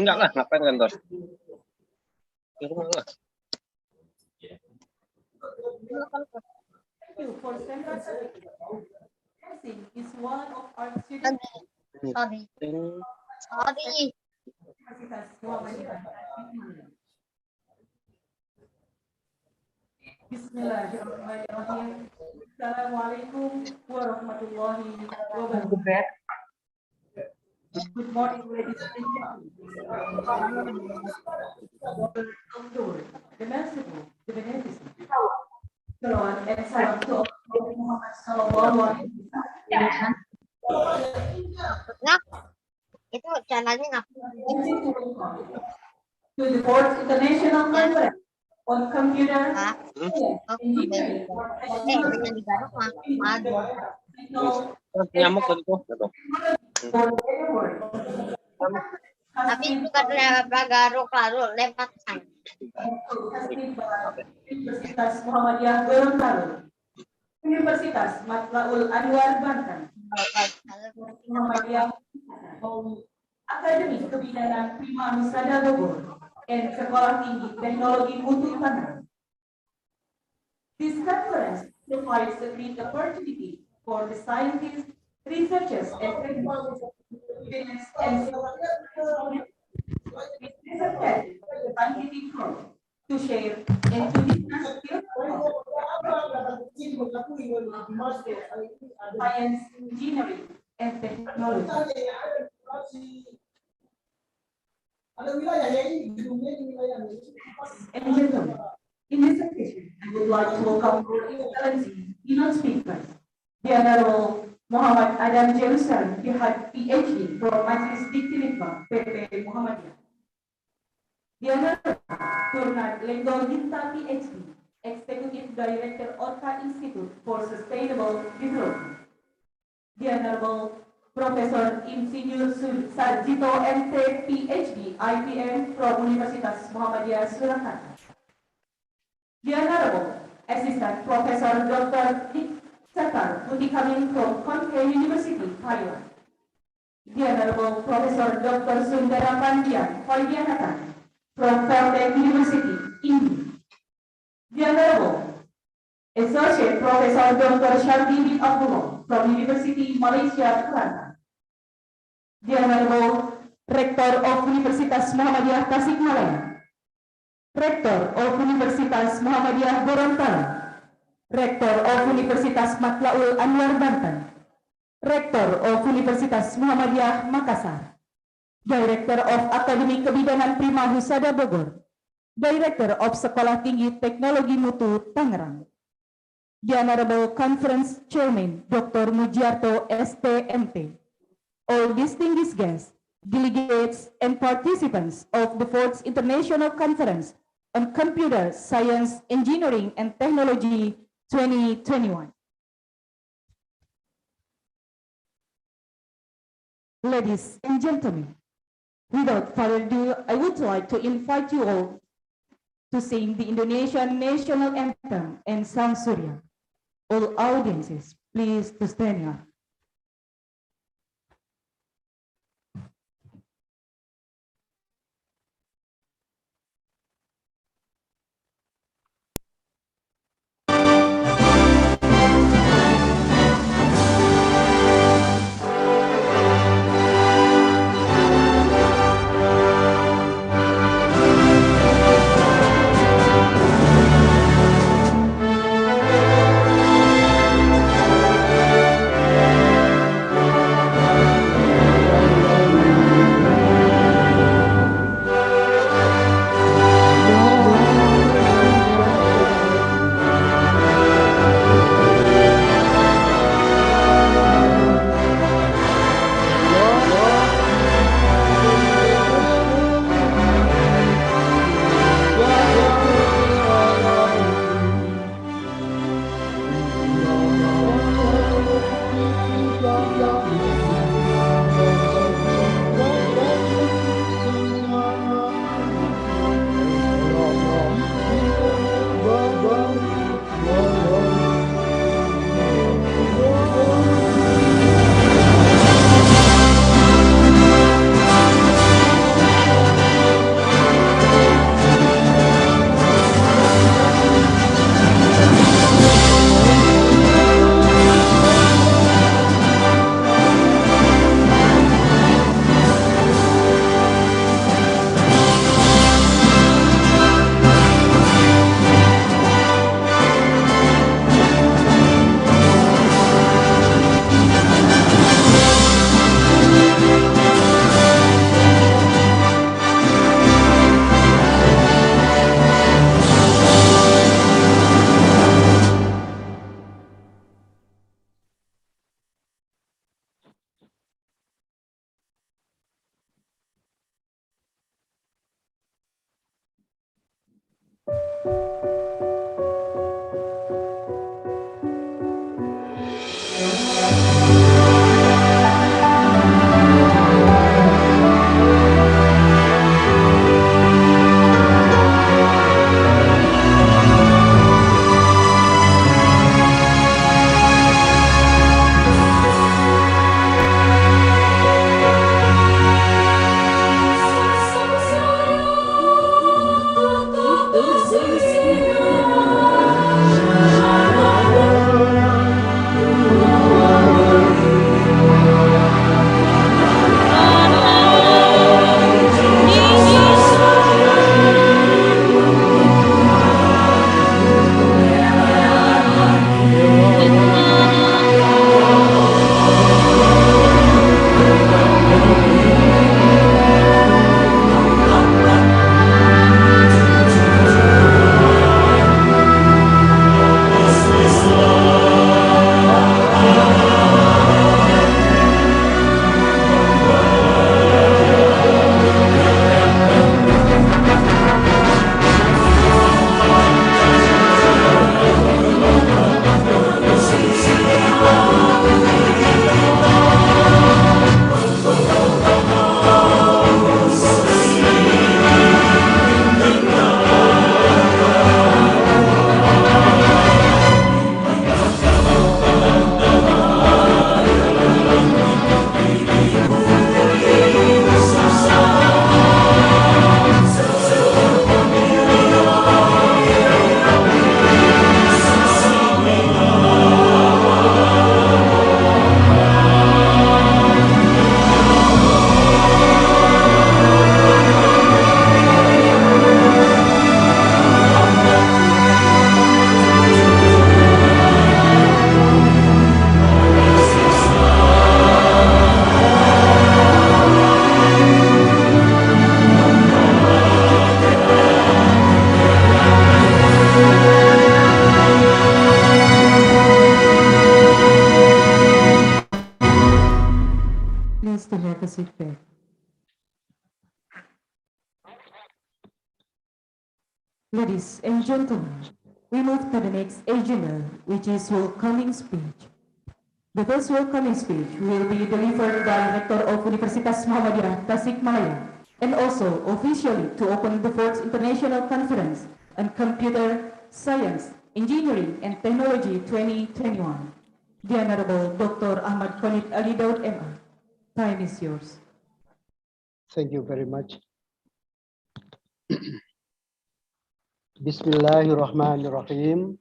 enggak lah, ngapain kantor? Di rumah lah. Is one of our students. Sorry. Bismillahirrahmanirrahim. Assalamualaikum warahmatullahi wabarakatuh. Good morning, ladies and gentlemen. The merciful, the beneficent. Shalom and salam to Muhammad sallallahu alaihi wasallam. Nah, itu channelnya nak. To the fourth international conference on computer Enggaknya digaruk Nyamuk kan itu. tapi bukan garuk lalu lempar sang. Universitas Muhammadiyah Gorontalo, Universitas Matlaul Anwar Banten, Muhammadiyah Akademi Kebidanan Prima Husada Bogor, dan Sekolah Tinggi Teknologi Mutu Tangerang. This conference provides a great opportunity for the scientists, researchers, and technologists scientific growth to share and to discuss fields of science, engineering, and technology. And gentlemen, in this occasion, I would like to welcome Your Excellency, keynote speakers, the Honorable Muhammad Adam Jerusalem, PhD from Majelis Dikti Litbang, PP Muhammadiyah. The Honorable Turnad Lenggo Ginta, PhD, Executive Director Orca Institute for Sustainable Development. The Honorable Professor Insinyur Sarjito MT, PhD, IPM from Universitas Muhammadiyah Surakarta. The Honorable Assistant Professor Dr. Sakar Putikamin from Konke University, Thailand. The Honorable Professor Dr. Sundara Pandian Hoidianatan from Caltech University, India. The Honorable Associate Professor Dr. Shardi bin Abdullah from University Malaysia, Kelantan. The Honorable Rector of Universitas Muhammadiyah Tasikmalaya, Rector of Universitas Muhammadiyah Gorontalo, Rector of Universitas Matlaul Anwar Banten, Rector of Universitas Muhammadiyah Makassar, Director of Akademi Kebidanan Prima Husada Bogor, Director of Sekolah Tinggi Teknologi Mutu Tangerang, the Honorable Conference Chairman Dr. Mujiarto STMT, all distinguished guests, delegates, and participants of the 4th International Conference on Computer Science, Engineering, and Technology 2021. Ladies and gentlemen, without further ado, I would like to invite you all to sing the Indonesian National Anthem and Sang Surya. All audiences, please to stand up. Ladies and gentlemen, we move to the next agenda, which is welcoming speech. The first welcoming speech will be delivered by Rector of Universitas Muhammadiyah Tasikmalaya, and also officially to open the fourth International Conference on Computer Science, Engineering and Technology 2021. The Honorable Dr. Ahmad Khalid Ali Daud MA. Time is yours. Thank you very much. Bismillahirrahmanirrahim.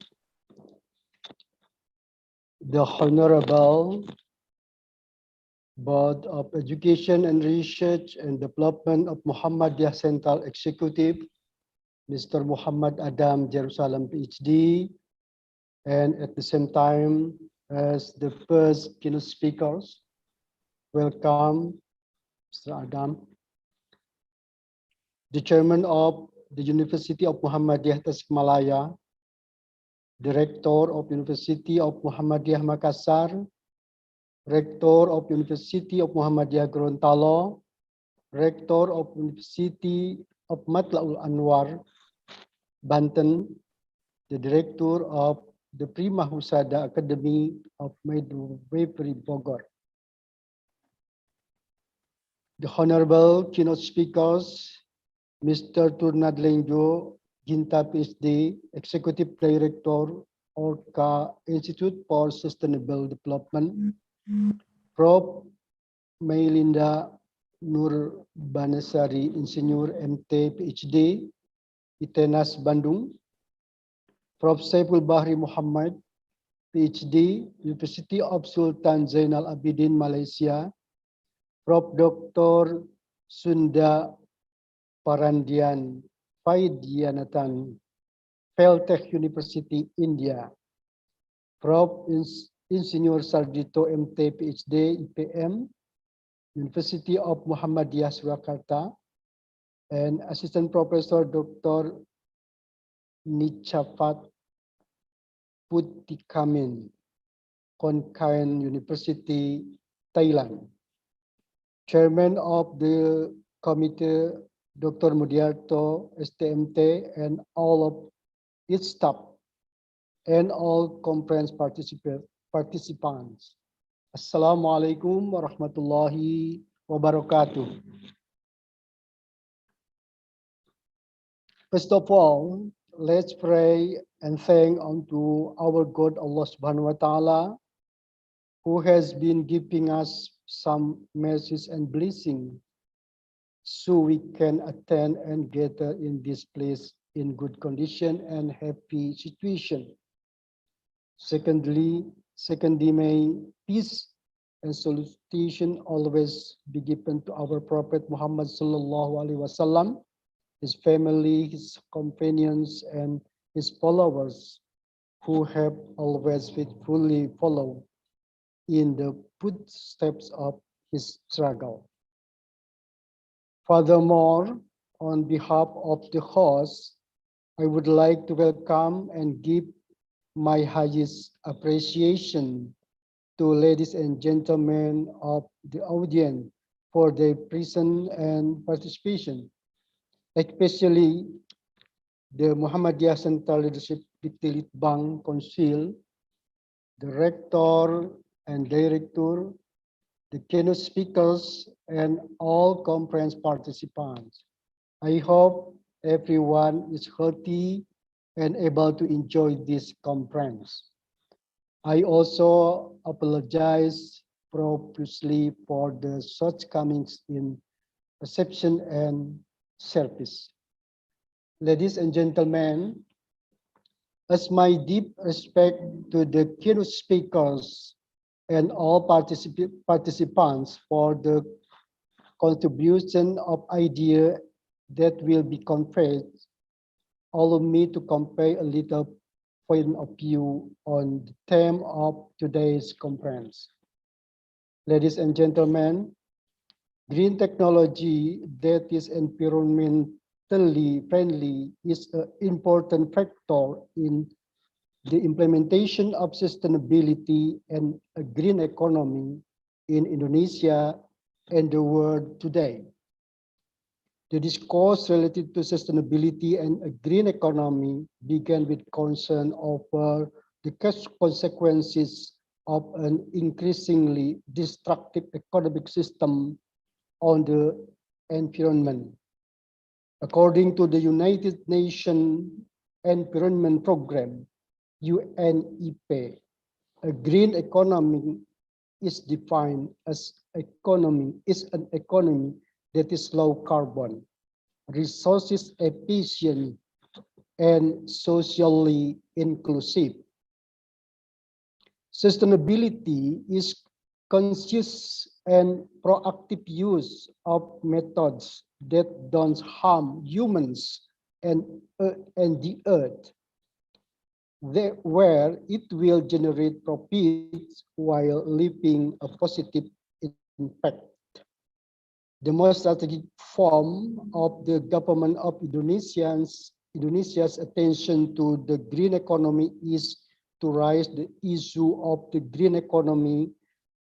The Honorable Board of Education and Research and Development of Muhammadiyah Central Executive, Mr. Muhammad Adam Jerusalem PhD, and at the same time as the first keynote speakers, welcome Mr. Adam, the Chairman of the University of Muhammadiyah Tasikmalaya, Director of University of Muhammadiyah Makassar, Rector of University of Muhammadiyah Gorontalo, Rector of University of Matlaul Anwar, Banten, the Director of the Prima Husada Academy of Midwifery Bogor. The Honorable keynote speakers, Mr. Turnadlenjo Ginta PhD, Executive Director, Orca Institute for Sustainable Development, Prof. Mailinda Nur Banasari, Insinyur MT PhD, ITENAS Bandung, Prof. Saiful Bahri Muhammad, PhD, University of Sultan Zainal Abidin, Malaysia, Prof. Dr. Sunda Parandian Faidianatan, Feltech University, India, Prof. Insinyur Sarjito MT PhD, IPM, University of Muhammadiyah Surakarta, and Assistant Professor Dr. Nichafat Putikamin, Konkan University, Thailand. Chairman of the committee, Dr. Mudiarto, STMT, and all of its staff, and all conference participants. Assalamualaikum warahmatullahi wabarakatuh. First of all, let's pray and thank unto our God Allah Subhanahu wa Ta'ala, who has been giving us some mercies and blessing, so we can attend and gather in this place in good condition and happy situation. Secondly, may peace and salutation always be given to our Prophet Muhammad sallallahu alaihi wasallam, his family, his companions, and his followers, who have always faithfully followed in the footsteps of his struggle. Furthermore, on behalf of the host, I would like to welcome and give my highest appreciation to ladies and gentlemen of the audience for their presence and participation, especially the Muhammadiyah Central Leadership Dictated Bank Council, the Rector and Director, the keynote speakers, and all conference participants. I hope everyone is healthy and able to enjoy this conference. I also apologize profusely for the shortcomings in reception and service. Ladies and gentlemen, as my deep respect to the keynote speakers and all participants for the contribution of idea that will be conveyed, allow me to convey a little point of view on the theme of today's conference. Ladies and gentlemen, green technology that is environmentally friendly is an important factor in the implementation of sustainability and a green economy in Indonesia and the world today. The discourse related to sustainability and a green economy began with concern over the consequences of an increasingly destructive economic system on the environment. According to the United Nations Environment Program, UNEP, a green economy is defined as an economy that is low carbon, resources efficient, and socially inclusive. Sustainability is conscious and proactive use of methods that don't harm humans and the earth, where it will generate profits while leaving a positive impact. The most strategic form of the government of Indonesia's attention to the green economy is to raise the issue of the green economy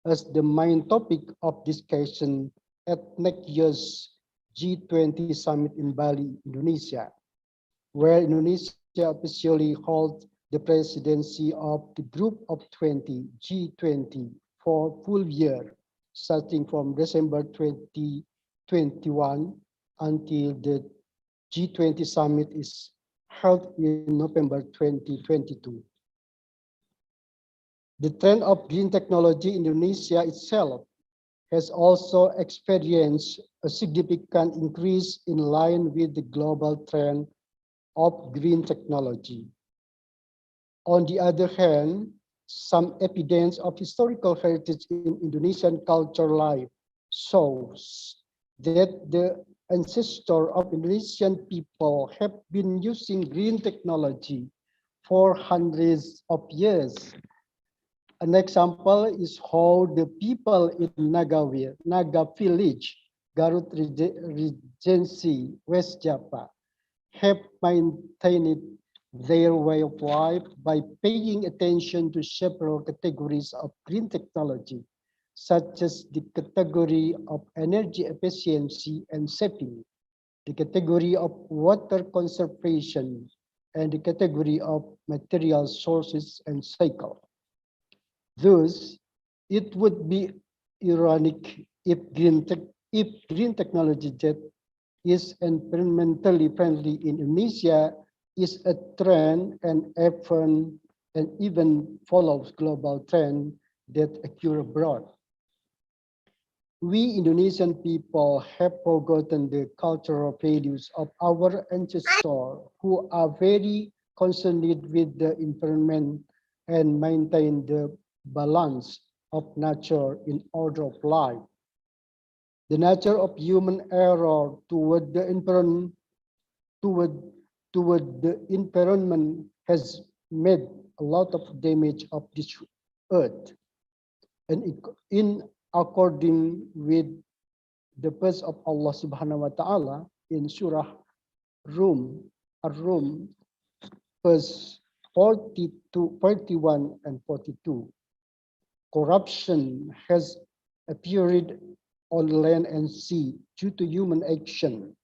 as the main topic of discussion at next year's G20 summit in Bali, Indonesia, where Indonesia officially holds the presidency of the Group of 20, G20, for full year, starting from December 2021 until the G20 summit is held in November 2022. The trend of green technology in Indonesia itself has also experienced a significant increase in line with the global trend of green technology. On the other hand, some evidence of historical heritage in Indonesian culture life shows that the ancestors of Indonesian people have been using green technology for hundreds of years. An example is how the people in Naga village, Garut Regency, West Java, have maintained their way of life by paying attention to several categories of green technology, such as the category of energy efficiency and saving, the category of water conservation, and the category of material sources and cycle. Thus, it would be ironic if green technology that is environmentally friendly in Indonesia is a trend and even follows global trend that occur abroad. We Indonesian people have forgotten the cultural values of our ancestors who are very concerned with the environment and maintain the balance of nature in order of life. The nature of human error toward the environment has made a lot of damage of this earth. And in according with the verse of Allah Subhanahu wa Ta'ala in Surah Rum, verse 42, 41 and 42. Corruption has appeared on land and sea due to human action,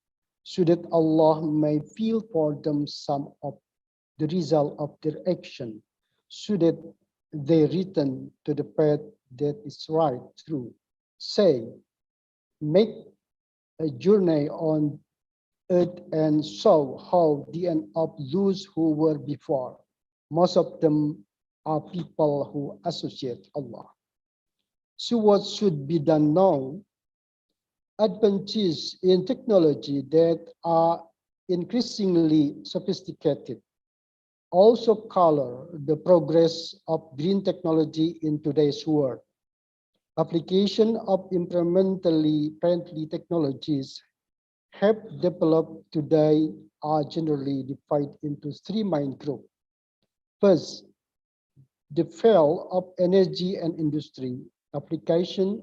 so that Allah may feel for them some of the result of their action, so that they return to the path that is right through. Say, make a journey on earth and saw how the end of those who were before. Most of them are people who associate Allah. So what should be done now? Advances in technology that are increasingly sophisticated also color the progress of green technology in today's world. Application of environmentally friendly technologies have developed today are generally divided into three main groups. First, the field of energy and industry. Application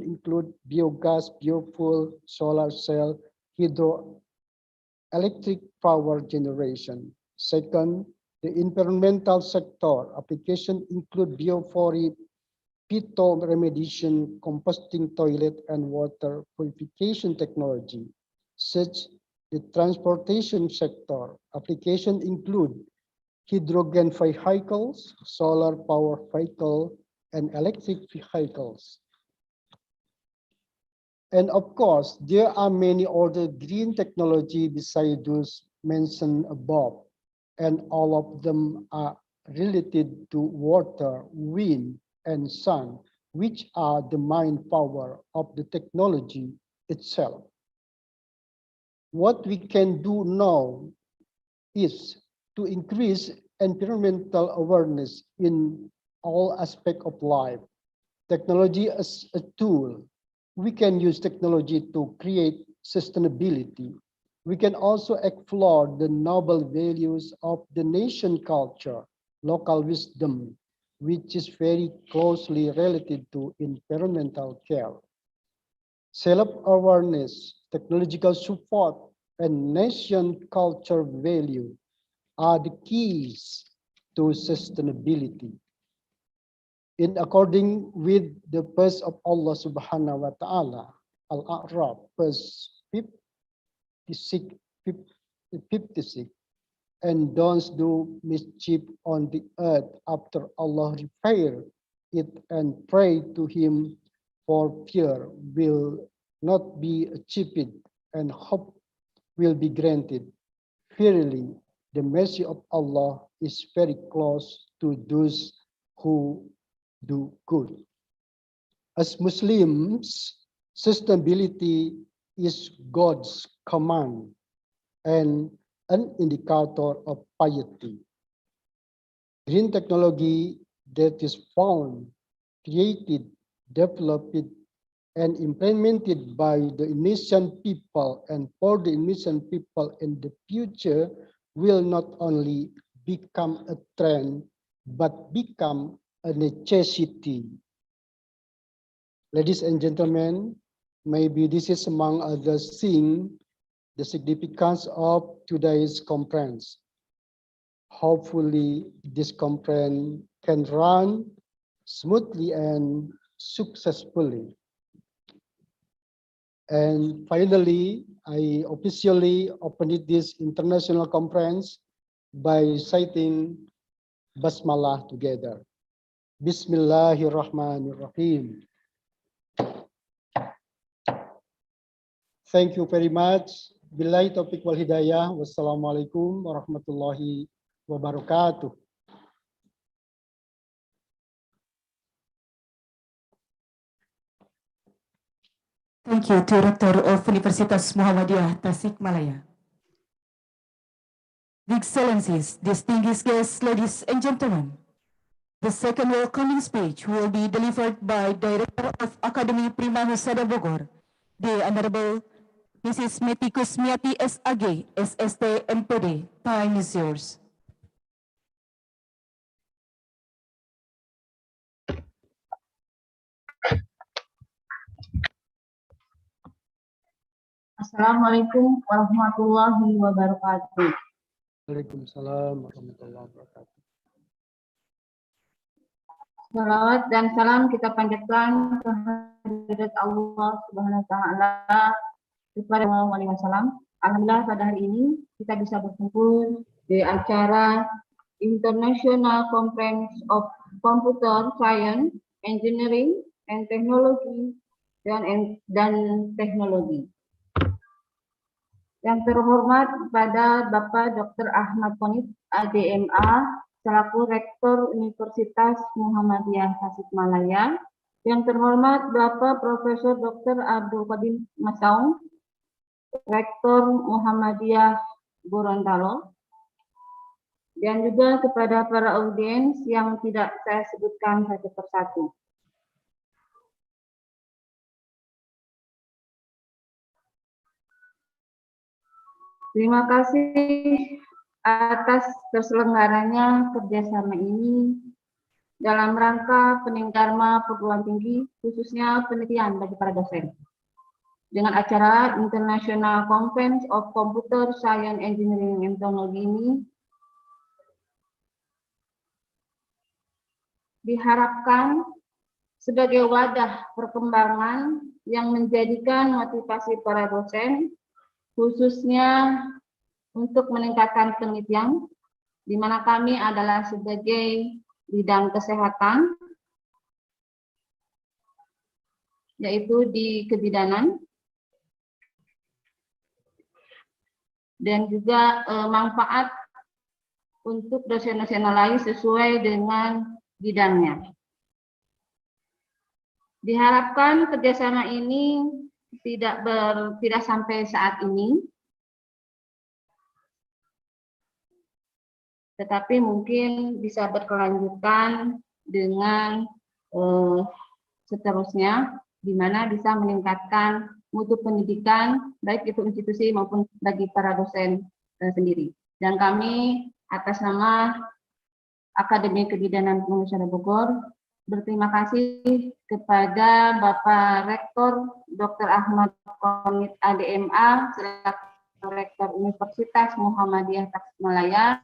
include biogas, biofuel, solar cell, hydroelectric power generation. Second, the environmental sector. Application include bioforest, remediation, composting toilet, and water purification technology. such the transportation sector. Applications include hydrogen vehicles, solar power vehicle, and electric vehicles. And of course, there are many other green technology besides those mentioned above, and all of them are related to water, wind, and sun, which are the main power of the technology itself. What we can do now is to increase environmental awareness in all aspects of life. Technology as a tool. We can use technology to create sustainability. We can also explore the noble values of the nation culture, local wisdom, which is very closely related to environmental care. Self-awareness, technological support, and nation culture value are the keys to sustainability. In according with the verse of Allah subhanahu wa ta'ala, Al-A'raf, verse 56, 56, and don't do mischief on the earth after Allah repair it and pray to him, for fear will not be achieved and hope will be granted. Verily, the mercy of Allah is very close to those who do good. As Muslims, sustainability is God's command and an indicator of piety. Green technology that is found, created, developed, and implemented by the Indonesian people and for the Indonesian people in the future will not only become a trend, but become a necessity. Ladies and gentlemen, maybe this is among other things the significance of today's conference. Hopefully, this conference can run smoothly and successfully. And finally, I officially opened this international conference by citing Basmalah together. Bismillahirrahmanirrahim. Thank you very much. Billahi taufiq wal hidayah. Wassalamualaikum warahmatullahi wabarakatuh. Thank you to Rector of Universitas Muhammadiyah Tasikmalaya. Excellencies, distinguished guests, ladies and gentlemen, the second welcoming speech will be delivered by Director of Academy Prima Husada Bogor, the Honorable Mrs. Meti Kusmiati SAG, SST MPD. Time is yours. Assalamualaikum warahmatullahi wabarakatuh. Waalaikumsalam warahmatullahi wabarakatuh. Salawat dan salam kita panjatkan kehadirat Allah Subhanahu wa taala kepada Muhammad SAW. Alhamdulillah pada hari ini kita bisa berkumpul di acara International Conference of Computer Science, Engineering and Technology dan Teknologi. Yang terhormat kepada Bapak Dr. Ahmad Ponit, ADMA, selaku Rektor Universitas Muhammadiyah Tasikmalaya. Yang terhormat Bapak Profesor Dr. Abdul Qadir Masaung, Rektor Muhammadiyah Gorontalo. Dan juga kepada para audiens yang tidak saya sebutkan satu persatu. Terima kasih atas terselenggaranya kerjasama ini dalam rangka peningkatan perguruan tinggi, khususnya penelitian bagi para dosen. Dengan acara International Conference of Computer Science, Engineering and Technology ini diharapkan sebagai wadah perkembangan yang menjadikan motivasi para dosen khususnya untuk meningkatkan penelitian, di mana kami adalah sebagai bidang kesehatan, yaitu di kebidanan, dan juga manfaat untuk dosen-dosen lain sesuai dengan bidangnya. Diharapkan kerjasama ini tidak sampai saat ini, tetapi mungkin bisa berkelanjutan dengan seterusnya, di mana bisa meningkatkan mutu pendidikan, baik itu institusi maupun bagi para dosen sendiri. Dan kami atas nama Akademi Kebidanan Pengusaha Bogor berterima kasih kepada Bapak Rektor Dr. Ahmad Konit ADMA selaku Rektor Universitas Muhammadiyah Tasikmalaya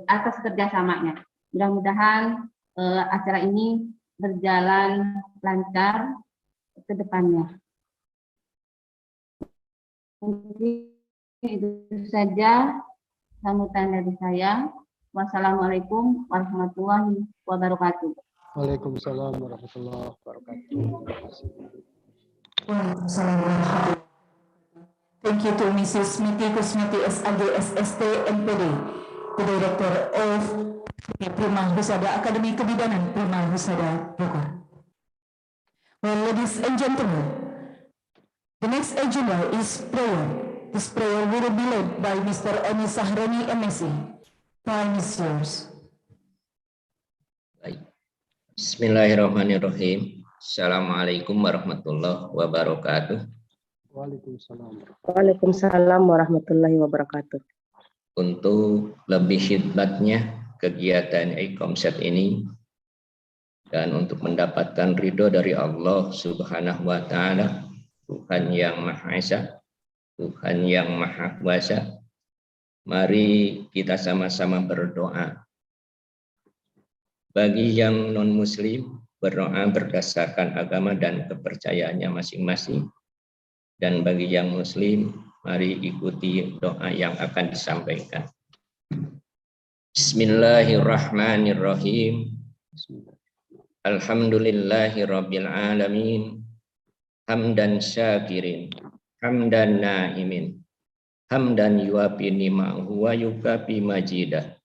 atas kerjasamanya. Mudah-mudahan acara ini berjalan lancar ke depannya. Mungkin itu saja sambutan dari saya. Wassalamualaikum warahmatullahi wabarakatuh. Waalaikumsalam warahmatullahi wabarakatuh. Waalaikumsalam warahmatullahi wabarakatuh. Thank you to Mrs. Smiti Kusmiti SAG SST MPD, the Director of Prima Husada Akademi Kebidanan Prima Husada Bogor. Well, ladies and gentlemen, the next agenda is prayer. This prayer will be led by Mr. Eni Sahroni MSc. Time is yours. Baik. Bismillahirrahmanirrahim. Assalamualaikum warahmatullahi wabarakatuh. Waalaikumsalam warahmatullahi wabarakatuh. Untuk lebih khidmatnya kegiatan ICComSET ini dan untuk mendapatkan ridho dari Allah Subhanahu wa Ta'ala, Tuhan yang Maha Esa, Tuhan yang Maha Kuasa, mari kita sama-sama berdoa. Bagi yang non-muslim, berdoa berdasarkan agama dan kepercayaannya masing-masing. Dan bagi yang muslim, mari ikuti doa yang akan disampaikan. Bismillahirrahmanirrahim. Alhamdulillahi rabbil alamin. Hamdan syakirin, hamdan naimin, hamdan yuafi ni'mahu wa yukafi majidah.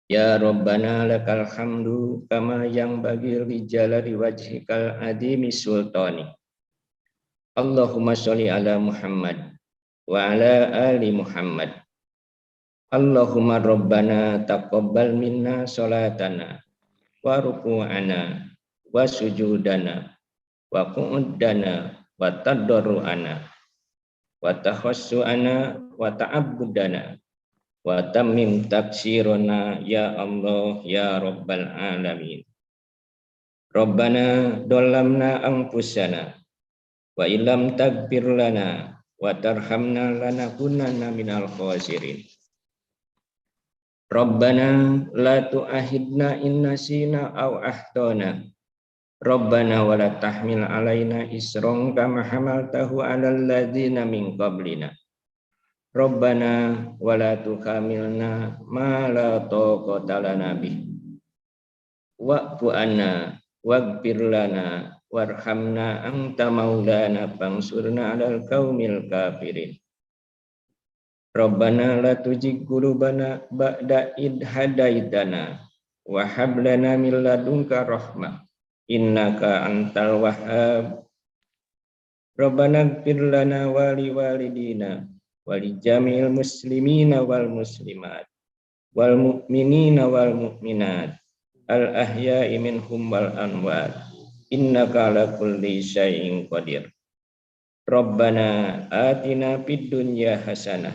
Ya Rabbana lakal hamdu kama yang bagi jalali wajhikal adimi sultani. Allahumma sholli ala Muhammad wa ala ali Muhammad. Allahumma Rabbana taqabbal minna sholatana wa ruku'ana wa sujudana wa qu'udana wa tadarru'ana wa tahassu'ana wa ta'abbudana wa tammim taksirona ya Allah ya Rabbal alamin. Rabbana dolamna anfusana wa ilam tagfir lana wa tarhamna lanakunanna minal khasirin. Rabbana la tu'ahidna inna sina aw ahtona. Rabbana wa la tahmil alaina isron kama hamaltahu alal ladzina min qablina. Rabbana wa la tuhamilna ma la taqata lana bih. Wa'fu anna waghfir lana warhamna anta maulana fansurna 'alal qaumil kafirin. Rabbana la tuzigh qulubana ba'da id hadaitana wa hab lana min ladunka rahmah innaka antal wahhab. Rabbana ighfir lana wa liwalidina wa li jami'il muslimina wal muslimat wal mu'minina wal mu'minat al ahya'i minhum wal amwat innaka ala kulli syai'in qadir. Rabbana atina fid dunya hasanah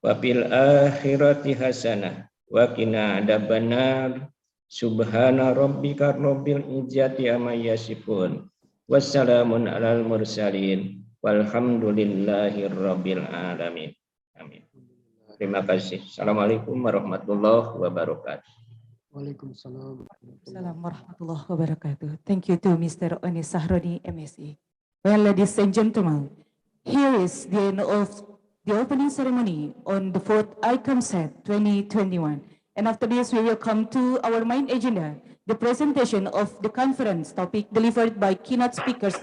wa fil akhirati hasanah wa qina adzabannar. Subhana rabbika rabbil izzati amma yasifun wassalamun alal mursalin walhamdulillahi rabbil alamin. Amin. Terima kasih. Assalamualaikum warahmatullahi wabarakatuh. Waalaikumsalam. Assalamualaikum warahmatullahi wabarakatuh. Thank you to Mr. Eni Sahroni MSc. Well, ladies and gentlemen, Here is the end of the opening ceremony on the 4th ICComSET 2021. And after this, we will come to our main agenda, the presentation of the conference topic delivered by keynote speakers.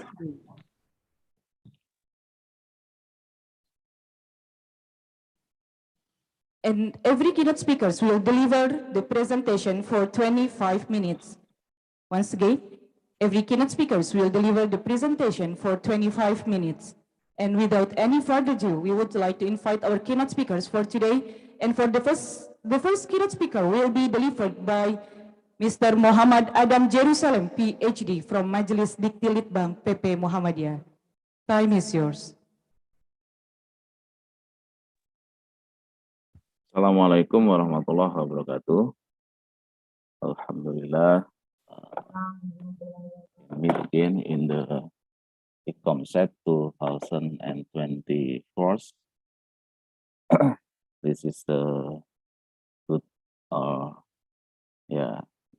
And every keynote speakers will deliver the presentation for 25 minutes. Once again, every keynote speakers will deliver the presentation for 25 minutes. And without any further ado, we would like to invite our keynote speakers for today. And for the first keynote speaker will be delivered by Mr. Muhammad Adam Jerusalem, PhD from Majelis Dikti Litbang PP Muhammadiyah. Time is yours. Assalamualaikum warahmatullahi wabarakatuh. Alhamdulillah. We begin in the ICComSET 2024. This is the good,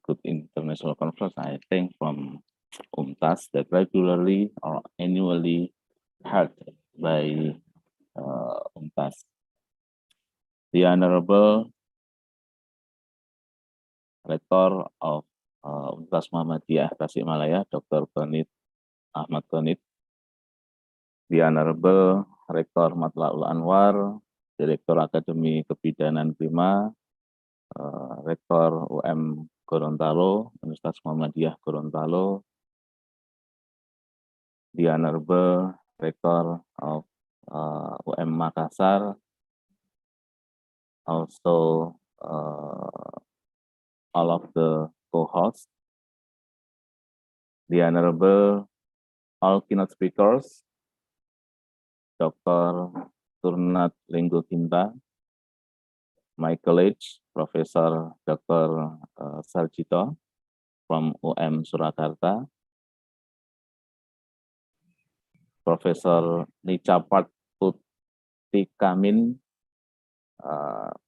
good international conference, I think, from UMTAS that regularly or annually held by UMTAS. The Honorable Rector of Universitas Muhammadiyah Tasikmalaya, Dr. Ahmad Konit, the Honorable Rektor Matlaul Anwar, Direktur Akademi Kebidanan Prima, Rektor UM Gorontalo, Universitas Muhammadiyah Gorontalo, the Honorable Rektor of UM Makassar, also all of the co-hosts, the Honorable all keynote speakers, Dr. Turnat Linggo Kinta, my colleague, Professor Dr. Sarjito from UM Surakarta, Professor Nicapat Putikamin,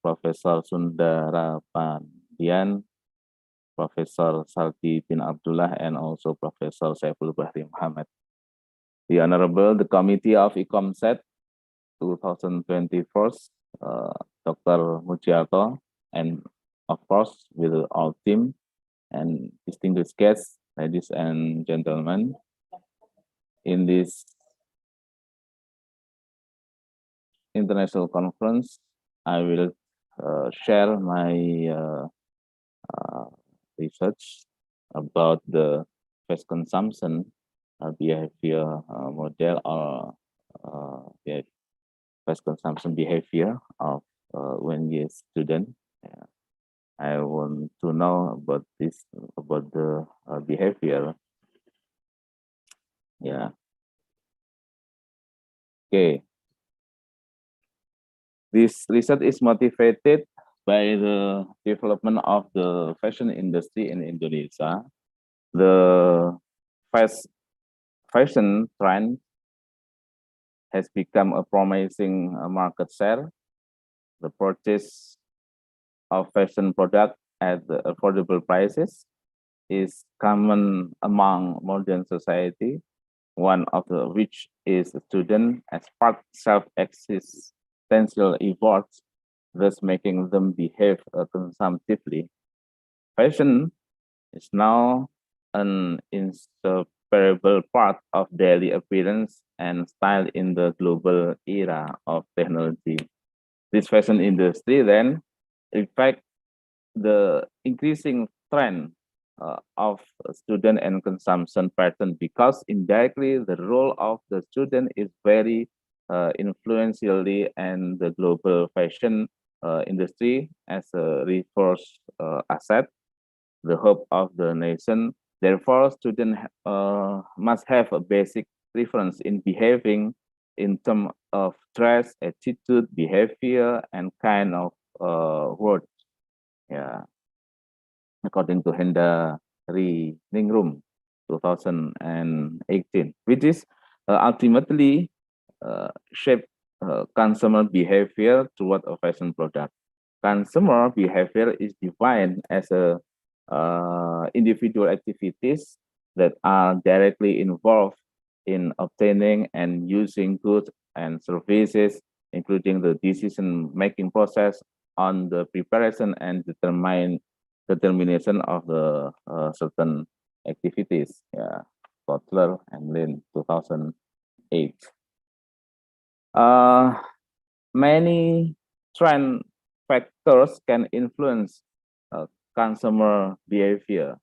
Professor Sundara Pandian, Professor Saldi bin Abdullah, and also Professor Saiful Bahri Muhammad. The Honorable, the Committee of ICComSET 2024, Dr. Mujiarto, and of course with our team and distinguished guests, ladies and gentlemen, in this international conference, I will share my research about the fast consumption behavior model or fast consumption behavior of when you're a student. I want to know about this, about the behavior. Yeah. Okay. This research is motivated by the development of the fashion industry in Indonesia. The fast fashion trend has become a promising market share. The purchase of fashion products at affordable prices is common among modern society, one of which is a student as part self-existential efforts, thus making them behave consumptively. Fashion is now an inseparable part of daily appearance and style in the global era of technology. This fashion industry then reflects the increasing trend of student and consumption pattern, because indirectly the role of the student is very influentially and the global fashion industry as a resource asset, the hope of the nation. Therefore, students must have a basic preference in behaving in terms of dress, attitude, behavior, and kind of words. Yeah, according to Hendari Ningrum 2018, which is ultimately shape consumer behavior toward a fashion product. Consumer behavior is defined as a individual activities that are directly involved in obtaining and using goods and services, including the decision-making process on the preparation and determination of the certain activities. Yeah, Kotler and Lin, 2008. Many trend factors can influence consumer behavior.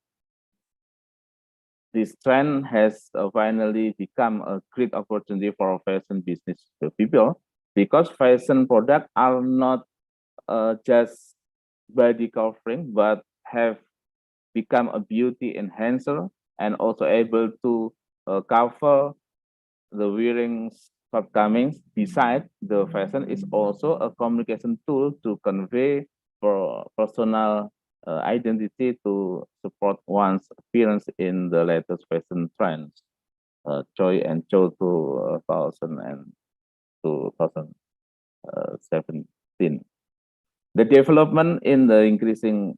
This trend has finally become a great opportunity for fashion business people, because fashion products are not just body covering, but have become a beauty enhancer and also able to cover the wearing shortcomings. Besides, the fashion is also a communication tool to convey for personal identity, to support one's appearance in the latest fashion trends. Choi and Cho 2000 and 2017. The development in the increasingly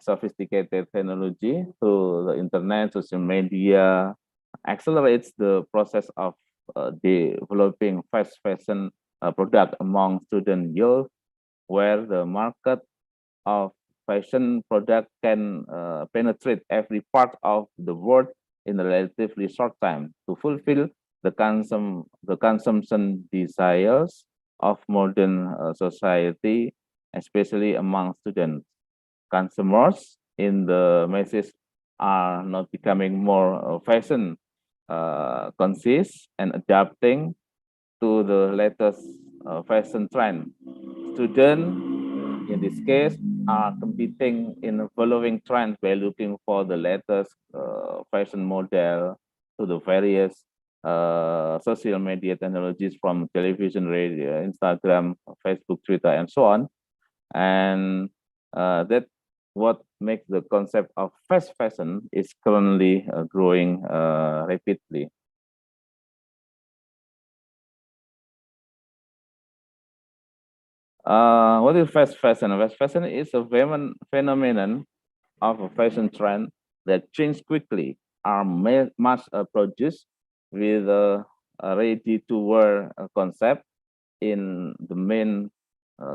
sophisticated technology through the internet, social media, accelerates the process of developing fast fashion product among student youth, where the market of fashion product can penetrate every part of the world in a relatively short time to fulfill the consumption desires of modern society, especially among students. Consumers in the masses are not becoming more fashion conscious and adapting to the latest fashion trend. Students, in this case, are competing in the following trends by looking for the latest fashion model to the various social media technologies, from television, radio, Instagram, Facebook, Twitter, and so on. And that what makes the concept of fast fashion is currently growing rapidly. What is fast fashion? Fast fashion is a phenomenon of a fashion trend that change quickly, are mass produced with a ready-to-wear concept. In the main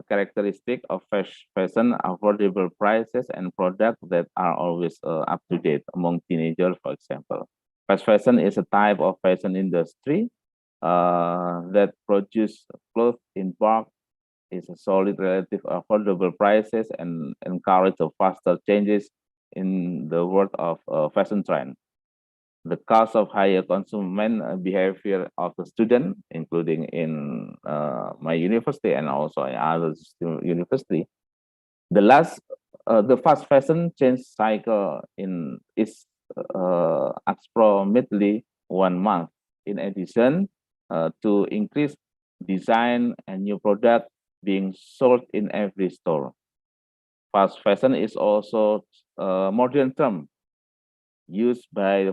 characteristic of fast fashion, affordable prices and products that are always up to date among teenagers, for example. Fast fashion is a type of fashion industry that produce clothes in bulk, is a solid relative affordable prices, and encourage a faster changes in the world of fashion trend. The cause of higher consumer behavior of the student, including in my university and also in other university. The fast fashion change cycle is approximately 1 month. In addition to increased design and new product being sold in every store. Fast fashion is also a modern term used by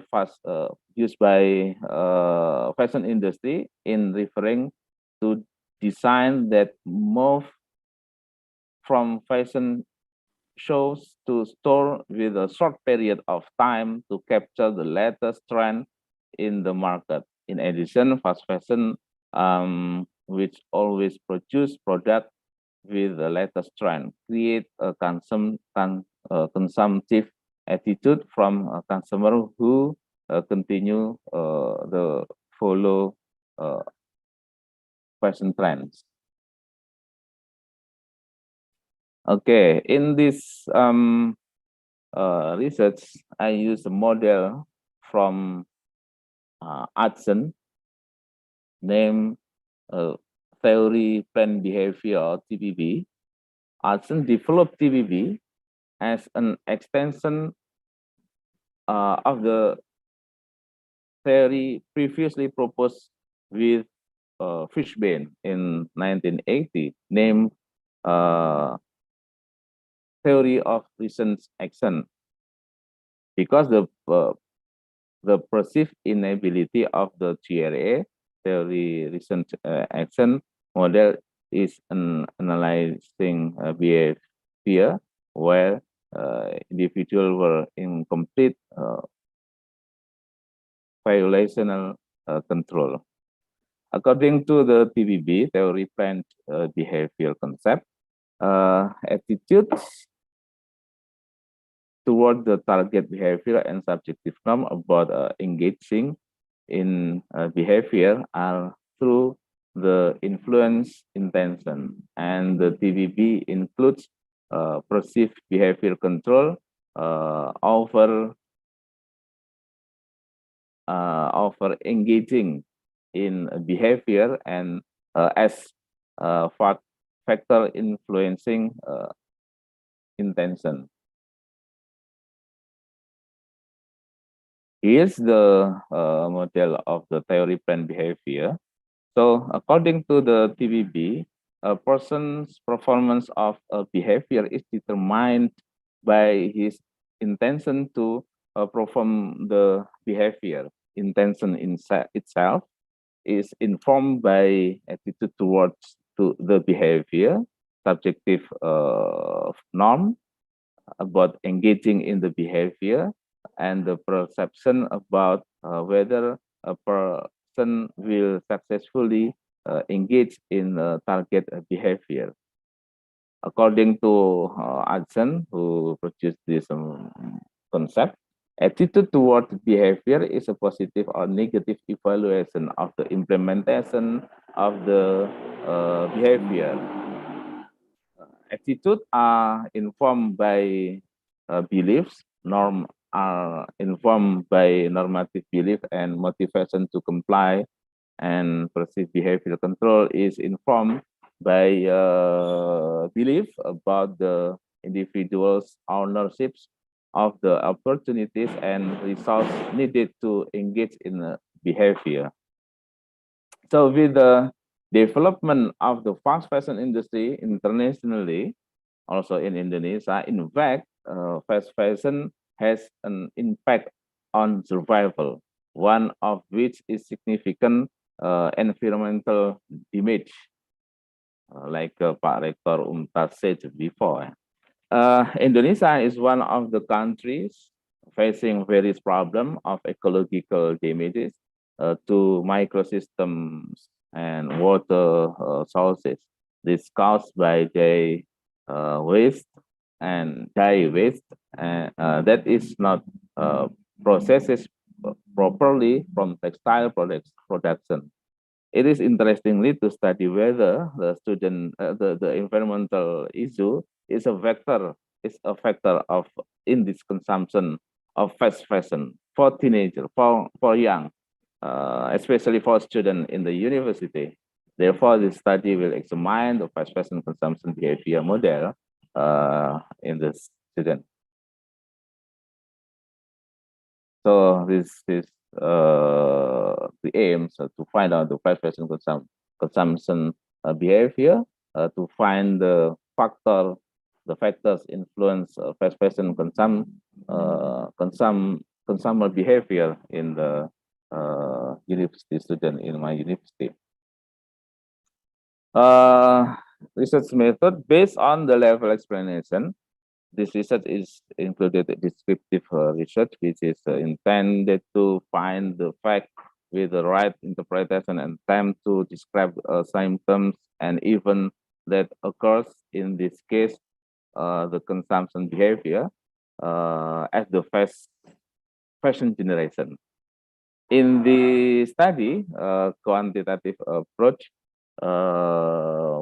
fashion industry in referring to design that move from fashion shows to store with a short period of time to capture the latest trend in the market. In addition, fast fashion, which always produce product with the latest trend, create a consumptive attitude from a consumer who continue the follow fashion trends. Okay, in this research, I use a model from Hudson named Theory Plan Behavior, or TPB. Hudson developed TPB as an extension of the theory previously proposed with Fishbane in 1980, named theory of recent action, because the perceived inability of the GRA, theory recent action model, is an analyzing behavior where individuals were in complete violational control. According to the TBB, theory planned behavior concept, attitudes toward the target behavior and subjective norm about engaging in behavior are through the influence intention, and the TBB includes perceived behavior control over engaging in behavior and as factor influencing intention. Here's the model of the theory plan behavior. So according to the TBB, a person's performance of a behavior is determined by his intention to perform the behavior. Intention itself is informed by attitude towards the behavior, subjective norm about engaging in the behavior, and the perception about whether a person will successfully engage in target behavior. According to Adson, who produced this concept, attitude toward behavior is a positive or negative evaluation of the implementation of the behavior. Attitude are informed by beliefs, norm are informed by normative belief and motivation to comply, and perceived behavior control is informed by belief about the individual's ownerships of the opportunities and resources needed to engage in behavior. So with the development of the fast fashion industry internationally, also in Indonesia, in fact, fast fashion has an impact on survival, one of which is significant environmental damage, like Pak Rektor Umtaz said before. Indonesia is one of the countries facing various problems of ecological damages to microsystems and water sources. This caused by the waste and dye waste that is not processed properly from textile products production. It is interestingly to study whether the environmental issue is a factor of in this consumption of fast fashion for teenagers, for young, especially for students in the university. Therefore, this study will examine the fast fashion consumption behavior model in the student. So this is the aim, so to find out the fast fashion consumption behavior, to find the factors influence fast fashion consumer behavior in the university student in my university. Research method based on the level explanation. This research is included descriptive research, which is intended to find the fact with the right interpretation and time to describe symptoms and event that occurs, in this case, the consumption behavior as the fashion generation. In the study, quantitative approach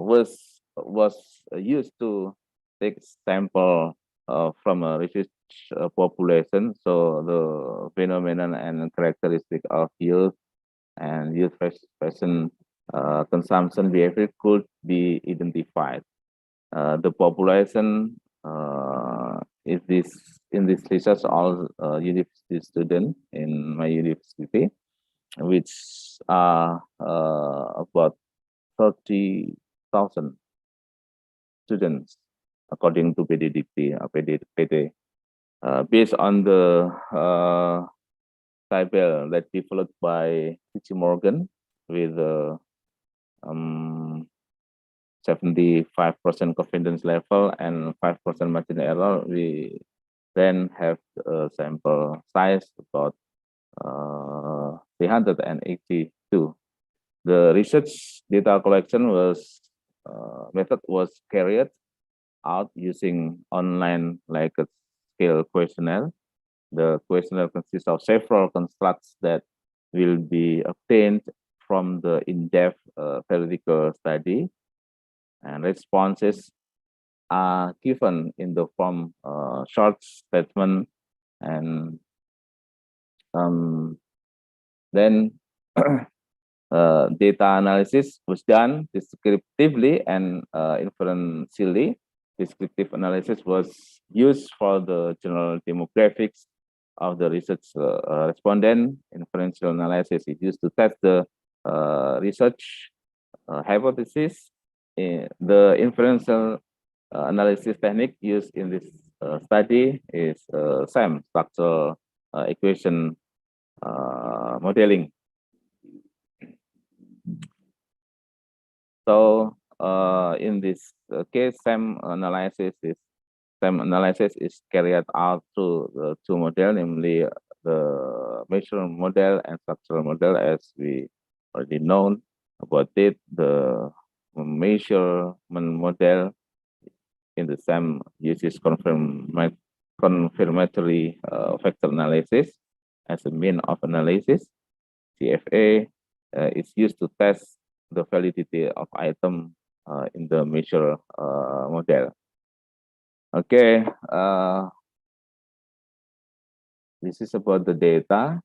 was used to take sample from a research population, so the phenomenon and characteristic of youth and youth fashion consumption behavior could be identified. The population is in this research all university students in my university, which are about 30,000 students according to PDDT, PD, based on the table that developed by P.G. Morgan with 75% confidence level and 5% margin error. We then have a sample size about 382. The research data collection method was carried out using online like a scale questionnaire. The questionnaire consists of several constructs that will be obtained from the in-depth theoretical study, and responses are given in the form short statement, and then data analysis was done descriptively and inferentially. Descriptive analysis was used for the general demographics of the research respondent. Inferential analysis is used to test the research hypothesis. The inferential analysis technique used in this study is SAM, structural equation modeling. So in this case, SAM analysis is carried out through the two models, namely the measurement model and structural model, as we already known about it. The measurement model in the SAM uses confirmatory factor analysis as a mean of analysis. CFA is used to test the validity of item in the measure model. Okay, this is about the data,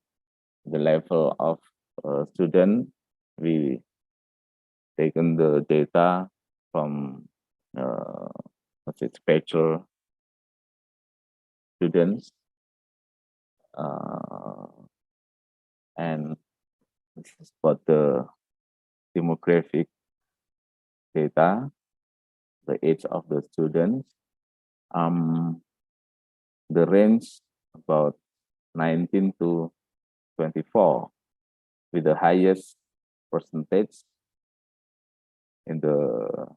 the level of student. We taken the data from spectral students, and this is about the demographic data, the age of the students, the range about 19 to 24, with the highest percentage in the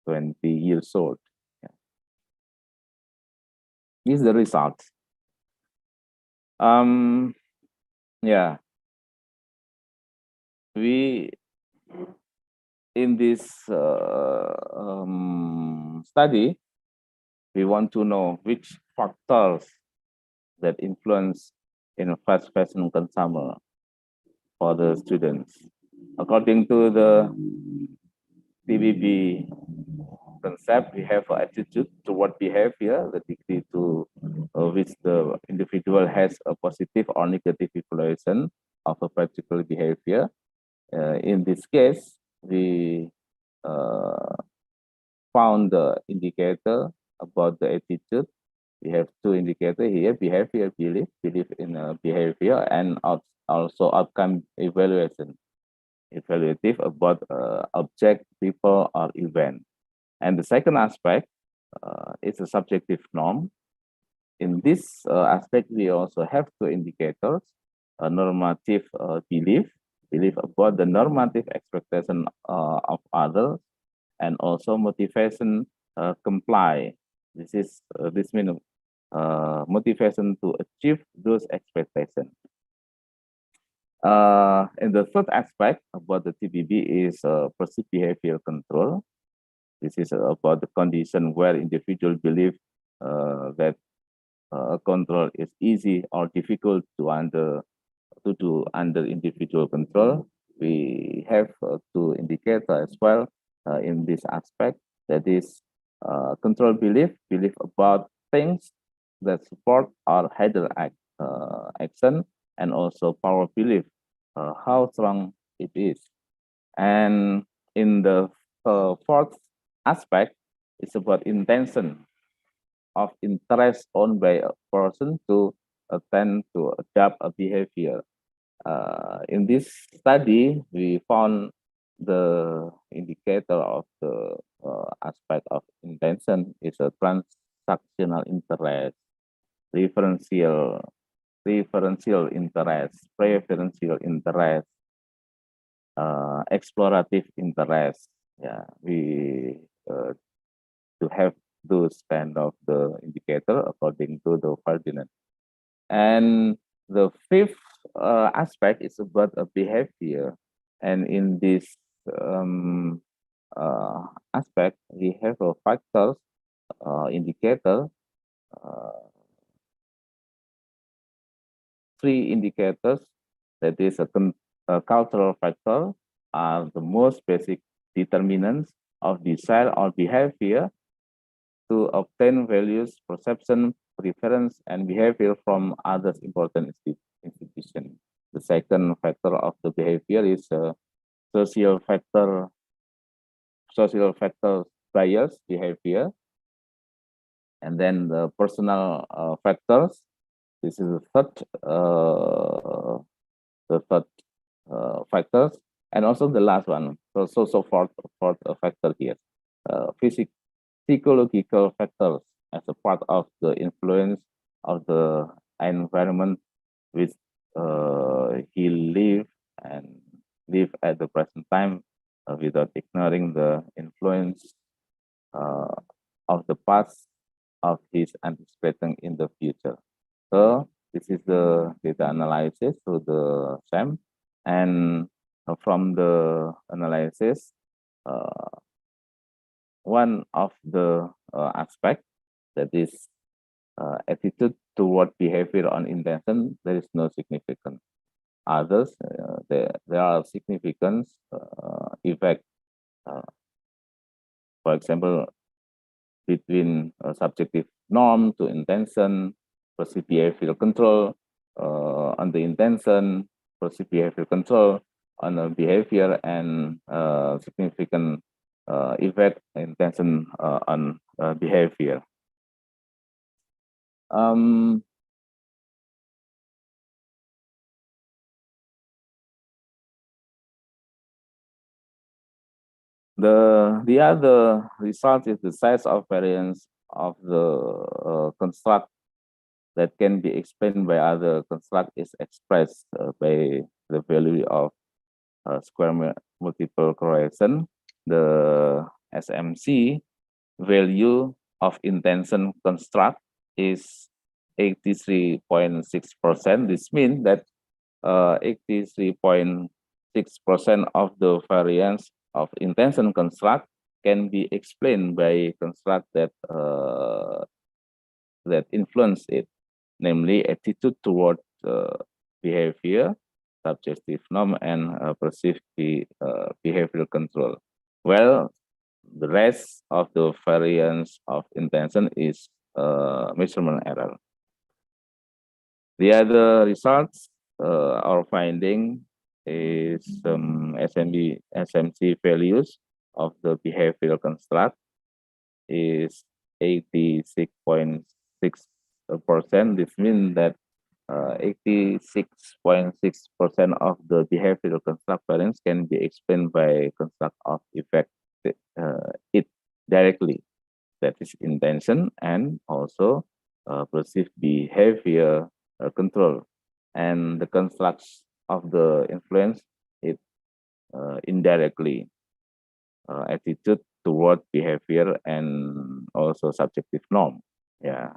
20 years old. Yeah. This is the result. Yeah, we in this study, we want to know which factors that influence in a fast fashion consumer for the students. According to the TBB concept, we have an attitude toward behavior, the degree to which the individual has a positive or negative evaluation of a particular behavior. In this case, we found the indicator about the attitude. We have two indicators here: behavior, belief in behavior, and also outcome evaluation, evaluative about object, people, or event. And the second aspect is a subjective norm. In this aspect, we also have two indicators: a normative belief about the normative expectation of others, and also motivation comply. This means motivation to achieve those expectations. And the third aspect about the TBB is perceived behavior control. This is about the condition where individual believe that control is easy or difficult to do under individual control. We have two indicators as well in this aspect, that is control belief about things that support or hinder action, and also power belief, how strong it is. And in the fourth aspect, it's about intention of interest owned by a person to tend to adapt a behavior. In this study, we found the indicator of the aspect of intention is a transactional interest, referential interest, preferential interest, explorative interest. Yeah, we to have those kind of the indicator according to the Ferdinand. And the fifth aspect is about a behavior. And in this aspect, we have a factors indicator, three indicators, that is a cultural factor, are the most basic determinants of desire or behavior to obtain values, perception, preference, and behavior from others important institutions. The second factor of the behavior is social factor, bias behavior, and then the personal factors. This is the third factors, and also the last one. So fourth factor here, psychological factors as a part of the influence of the environment which he live at the present time without ignoring the influence uh, of the past of his anticipating in the future. So this is the data analysis through the SAM, and from the analysis, one of the aspect, that is attitude toward behavior on intention, there is no significance. Others, there are significant effect. For example, between subjective norm to intention, perceived behavioral control on the intention, perceived behavioral control on the behavior, and significant effect intention on behavior. The other result is the size of variance of the construct that can be explained by other construct is expressed by the value of square multiple correlation. The SMC value of intention construct is 83.6%. This means that 83.6% of the variance of intention construct can be explained by construct that that influence it, namely attitude toward behavior, subjective norm, and perceived behavioral control. Well, the rest of the variance of intention is measurement error. The other results our finding is SMC values of the behavioral construct is 86.6%. This means that 86.6% of the behavioral construct variance can be explained by construct of effect it directly, that is intention, and also perceived behavior control, and the constructs of the influence it indirectly, attitude toward behavior and also subjective norm. Yeah,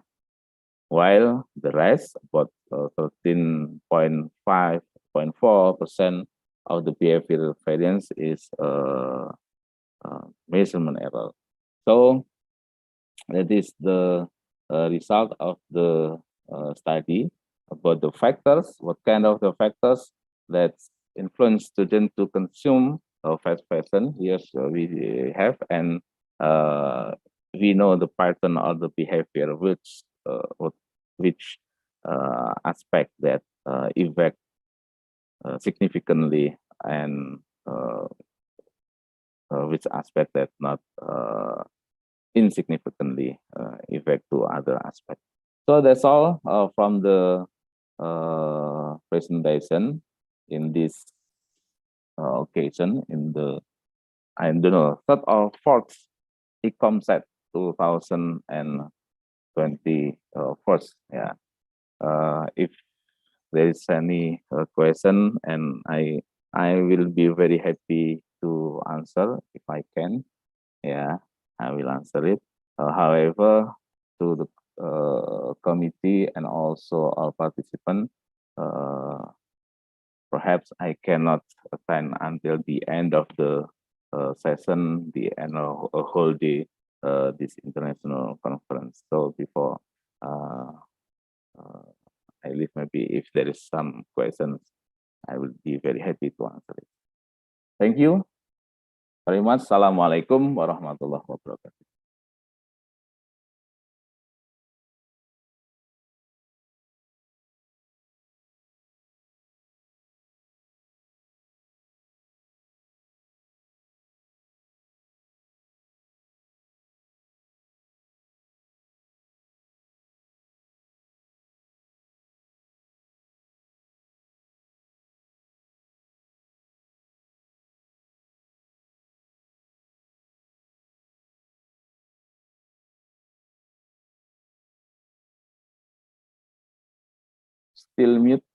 while the rest, about 13.4% of the behavioral variance is measurement error. So that is the result of the study about the factors, what kind of the factors that influence students to consume fast fashion. Yes, we have, and we know the pattern or the behavior, which aspect that affect significantly, and which aspect that not insignificantly affect to other aspects. So that's all from the presentation in this occasion, in the, I don't know, third or fourth ICComSET 2021. Yeah. If there is any question, and I will be very happy to answer if I can. Yeah, I will answer it. However, to the committee and also our participants, perhaps I cannot attend until the end of the session, the end of a whole day, this international conference. So before I leave, maybe if there is some questions, I will be very happy to answer it. Thank you very much. Assalamualaikum warahmatullahi wabarakatuh. Still mute.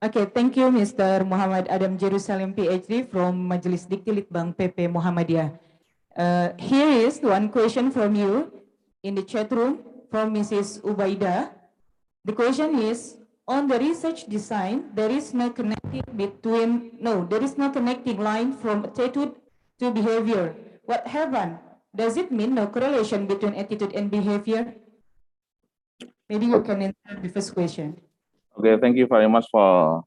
Okay, thank you, Mr. Muhammad Adam Jerusalem, PhD from Majelis Dikti Litbang PP Muhammadiyah. Here is one question from you in the chat room from Mrs. Ubaida. The question is, on the research design, there is no connecting line from attitude to behavior. What happened? Does it mean no correlation between attitude and behavior? Maybe you can answer the first question. Okay, thank you very much for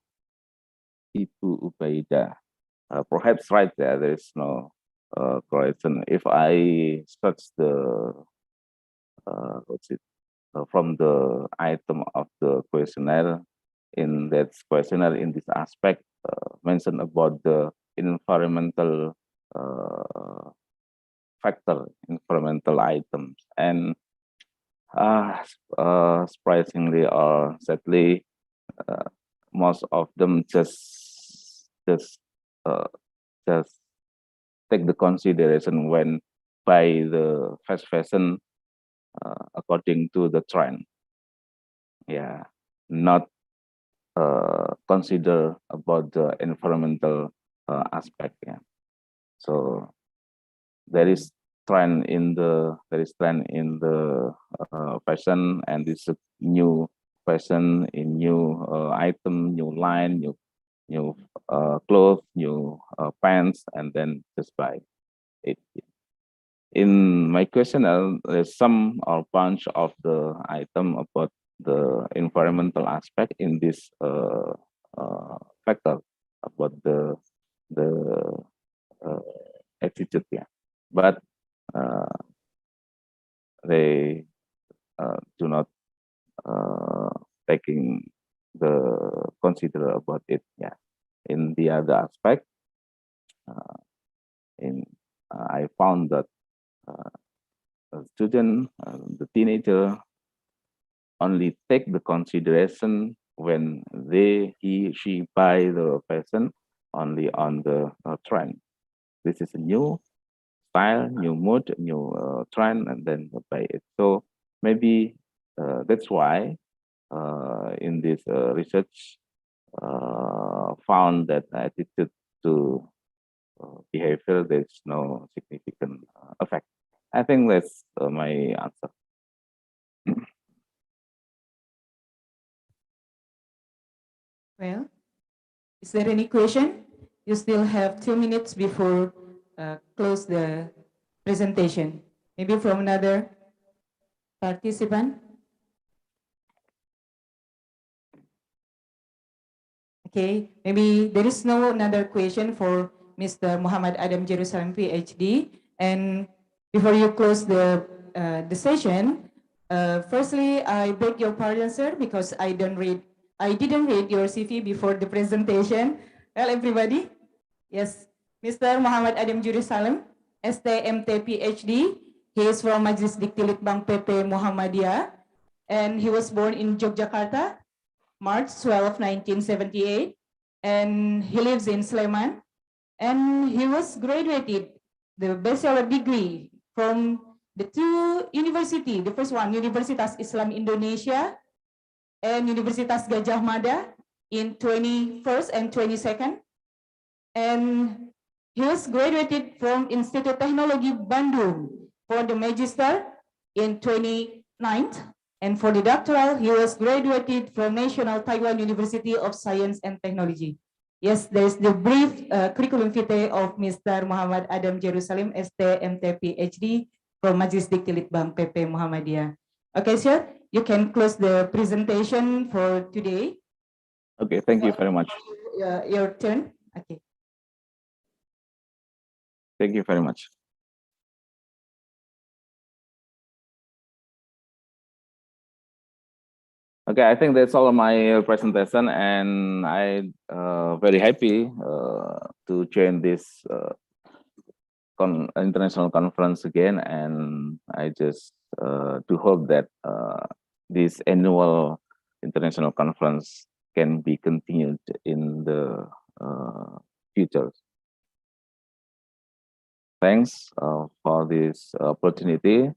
Ibu Ubaida. Perhaps right there is no correlation. If I search the from the item of the questionnaire, in that questionnaire, in this aspect, mentioned about the environmental factor, environmental items, and surprisingly or sadly, most of them just take the consideration when buy the fast fashion according to the trend. Yeah, not consider about the environmental aspect. Yeah, so there is trend in the fashion, and this new fashion in new item, new line, new clothes, new pants, and then just buy it. In my question, there's some or bunch of the item about the environmental aspect in this factor about the attitude. Yeah, but they do not taking the consider about it. Yeah, in the other aspect, I found that the student, the teenager, only take the consideration when he, she buy the fashion only on the trend. This is a new style, new mood, new trend, and then buy it. So maybe that's why in this research found that attitude to behavior, there's no significant effect. I think that's my answer. Well, is there any question? You still have 2 minutes before close the presentation. Maybe from another participant. Okay, maybe there is no another question for Mr. Muhammad Adam Jerusalem, PhD. And before you close the session, firstly, I beg your pardon, sir, because I didn't read your CV before the presentation. Well, everybody, yes, Mr. Muhammad Adam Jerusalem, STMT PhD. He is from Majelis Dikti Litbang PP Muhammadiyah, and he was born in Yogyakarta, March 12, 1978, and he lives in Sleman, and he was graduated the bachelor degree from the two university. The first one, Universitas Islam Indonesia, and Universitas Gajah Mada in 21st and 22nd. And he was graduated from Institut Teknologi Bandung for the Magister in 29th. And for the doctoral, he was graduated from National Taiwan University of Science and Technology. Yes, there's the brief curriculum vitae of Mr. Muhammad Adam Jerusalem, ST, MT, PhD from Majelis Dikti Litbang PP Muhammadiyah. Okay, sir, you can close the presentation for today. Okay, thank you very much. Your turn. Okay. Thank you very much. Okay, I think that's all of my presentation, and I very happy to join this international conference again, and I just do hope that this annual international conference can be continued in the future. Thanks for this opportunity.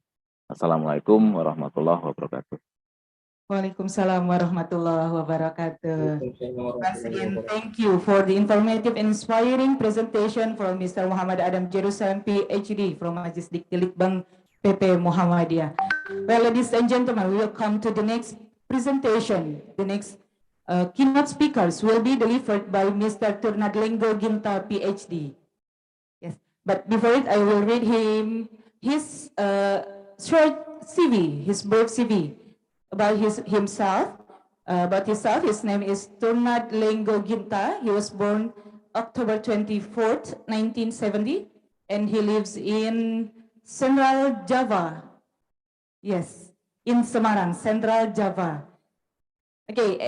Assalamualaikum warahmatullahi wabarakatuh. Waalaikumsalam warahmatullahi wabarakatuh. Once again, thank you for the informative and inspiring presentation from Mr. Muhammad Adam Jerusalem, PhD from Majelis Dikti Litbang PP Muhammadiyah. Well, ladies and gentlemen, we will come to the next presentation. The next keynote speakers will be delivered by Mr. Turnadlengo Ginta, PhD. Yes, but before it, I will read him his short CV, his brief CV. About himself. His name is Turnadlengo Ginta. He was born October 24th, 1970, and he lives in Central Java. Yes, in Semarang, Central Java. Okay,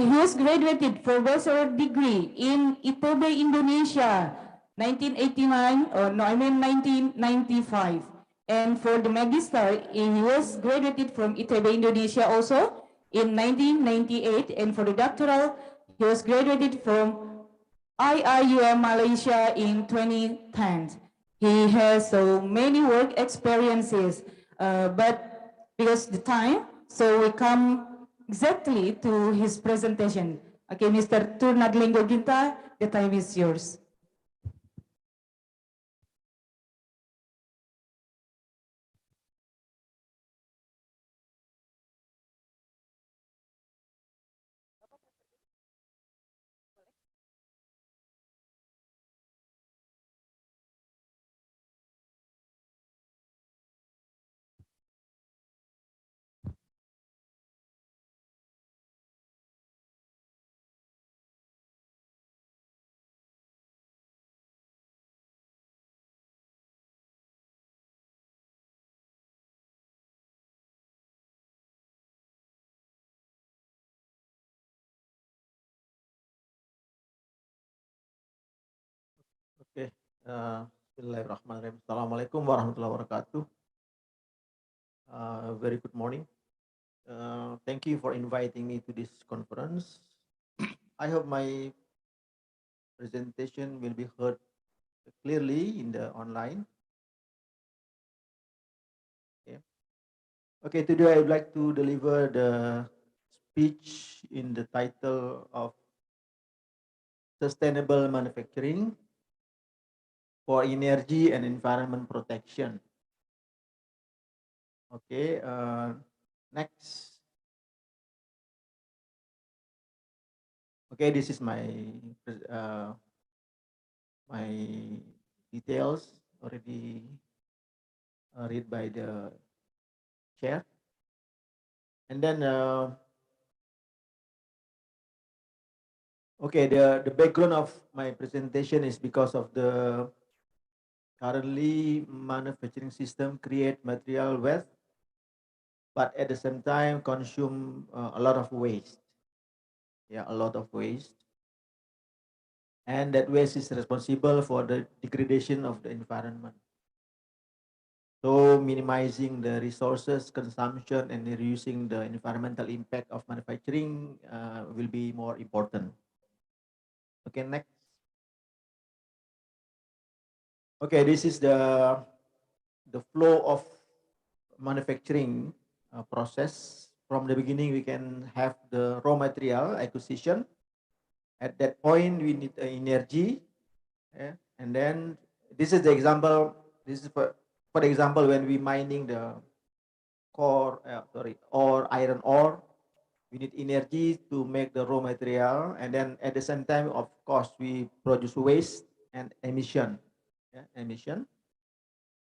he was graduated for bachelor degree in ITB Indonesia, 1989, or no, I mean 1995. And for the magister, he was graduated from ITB Indonesia also in 1998. And for the doctoral, he was graduated from IIUM Malaysia in 2010. He has so many work experiences, but because the time, so we come exactly to his presentation. Okay, Mr. Turnadlengo Ginta, the time is yours. Oke, Bismillahirrahmanirrahim. Assalamualaikum warahmatullahi wabarakatuh. Very good morning. Thank you for inviting me to this conference. I hope my presentation will be heard clearly in the online. Okay, today I would like to deliver the speech in the title of Sustainable Manufacturing for Energy and Environment Protection. Okay, next. Okay, this is my details already read by the chair. And then, okay, the background of my presentation is because of the currently manufacturing system create material wealth, but at the same time consume a lot of waste. Yeah, a lot of waste. And that waste is responsible for the degradation of the environment. So minimizing the resources consumption and reducing the environmental impact of manufacturing will be more important. Okay, next. Okay, this is the flow of manufacturing process from the beginning, we can have the raw material acquisition. At that point, we need energy. Yeah? And then this is the example. This is for example, when we mining the or iron ore, we need energy to make the raw material, and then at the same time, of course, we produce waste and emission. Yeah, emission.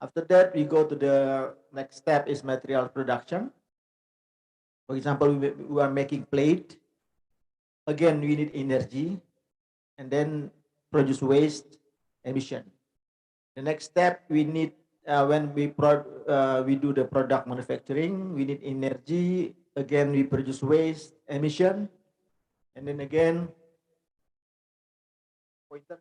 After that, we go to the next step is material production. For example, we are making plate. Again, we need energy, and then produce waste emission. The next step, we need when we do the product manufacturing, we need energy. Again, we produce waste emission, and then again, pointer.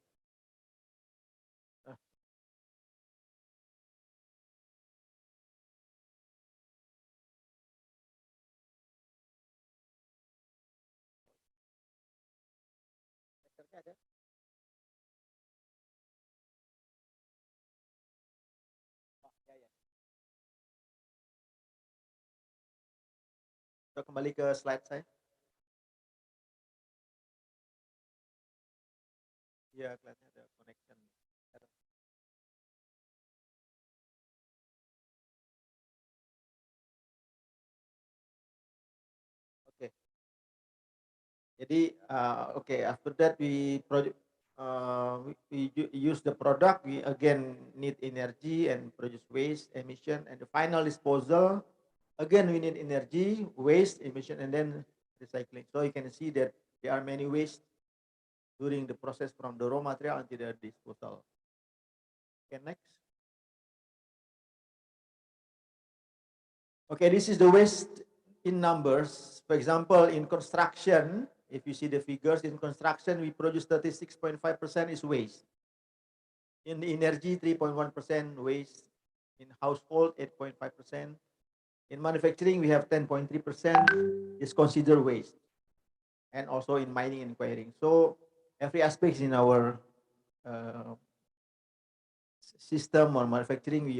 Kita kembali ke slide saya. Ya, kelihatannya ada connection. Oke. Jadi, after that we use the product. We again need energy and produce waste emission, and the final disposal. Again, we need energy, waste emission, and then recycling. So you can see that there are many waste during the process from the raw material until the disposal. Okay, next. Okay, this is the waste in numbers. For example, in construction, if you see the figures, in construction, we produce 36.5% is waste. In energy, 3.1% waste. In household, 8.5%. In manufacturing, we have 10.3% is considered waste. And also in mining and quarrying. So every aspect in our system or manufacturing, we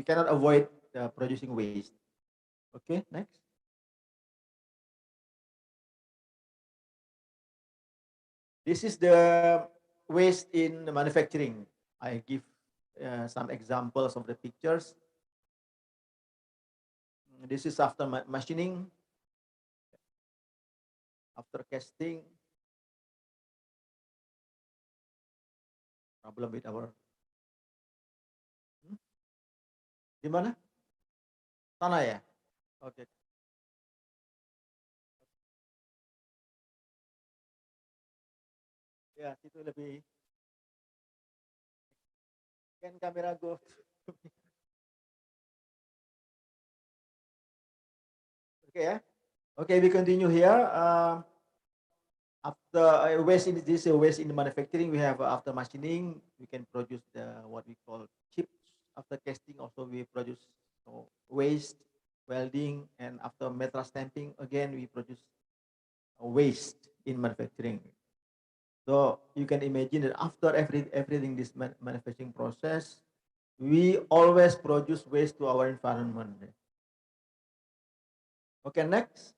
cannot avoid producing waste. Okay, next. This is the waste in manufacturing. I give some examples of the pictures. This is after machining, after casting. Problem with our. Di mana? Sana ya? Oke. Okay. Ya, itu lebih. Kan kamera go. Okay, yeah. Okay, we continue here. After waste in this waste in the manufacturing, we have after machining, we can produce what we call chips. After casting, also we produce waste, welding, and after metal stamping, again we produce waste in manufacturing. So you can imagine that after everything this manufacturing process, we always produce waste to our environment. Okay, next.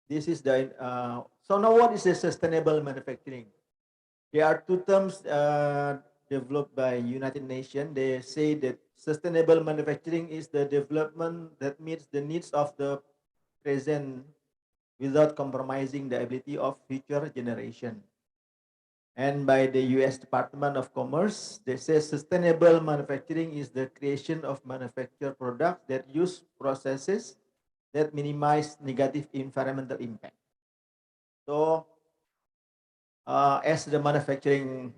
This is the so now what is the sustainable manufacturing? There are two terms developed by United Nations. They say that sustainable manufacturing is the development that meets the needs of the present without compromising the ability of future generation. And by the US Department of Commerce, they say sustainable manufacturing is the creation of manufactured products that use processes that minimize negative environmental impact. So, as the manufacturing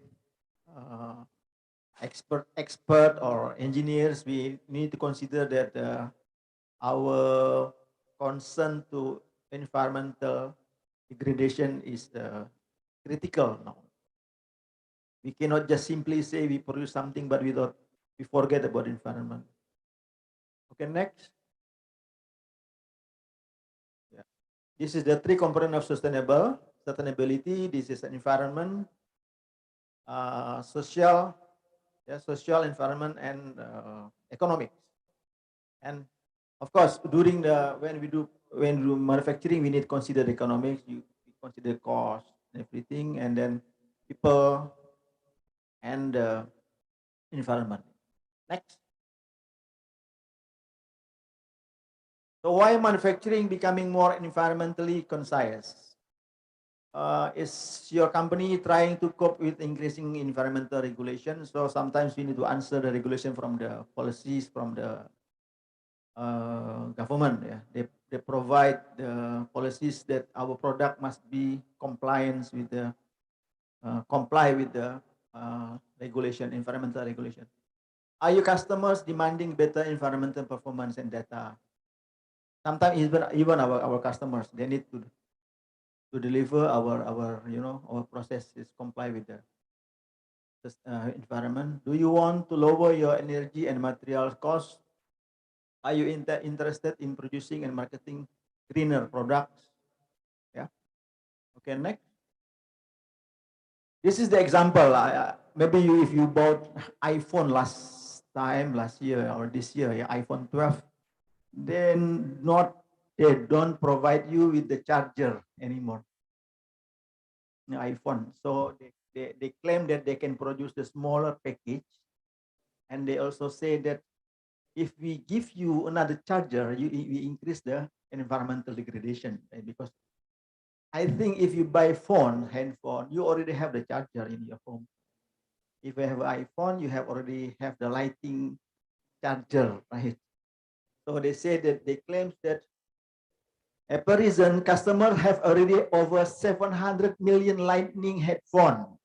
expert or engineers, we need to consider that our concern to environmental degradation is critical now. We cannot just simply say we produce something, but we forget about environment. Okay, next. Yeah. This is the three components of sustainability. This is environment, social, environment, and economics. And Of course, during the when we do manufacturing, we need to consider the economics, you consider cost and everything, and then people and environment. Next. So why manufacturing becoming more environmentally conscious? Is your company trying to cope with increasing environmental regulation? So sometimes we need to answer the regulation from the policies from the government. Yeah, they provide the policies that our product must be compliance with the comply with the regulation, environmental regulation. Are your customers demanding better environmental performance and data? Sometimes even our customers, they need to deliver our our processes comply with the environment. Do you want to lower your energy and material costs? Are you interested in producing and marketing greener products? Yeah. Okay, next. This is the example. Maybe if you bought iPhone last year or this year, yeah, iPhone 12, then they don't provide you with the charger anymore. The iPhone. So they claim that they can produce the smaller package, and they also say that if we give you another charger, we increase the environmental degradation, right? Because I think if you buy handphone, you already have the charger in your home. If you have an iPhone, you already have the lighting charger, right? So they say that they claim that per reason customers have already over 700 million lightning headphone,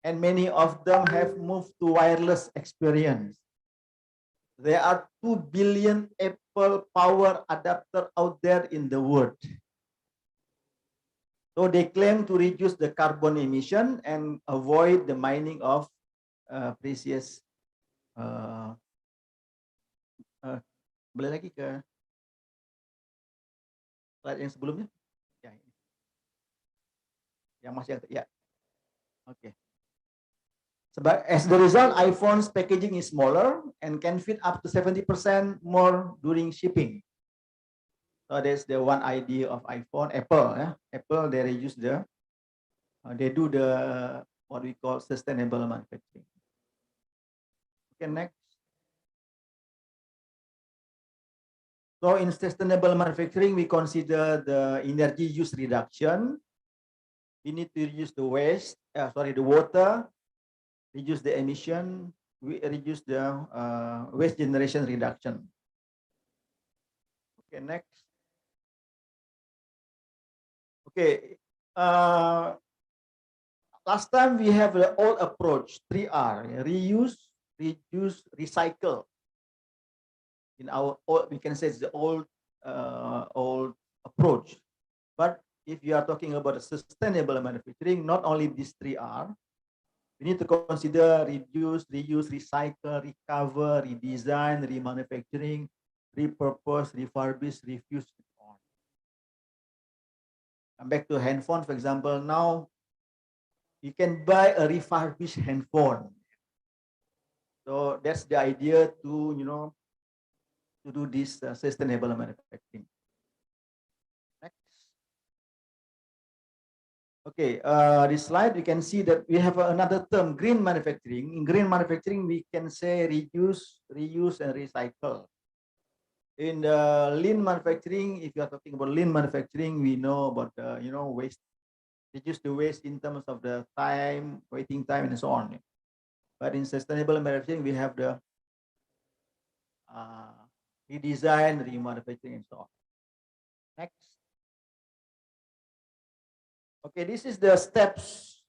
and many of them have moved to wireless experience. There are 2 billion Apple power adapter out there in the world. So they claim to reduce the carbon emission and avoid the mining of precious. Boleh lagi ke slide yang sebelumnya? Ya, yang masih ya. Okay. As the result, iPhone's packaging is smaller and can fit up to 70% more during shipping. So that's the one idea of iPhone. Apple, Apple, they reduce they do the what we call sustainable manufacturing. Okay, next. So in sustainable manufacturing, we consider the energy use reduction. We need to reduce the the water, reduce the emission, we reduce the waste generation reduction. Okay, next. Okay, last time we have the old approach, 3R, reuse, reduce, recycle. In our old, we can say it's the old approach. But if you are talking about a sustainable manufacturing, not only these 3R, we need to consider reduce, reuse, recycle, recover, redesign, remanufacturing, repurpose, refurbish, refuse. Come back to handphone, for example. Now you can buy a refurbished handphone. So that's the idea to to do this sustainable manufacturing. Next. Okay, this slide you can see that we have another term, green manufacturing. In green manufacturing, we can say reduce, reuse, and recycle. In the lean manufacturing, if you are talking about lean manufacturing, we know about waste, reduce the waste in terms of the time, waiting time, and so on. But in sustainable manufacturing, we have the redesign, remanufacturing, and so on. Next. Okay, this is the steps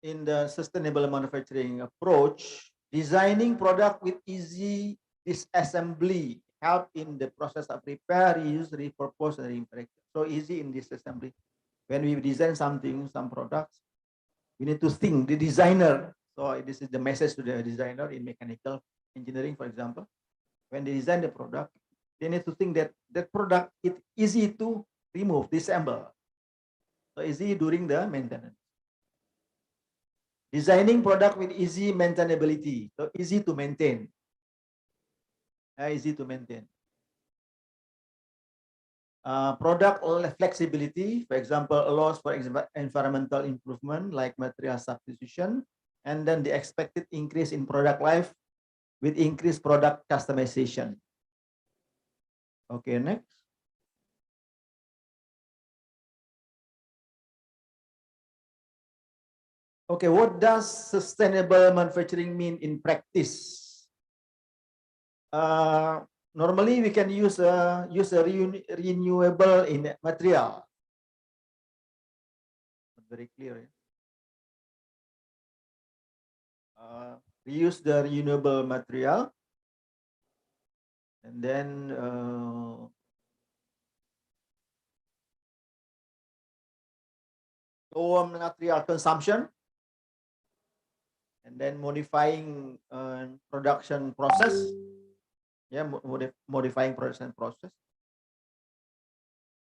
in the sustainable manufacturing approach. Designing product with easy disassembly help in the process of repair, reuse, repurpose, and remanufacture. So easy in disassembly. When we design something, some products, we need to think the designer. So this is the message to the designer in mechanical engineering, for example. When they design the product, they need to think that that product is easy to remove, disassemble. So easy during the maintenance. Designing product with easy maintainability. So easy to maintain. Easy to maintain. Product flexibility, for example, allows for environmental improvement like material substitution, and then the expected increase in product life with increased product customization. Okay, next. Okay, what does sustainable manufacturing mean in practice? Normally we can use a renewable material. Very clear. Reuse the renewable material, and then lower material consumption, and then modifying production process. Yeah, modifying production process.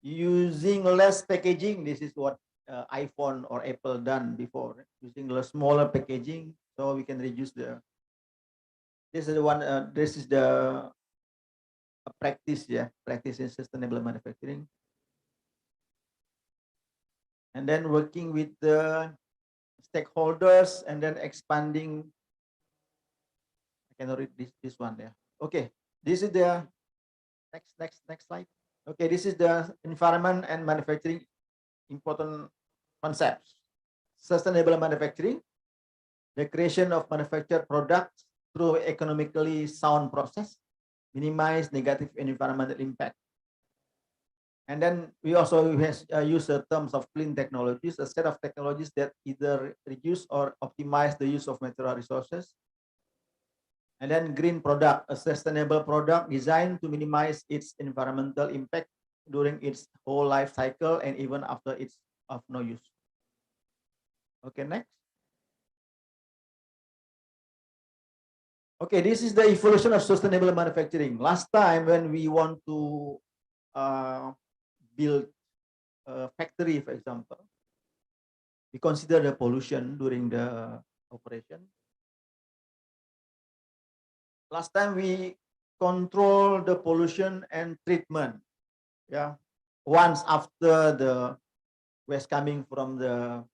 Using less packaging. This is what iPhone or Apple done before. Using a smaller packaging, so we can reduce the. This is the one. This is the practice. Yeah, practice in sustainable manufacturing. And then working with the stakeholders, and then expanding. I cannot read this one there. Okay, this is the next slide. Okay, this is the environment and manufacturing important concepts. Sustainable manufacturing, the creation of manufactured products through economically sound process, minimize negative environmental impact. And then we also use the terms of clean technologies, a set of technologies that either reduce or optimize the use of material resources. And then green product, a sustainable product designed to minimize its environmental impact during its whole life cycle and even after it's of no use. Okay, next. Okay, this is the evolution of sustainable manufacturing. Last time when we want to build a factory, for example, we consider the pollution during the operation. Last time we control the pollution and treatment. Yeah, once after the waste coming from the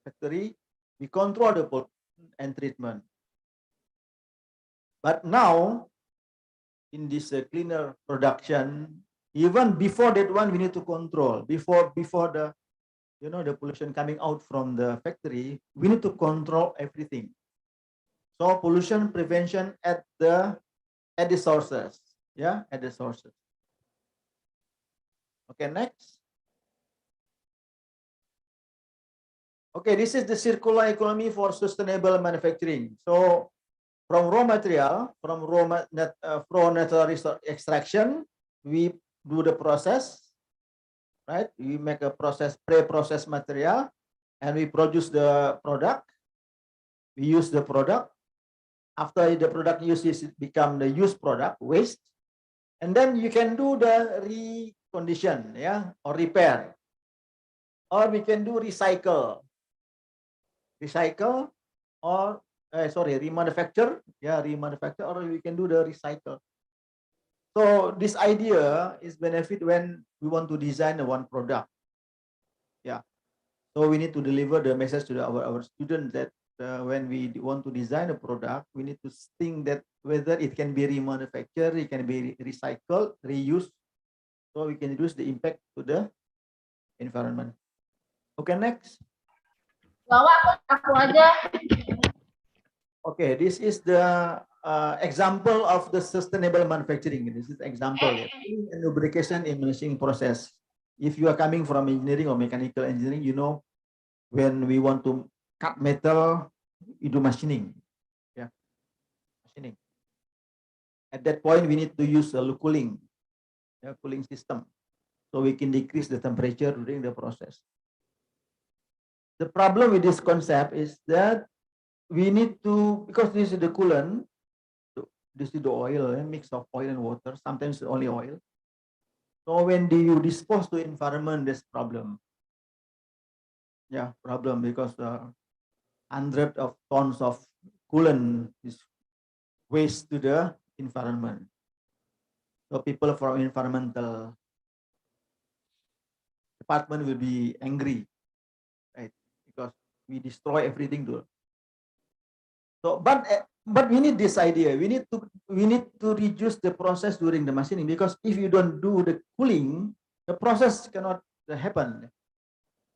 factory, we control the pollution and treatment. But now, in this cleaner production, even before that one, we need to control. Before the the pollution coming out from the factory, we need to control everything. So pollution prevention at the sources. Yeah, at the sources. Okay, next. Okay, this is the circular economy for sustainable manufacturing. So from raw material, from natural resource extraction, we do the process, right? We make a pre-processed material, and we produce the product. We use the product. After the product uses, it become the used product, waste. And then you can do the recondition, yeah, or repair. Or we can do recycle, or remanufacture, yeah, remanufacture, or we can do the recycle. So this idea is benefit when we want to design one product. Yeah, so we need to deliver the message to our students that when we want to design a product, we need to think that whether it can be remanufactured, it can be recycled, reused, so we can reduce the impact to the environment. Okay, next. Aku aja. Okay, this is the example of the sustainable manufacturing. This is example and lubrication in machining process. If you are coming from engineering or mechanical engineering, you know when we want to cut metal, you do machining. Yeah, machining. At that point, we need to use a cooling system, so we can decrease the temperature during the process. The problem with this concept is that we need to, because this is the coolant, this is the oil, a mix of oil and water, sometimes only oil. So when you dispose to environment, there's problem. Yeah, problem, because hundreds of tons of coolant is waste to the environment. So people from environmental department will be angry, right? Because we destroy everything to. So, but we need this idea. We need to reduce the process during the machining, because if you don't do the cooling, the process cannot happen.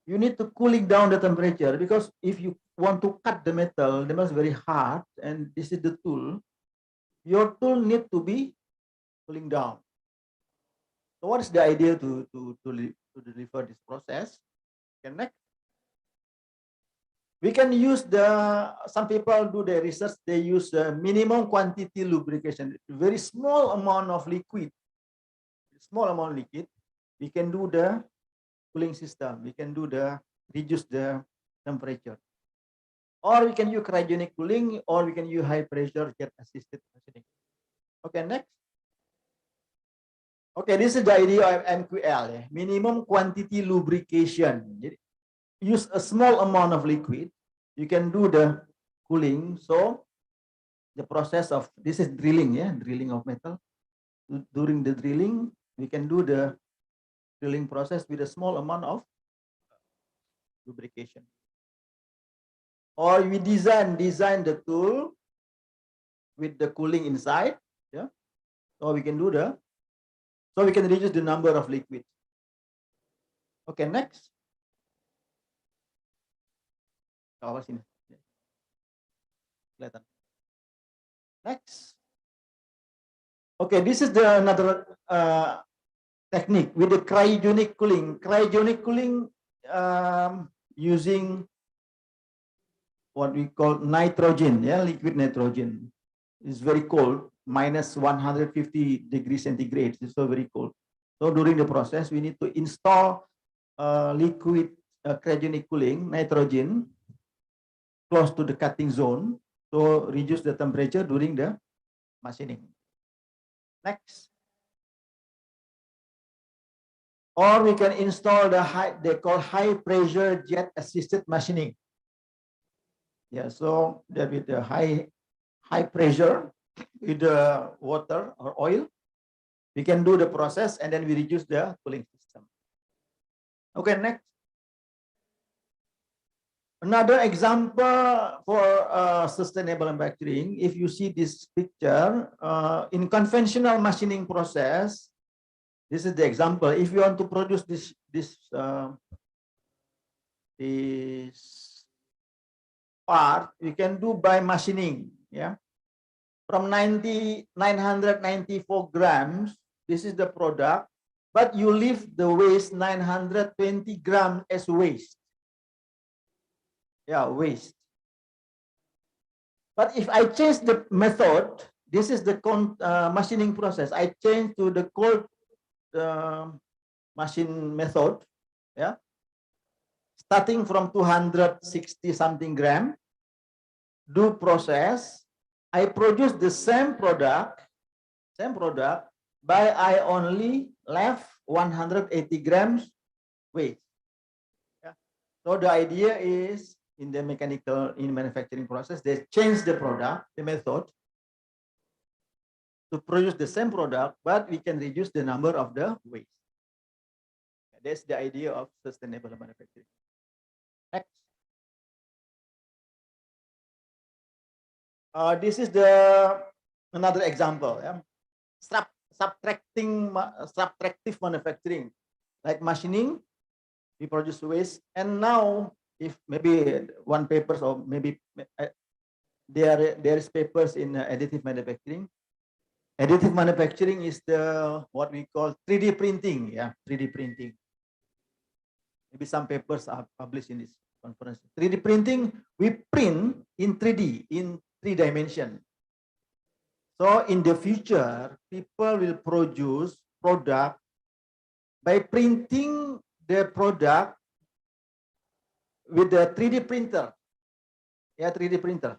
You need to cooling down the temperature, because if you want to cut the metal is very hard, and this is the tool. Your tool need to be cooling down. So what is the idea to deliver this process? Okay, next. We can use some people do the research, they use the minimum quantity lubrication, very small amount of liquid. We can do the cooling system. We can do reduce the temperature. Or we can use cryogenic cooling, or we can use high pressure jet assisted machining. Okay, next. Okay, this is the idea of MQL, minimum quantity lubrication. Use a small amount of liquid, you can do the cooling. So the process of this is drilling, drilling of metal. During the drilling, we can do the drilling process with a small amount of lubrication. Or we design the tool with the cooling inside, so we can reduce the number of liquids. Okay, next. Next. Okay, this is another technique with the cryogenic cooling. Cryogenic cooling using what we call nitrogen, liquid nitrogen. It's very cold, minus 150 degrees centigrade. It's so very cold. So during the process, we need to install liquid cryogenic cooling, nitrogen, close to the cutting zone, to reduce the temperature during the machining. Next. Or we can install they call high pressure jet assisted machining. Yeah, so that with the high pressure with the water or oil, we can do the process and then we reduce the cooling system. Okay, next. Another example for sustainable manufacturing, if you see this picture, in conventional machining process, this is the example. If you want to produce this part, you can do by machining, from 994 grams, this is the product, but you leave the waste 920 grams as waste. Waste. But if I change the method, this is the machining process. I change to the cold machine method, starting from 260 something gram, do process, I produce the same product, but I only left 180 grams waste. So the idea is in the manufacturing process, they change the product, the method, to produce the same product, but we can reduce the number of the waste. That's the idea of sustainable manufacturing. Next. This is another example. Subtractive manufacturing, like machining, we produce waste, and now if maybe one papers or maybe there is papers in additive manufacturing. Additive manufacturing is what we call 3D printing. 3D printing. Maybe some papers are published in this conference. 3D printing, we print in 3D, in 3 dimensions. So in the future, people will produce product by printing the product with the 3D printer. 3D printer.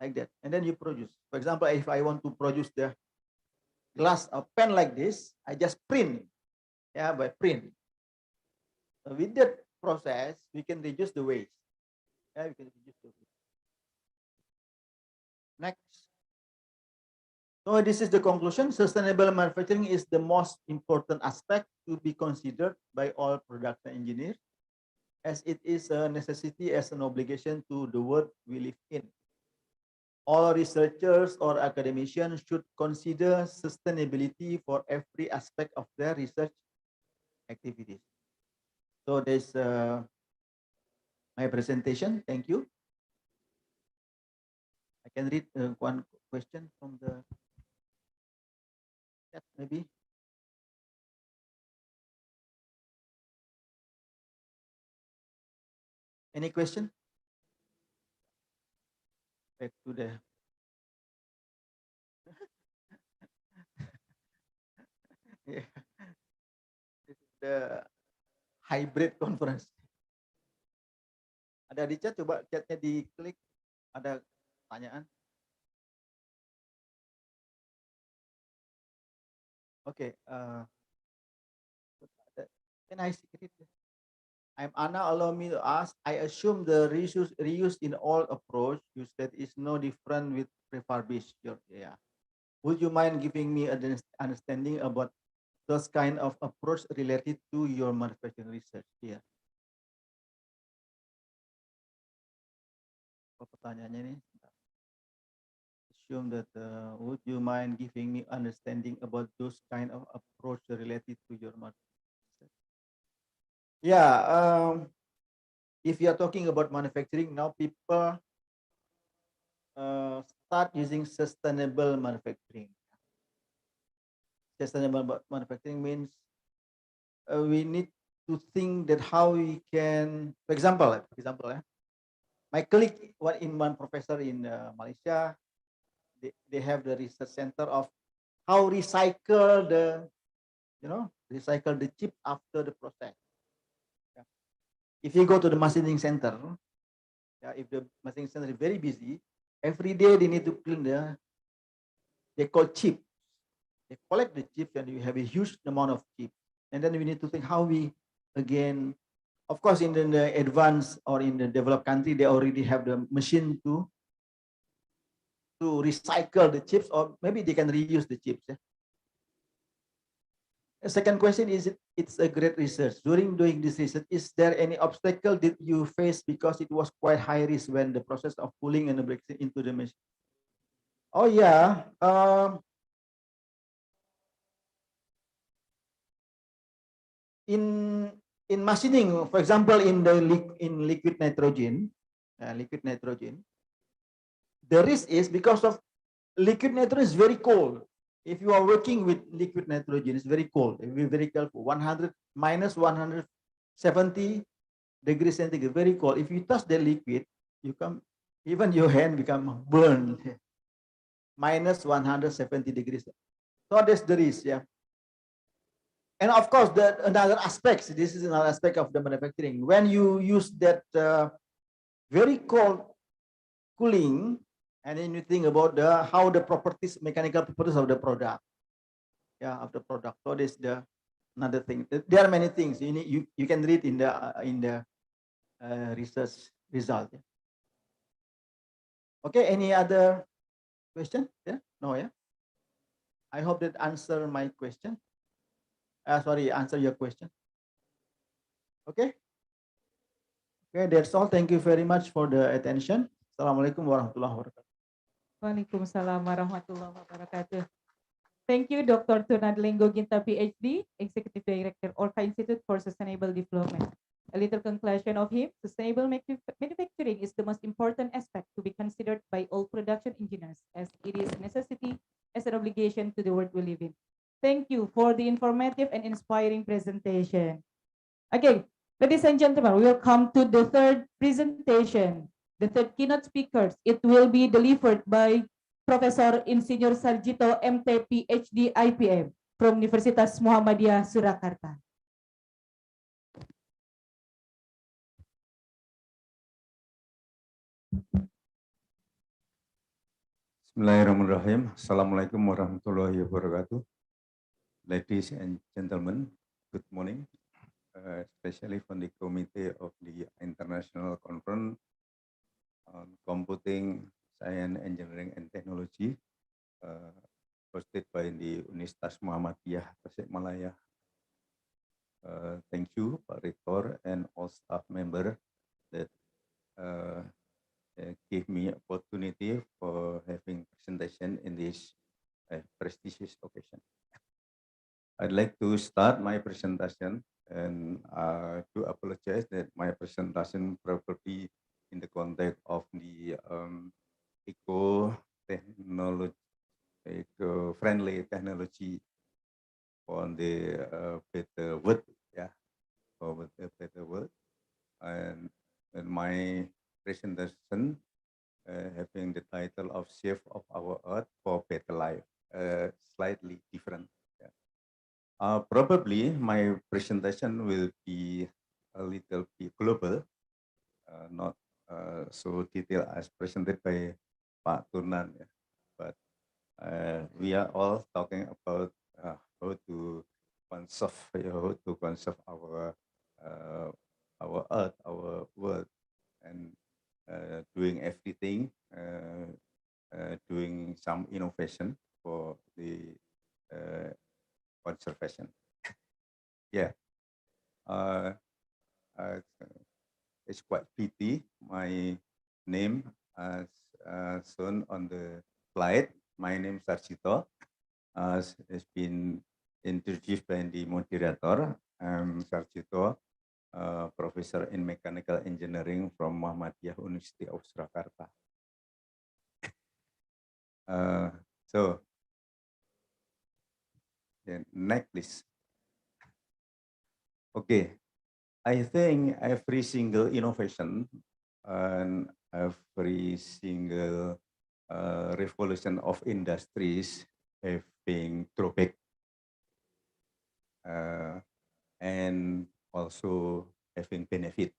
Like that. And then you produce. For example, if I want to produce the glass or pen like this, I just print. By print. So with that process, we can reduce the waste. We can reduce the waste. Next. So this is the conclusion. Sustainable manufacturing is the most important aspect to be considered by all production engineers, as it is a necessity as an obligation to the world we live in. All researchers or academicians should consider sustainability for every aspect of their research activities. So there's my presentation. Thank you. I can read one question from the chat, maybe. Any question? Back to the yeah. This is the hybrid conference. Ada di chat, coba chatnya diklik. Ada pertanyaan? Okay. Can I see it? I'm Anna. Allow me to ask. I assume the reuse in all approach use that is no different with refurbished. Yeah. Would you mind giving me an understanding about those kind of approach related to your manufacturing research here? Apa pertanyaannya nih? Assume that would you mind giving me understanding about those kind of approach related to your manufacturing research? Yeah. If you are talking about manufacturing now, people start using sustainable manufacturing. Sustainable manufacturing means we need to think that how we can, for example, my colleague, one professor in Malaysia, they have the research center of how recycle recycle the chip after the process. Yeah. If you go to the machining center, if the machining center is very busy, every day they need to clean they call chip. They collect the chips and you have a huge amount of chips. And then we need to think how we, again, of course, in the advanced or in the developed country, they already have the machine to recycle the chips, or maybe they can reuse the chips. Yeah? The second question is, it's a great research. During doing this research, is there any obstacle that you face because it was quite high risk when the process of pulling and breaking into the machine? Oh yeah. In machining, for example, in liquid nitrogen, the risk is because of liquid nitrogen is very cold. If you are working with liquid nitrogen, it's very cold. Be very careful. minus 170 degrees centigrade, very cold. If you touch the liquid, even your hand become burned. Minus 170 degrees. So that's the risk, yeah. And of course, another aspect, this is another aspect of the manufacturing. When you use that very cold cooling, and then you think about how the properties, mechanical properties of the product, of the product. So this is another thing. There are many things you can read in the research result. Yeah. Okay, any other question? Yeah, no, yeah. I hope that answer my question. Answer your question. Okay. Okay, that's all. Thank you very much for the attention. Assalamualaikum warahmatullahi wabarakatuh. Waalaikumsalam warahmatullahi wabarakatuh. Thank you, Dr. Tunadlengo Ginta, PhD, Executive Director, Orca Institute for Sustainable Development. A little conclusion of him: sustainable manufacturing is the most important aspect to be considered by all production engineers, as it is a necessity as an obligation to the world we live in. Thank you for the informative and inspiring presentation. Okay, ladies and gentlemen, we will come to the third presentation, the third keynote speakers. It will be delivered by Professor Insinyur Sarjito MT PhD IPM from Universitas Muhammadiyah Surakarta. Bismillahirrahmanirrahim. Assalamualaikum warahmatullahi wabarakatuh. Ladies and gentlemen, good morning, especially from the committee of the International Conference on Computing, Science, Engineering, and Technology. hosted by the Universitas Muhammadiyah Tasikmalaya. Thank you, Pak Rektor, and all staff members that give me opportunity for having presentation in this prestigious occasion. I'd like to start my presentation and to apologize that my presentation probably in the context of the eco-friendly technology for the better world, yeah, for the better world, and my presentation having the title of Save of Our Earth for Better Life, slightly different. Probably my presentation will be a little bit global, not so detailed as presented by Pak Turnan, but we are all talking about how to conserve our earth, our world, and doing everything, doing some innovation for the conservation. Yeah, it's quite pity my name as shown on the slide. My name is Sarjito, as has been introduced by the moderator. I'm Sarjito, professor in mechanical engineering from Muhammadiyah University of Surakarta. So, next please. Okay, I think every single innovation and every single revolution of industries have been drawback and also having benefit,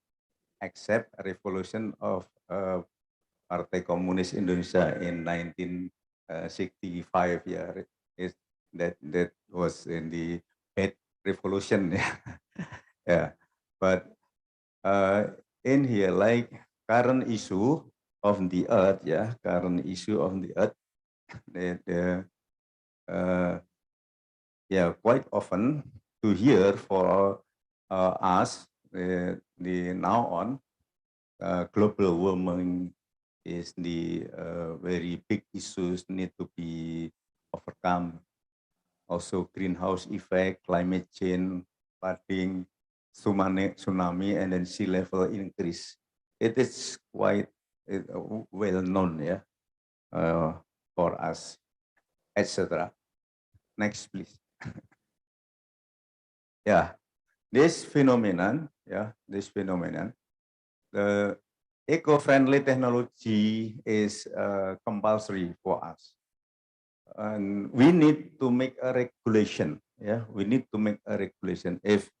except revolution of Partai Komunis Indonesia in 1965. Yeah, that was in the bad revolution. Yeah, but in here, like current issue of the earth, yeah, current issue of the earth, yeah, quite often to hear for us the now on global warming is the very big issues need to be overcome. Also greenhouse effect, climate change, flooding, tsunami, and then sea level increase. It is quite well known, yeah, for us, etc. Next, please. Yeah, this phenomenon, the eco-friendly technology is compulsory for us. And we need to make a regulation. Yeah, we need to make a regulation. If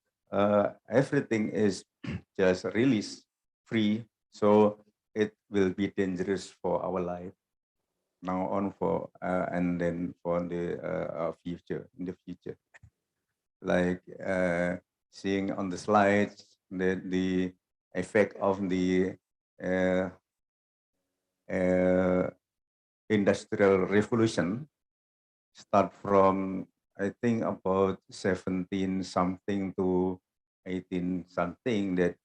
everything is just release free, so it will be dangerous for our life now on for and then for the future in the future. Like seeing on the slides the effect of the industrial revolution start from I think about 17 something to 18 something that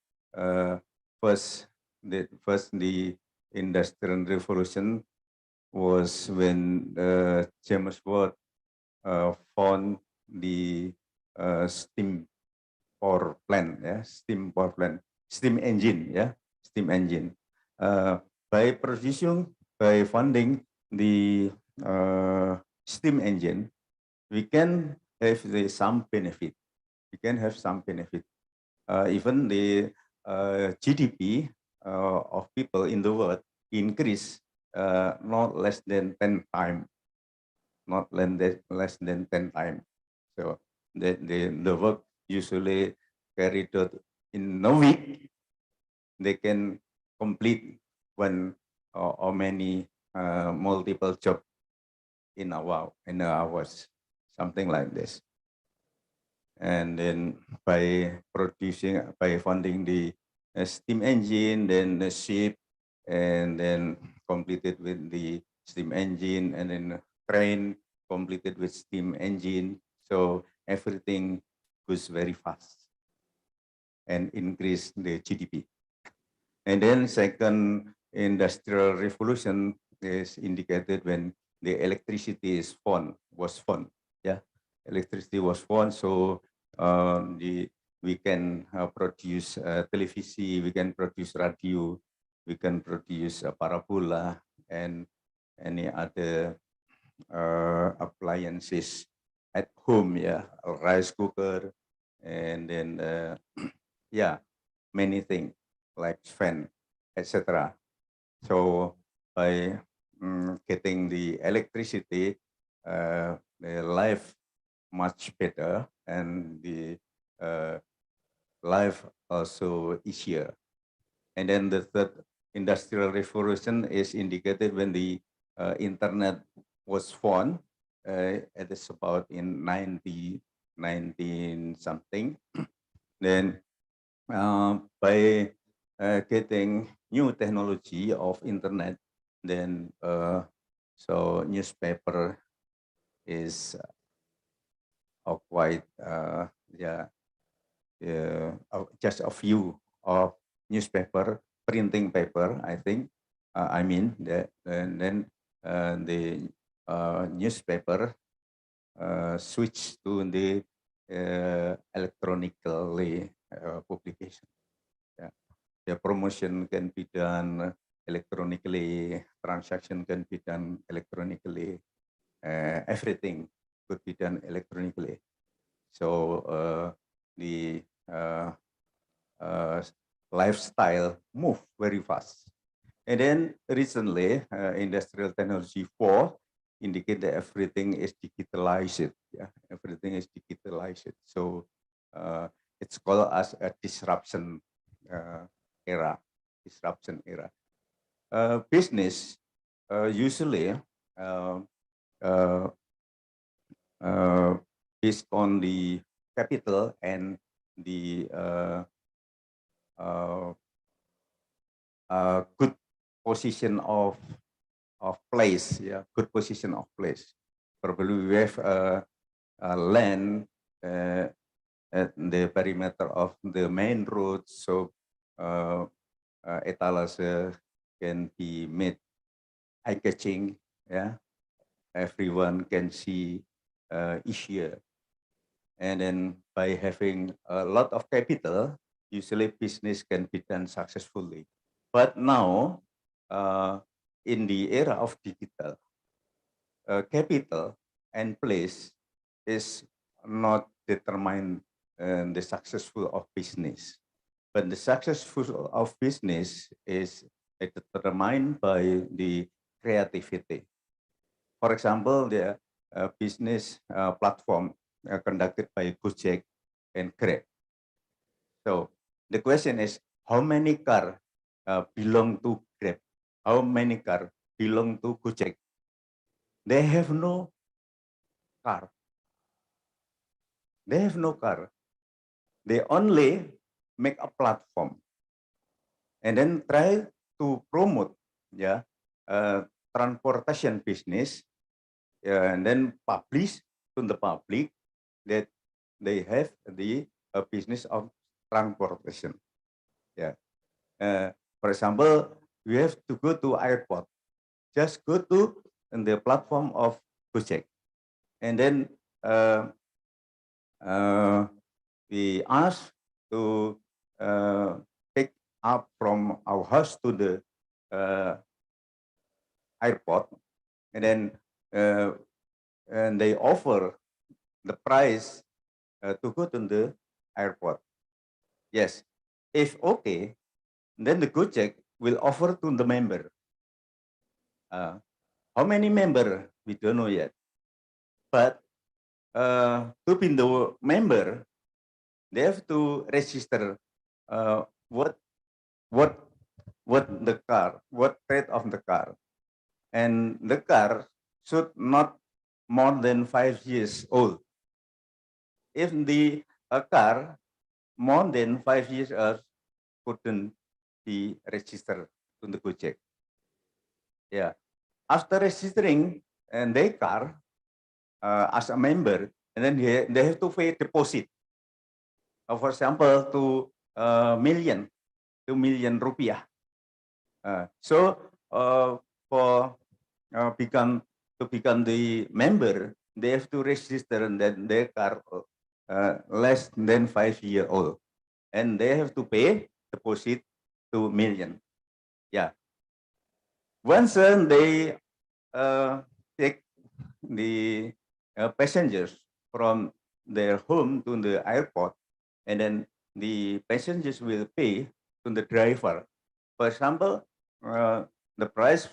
first the industrial revolution was when James Watt found the steam power plant, steam engine, steam engine. By funding the steam engine, we can have some benefit. Even the GDP of people in the world increase not less than 10 times. So the work usually carried out in a week, they can complete one or many multiple job in hours, something like this. And then by funding the steam engine, then the ship, and then completed with the steam engine, and then train, completed with steam engine. So everything goes very fast and increase the GDP. And then second industrial revolution is indicated when the electricity was found. Yeah, electricity was found. So we can produce television, we can produce radio, we can produce parabola and any other appliances at home. Yeah, a rice cooker, and then yeah, many things like fan, etc. So by getting the electricity, the life much better and the life also easier. And then the third industrial revolution is indicated when the internet was formed. It is about in 19 something. Then by getting new technology of internet, then so newspaper is quite yeah, just a few of newspaper, printing paper, I think. I mean that, and then the newspaper switch to the electronically publication. Yeah. The promotion can be done electronically, transaction can be done electronically, everything could be done electronically. So the lifestyle move very fast. And then recently, industrial technology 4 indicate that everything is digitalized. Yeah, everything is digitalized. So it's called as a disruption era. Disruption era. Business usually based on the capital and the good position of place, yeah, good position of place. Probably we have land at the perimeter of the main road, so etalase can be made eye-catching, yeah. Everyone can see easier. And then by having a lot of capital, usually business can be done successfully. But now, in the era of digital, capital and place is not determine the successful of business, but the successful of business is determined by the creativity. For example, the business platform conducted by Gojek and Grab. So the question is, how many cars belong to Grab? How many cars belong to Gojek? They have no car. They have no car. They only make a platform and then try to promote, yeah, transportation business, and then publish to the public that they have the business of transportation. Yeah. For example, we have to go to airport. Just go to the platform of Gojek, and then we ask to pick up from our house to the airport, and then and they offer the price to go to the airport. Yes, if okay, then the Gojek will offer to the member. How many member we don't know yet, but to be the member, they have to register what the car, what rate of the car, and the car should not more than 5 years old. If the car more than 5 years old, couldn't be registered to the Gojek. Yeah. After registering and their car, as a member, and then they have to pay deposit. For example, million, 2 million rupiah. So for to become the member, they have to register and then they are less than 5 years old, and they have to pay deposit 2 million. Yeah. Once they take the passengers from their home to the airport, and then the passengers will pay to the driver. For example, the price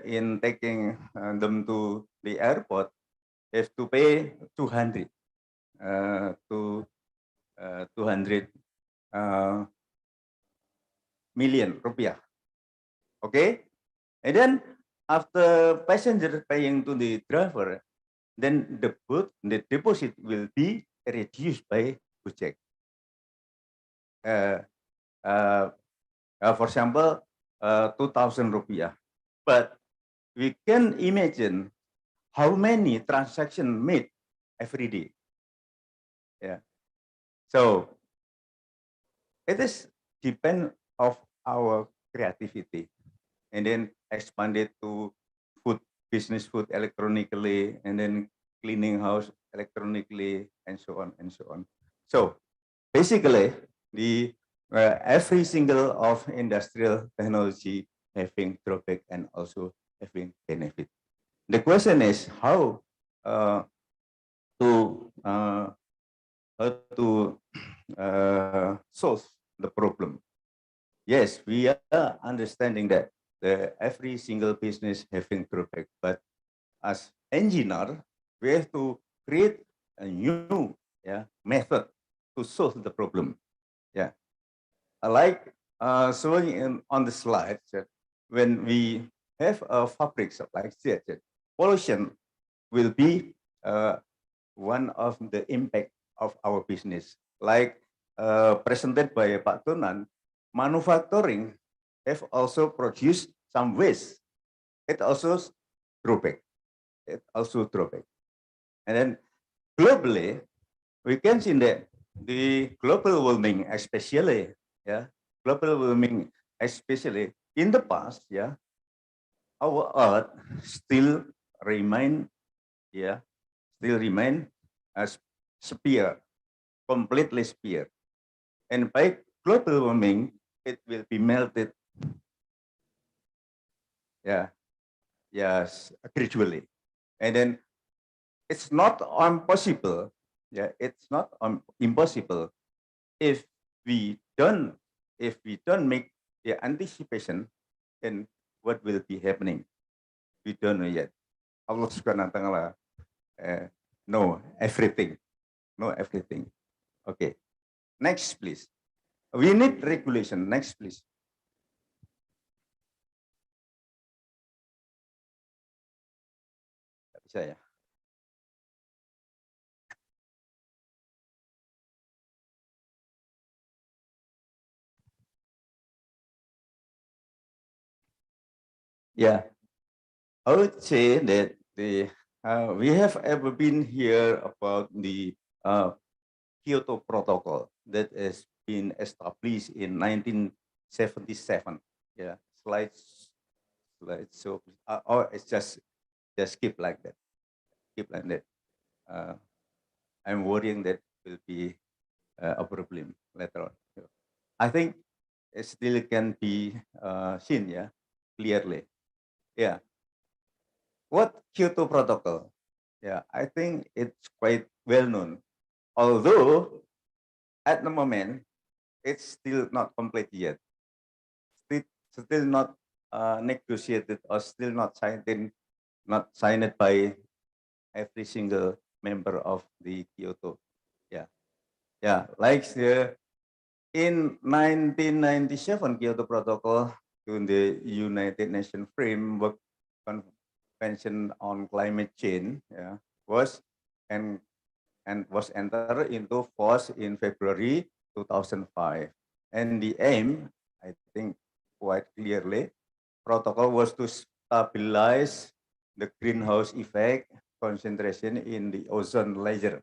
in taking them to the airport have to pay 200 to 200 million rupiah. Okay, and then after passenger paying to the driver, then the deposit will be reduced by Gojek. For example, 2,000 rupiah. But we can imagine how many transactions made every day. Yeah. So it is depend of our creativity, and then expand it to food business, food electronically, and then cleaning house electronically, and so on and so on. So basically, the every single of industrial technology having drawback and also having benefit. The question is how to solve the problem. Yes, we are understanding that every single business having drawback, but as engineer, we have to create a new method to solve the problem. Yeah, like showing on the slide, when we have a fabrics like that, pollution will be one of the impact of our business. Like presented by Pak Tunan, manufacturing have also produced some waste. It also drawback. And then globally, we can see that the global warming, especially, global warming, especially in the past, our Earth still remain, as sphere, completely sphere. And by global warming, it will be melted, gradually. And then it's not impossible, it's not impossible if we don't make the anticipation, then what will be happening? We don't know yet. Allah Subhanahu wa Ta'ala know everything. Okay. Next, please. We need regulation. Next, please. Bisa ya? Yeah, I would say that we have ever been here about the Kyoto Protocol that has been established in 1977. Yeah, so or it's just keep like that. I'm worrying that will be a problem later on. I think it still can be seen, clearly. Yeah. What Kyoto Protocol? Yeah, I think it's quite well known. Although at the moment it's still not complete yet. Still not negotiated or still not signed by every single member of the Kyoto. Like in 1997 Kyoto Protocol to the United Nations Framework Convention on Climate Change was entered into force in February 2005. And the aim, I think quite clearly, protocol was to stabilize the greenhouse effect concentration in the ozone layer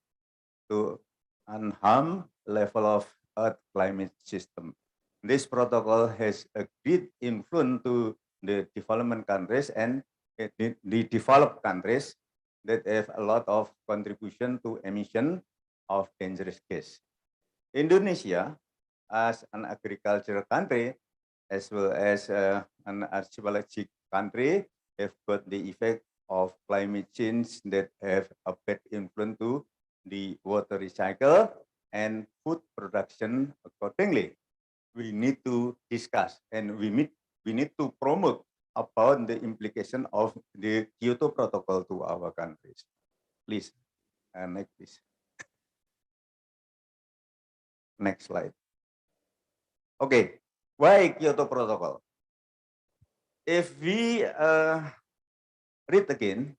to unharm level of Earth climate system. This protocol has a great influence to the development countries and the developed countries that have a lot of contribution to emission of dangerous gas. Indonesia, as an agricultural country, as well as an archipelagic country, have got the effect of climate change that have a bad influence to the water recycle and food production accordingly. We need to discuss and we need to promote about the implication of the Kyoto Protocol to our countries. Please, next please. Next slide. Okay, why Kyoto Protocol? If we read again,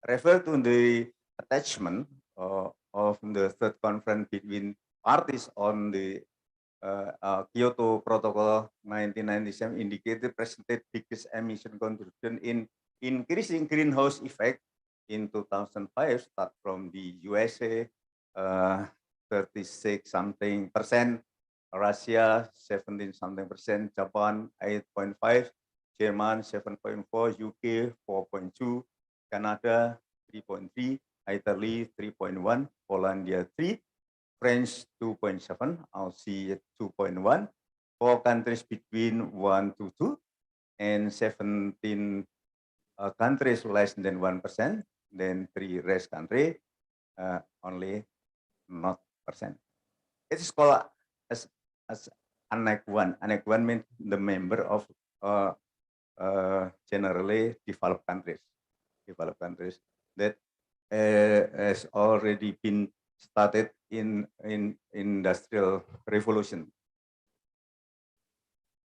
refer to the attachment of the third conference between parties on the Kyoto Protocol 1997 indicated presented biggest emission contribution in increasing greenhouse effect in 2005, start from the USA, 36 something percent, Russia 17 something percent, Japan 8.5, German 7.4, UK 4.2, Canada 3.3, Italy 3.1, Polandia 3, French 2.7, Aussie 2.1, 4 countries between 1 to 2, and 17 countries less than 1%, then 3 rest country only 0%. It is called as Annex 1. Annex 1 means the member of generally developed countries that has already been started in industrial revolution.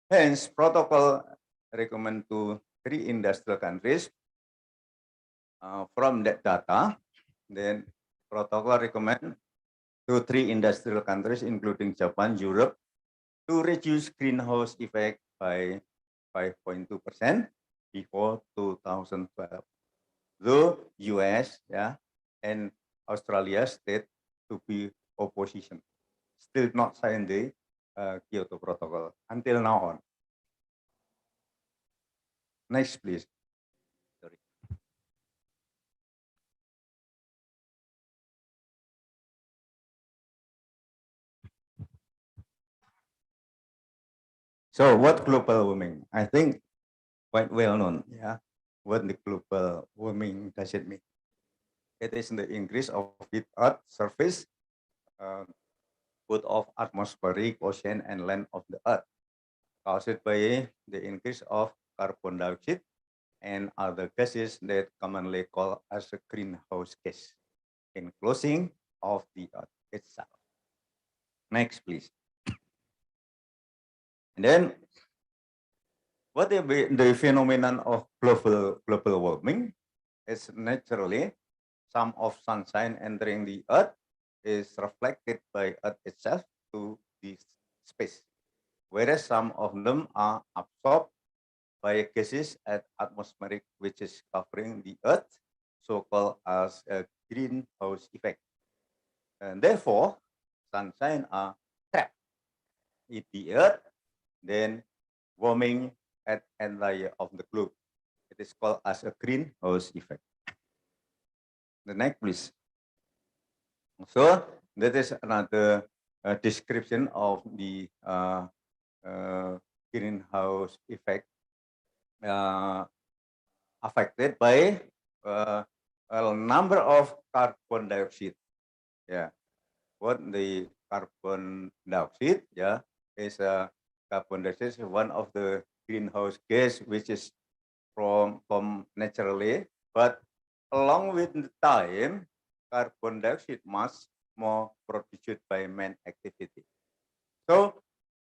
Hence, protocol recommend to 3 industrial countries. From that data, then protocol recommend to 3 industrial countries, including Japan, Europe, to reduce greenhouse effect by 5.2% before 2012. The US, and Australia state to be opposition, still not signed the Kyoto Protocol until now on. Next, please. Sorry. So what global warming? I think quite well known, what the global warming does it mean? It is the increase of heat Earth surface, both of atmospheric, ocean, and land of the Earth, caused by the increase of carbon dioxide and other gases that commonly called as a greenhouse gas, enclosing of the Earth itself. Next, please. And then, what is the phenomenon of global warming? It's naturally some of sunshine entering the Earth is reflected by Earth itself to the space, whereas some of them are absorbed by gases at atmospheric, which is covering the Earth, so-called as a greenhouse effect. And therefore, sunshine are trapped in the Earth, then warming at entire of the globe. It is called as a greenhouse effect. The next, please. So that is another description of the greenhouse effect affected by a number of carbon dioxide. What the carbon dioxide? Is carbon dioxide is one of the greenhouse gas which is from naturally, but along with the time, carbon dioxide much more produced by man activity. So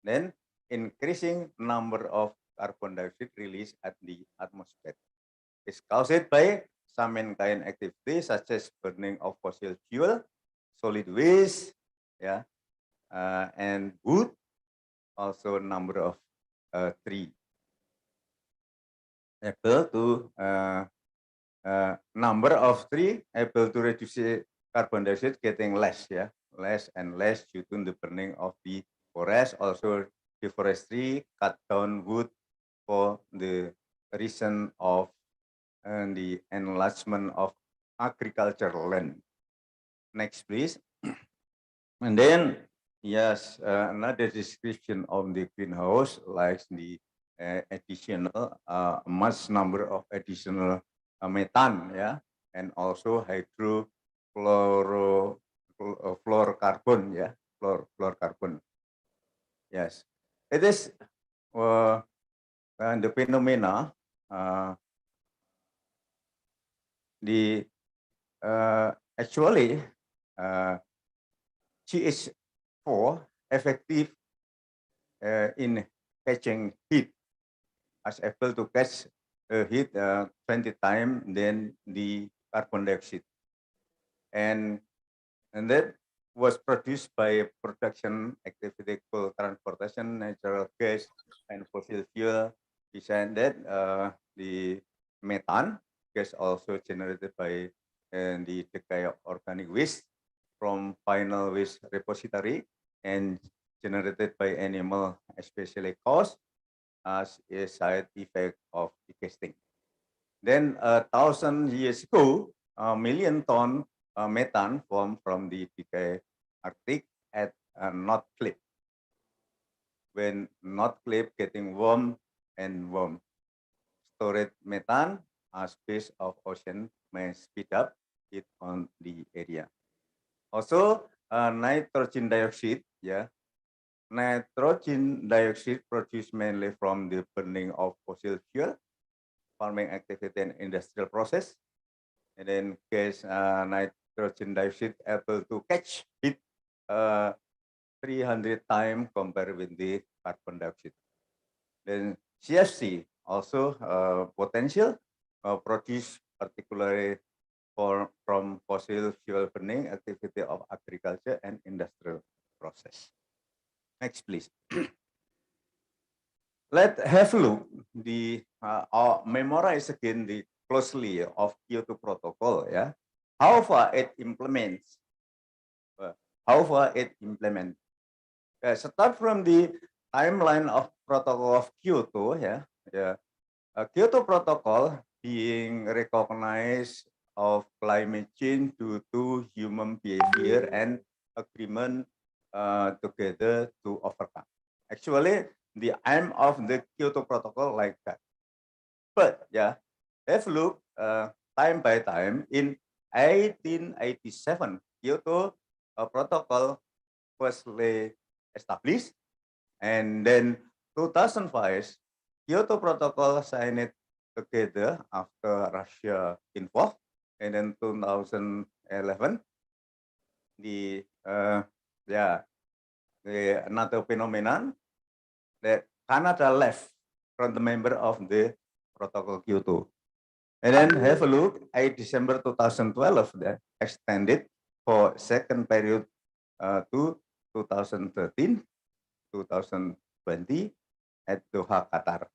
then increasing number of carbon dioxide released at the atmosphere is caused by some mankind activity such as burning of fossil fuel, solid waste, and wood, also number of tree. Able to number of tree able to reduce carbon dioxide getting less, yeah, less and less due to the burning of the forest. Also, deforestry cut down wood for the reason of the enlargement of agricultural land. Next, please. And then, yes, another description of the greenhouse, like the additional, much number of additional methane, yeah, and also hydrofluorocarbon, yeah, fluorocarbon. Yes, it is the phenomena, actually, CH4 effective in catching heat, as able to catch heat 20 times than the carbon dioxide. And that was produced by production activity called transportation, natural gas, and fossil fuel. Besides that, the methane gas also generated by the decay of organic waste from final waste repository and generated by animal, especially cows, as a side effect of decasting. Then 1,000 years ago, a million ton methane formed from the decay Arctic at North Cliff. When North Cliff getting warm and warm, stored methane as base of ocean may speed up it on the area. Also, nitrogen dioxide, yeah, nitrogen dioxide produced mainly from the burning of fossil fuel, farming activity and industrial process. And then gas nitrogen dioxide able to catch heat 300 times compared with the carbon dioxide. Then CFC also potential produced particularly from fossil fuel burning activity of agriculture and industrial process. Next, please. Let's have a look. Memorize again the closely of Kyoto Protocol. Yeah, how far it implements. Start from the timeline of Protocol of Kyoto. Kyoto Protocol being recognized of climate change due to human behavior and agreement together to overcome. Actually, the aim of the Kyoto Protocol like that. But yeah, have a look time by time. In 1887, Kyoto Protocol firstly established, and then 2005, Kyoto Protocol signed together after Russia involved, and then 2011, the another phenomenon that Canada left from the member of the Protocol Kyoto. And then have a look, 8 December 2012, that extended for second period to 2013, 2020 at Doha, Qatar.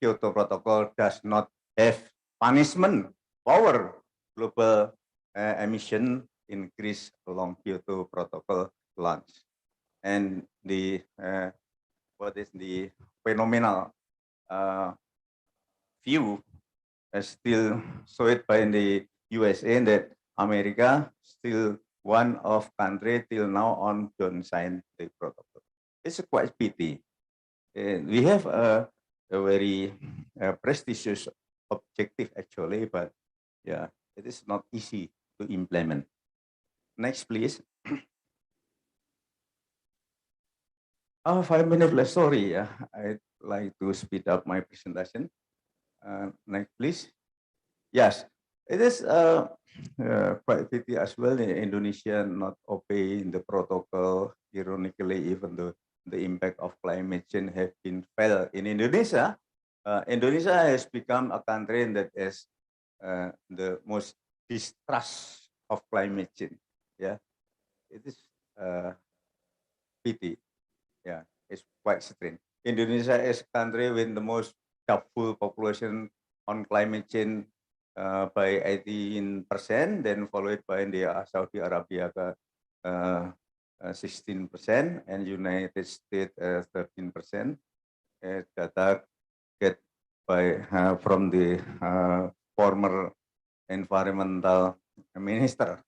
Kyoto Protocol does not have punishment power. Global emission increase along Kyoto Protocol launch. And the what is the phenomenal view still showed by the USA that America still one of country till now on don't sign the protocol. It's quite pity. We have a very prestigious objective actually, but yeah, it is not easy to implement. Next, please. 5 minutes left. Sorry, I'd like to speed up my presentation. Next, please. Yes, it is quite pity as well in Indonesia not obeying the protocol. Ironically, even though the impact of climate change have been felt in Indonesia, Indonesia has become a country that is the most distrust of climate change. Yeah, it is pity. Yeah, it's quite strange. Indonesia is a country with the most doubtful population on climate change by 18%, then followed by the Saudi Arabia 16% and United States 13%. Data get by from the former environmental minister.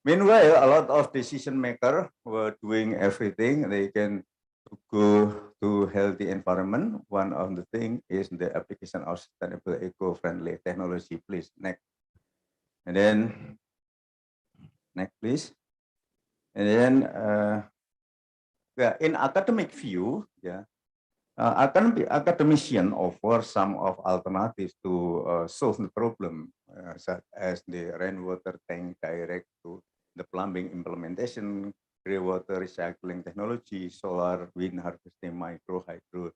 Meanwhile, a lot of decision makers were doing everything they can to go to healthy environment. One of the thing is the application of sustainable eco-friendly technology. Please, next. And then, next please. And then, in academic view, academician offer some of alternatives to solve the problem, such as the rainwater tank direct to the plumbing implementation, grey water recycling technology, solar, wind harvesting, micro hydro,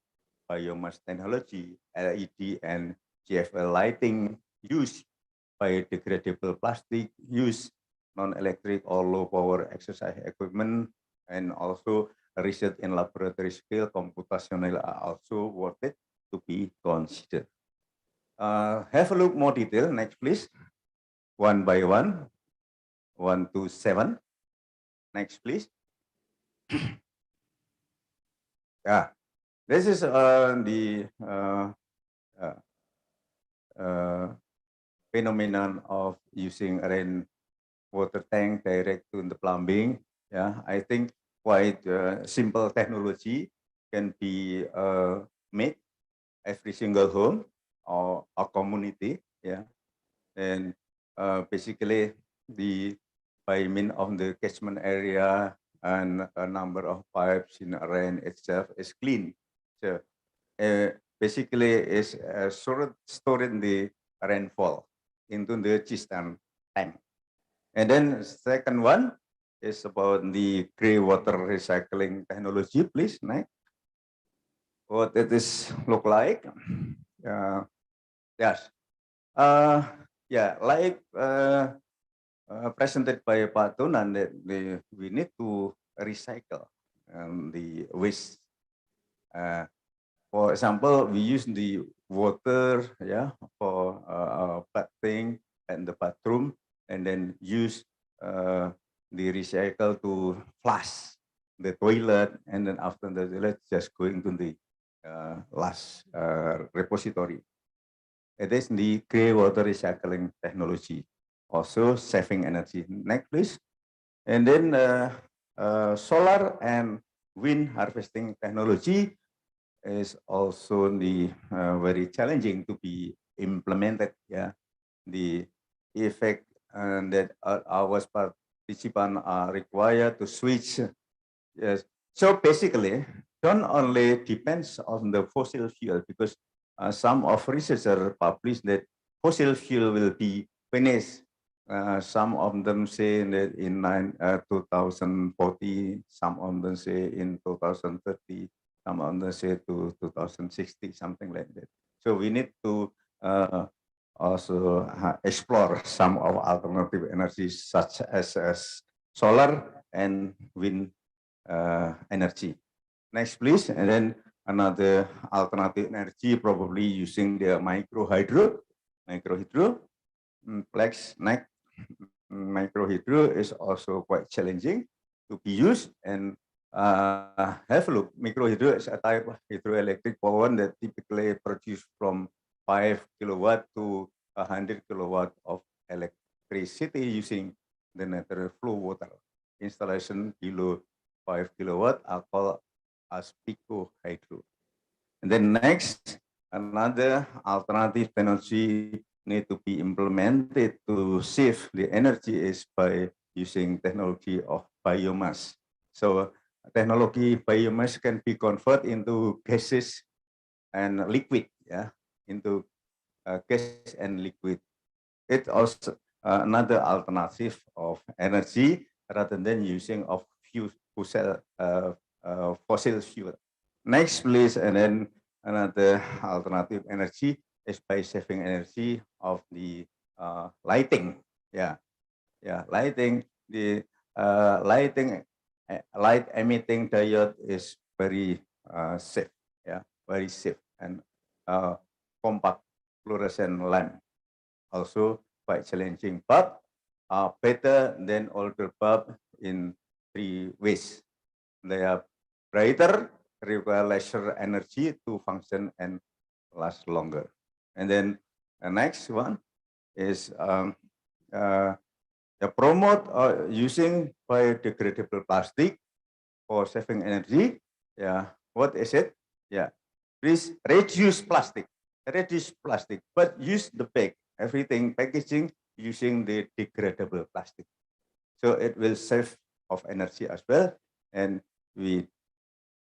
biomass technology, LED and GFL lighting, use biodegradable plastic, use non-electric or low power exercise equipment, and also research in laboratory scale computational are also worth it to be considered. Have a look more detail. Next, please. One by one. 1 to 7. Next, please. Yeah, this is the phenomenon of using rain water tank direct to the plumbing. Yeah, I think quite simple technology can be made every single home or a community. Yeah, and basically the by means of the catchment area and a number of pipes in a rain itself is clean. So basically is storing the rainfall into the cistern tank. And then second one is about the grey water recycling technology. Please, next. What it is look like? Yes. Yeah, like presented by Pak Tunan, that we need to recycle the waste. For example, we use the water, for bathing and the bathroom, and then use the recycle to flush the toilet, and then after the toilet, just going to the last repository. It is the grey water recycling technology, also saving energy. Next, please. And then solar and wind harvesting technology is also the very challenging to be implemented. Yeah, the effect that our participants are required to switch. Yes. So basically, don't only depends on the fossil fuel, because some of researchers publish that fossil fuel will be finished. Some of them say that in 2040, some of them say in 2030, some of them say to 2060, something like that. So we need to also explore some of alternative energies such as solar and wind energy. Next, please. And then another alternative energy, probably using the micro hydro. Next, micro hydro is also quite challenging to be used. And have a look. Micro hydro is a type of hydroelectric power that typically produced from 5 kilowatt to 100 kilowatt of electricity using the natural flow water. Installation below 5 kilowatt are called as pico hydro. And then next, another alternative technology need to be implemented to save the energy is by using technology of biomass. So technology biomass can be converted into gases and liquid, into gas and liquid. It's also another alternative of energy rather than using of fossil fuel. Next, please, and then another alternative energy is by saving energy of the lighting. Lighting. The light emitting diode is very safe. Very safe, and compact fluorescent lamp. also quite challenging, but are better than older bulb in 3 ways. They are brighter, require lesser energy to function and last longer. And then the next one is promote using biodegradable plastic for saving energy. Yeah, what is it? Yeah, please reduce plastic, but use the bag, everything packaging using the degradable plastic. So it will save of energy as well, and we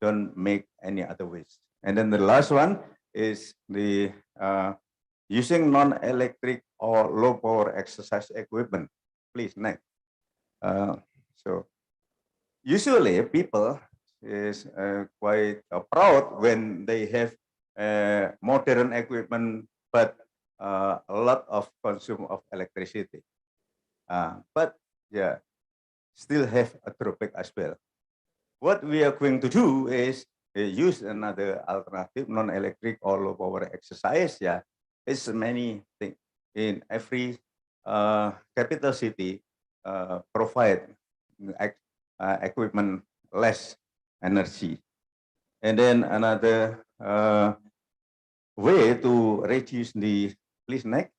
don't make any other waste. And then the last one is the using non-electric or low power exercise equipment. Please, next. So usually people is quite proud when they have modern equipment, but a lot of consume of electricity. But yeah, still have a drawback as well. What we are going to do is use another alternative, non-electric or low power exercise. Yeah, it's many things in every capital city provide equipment less energy. And then another way to reduce the, please next,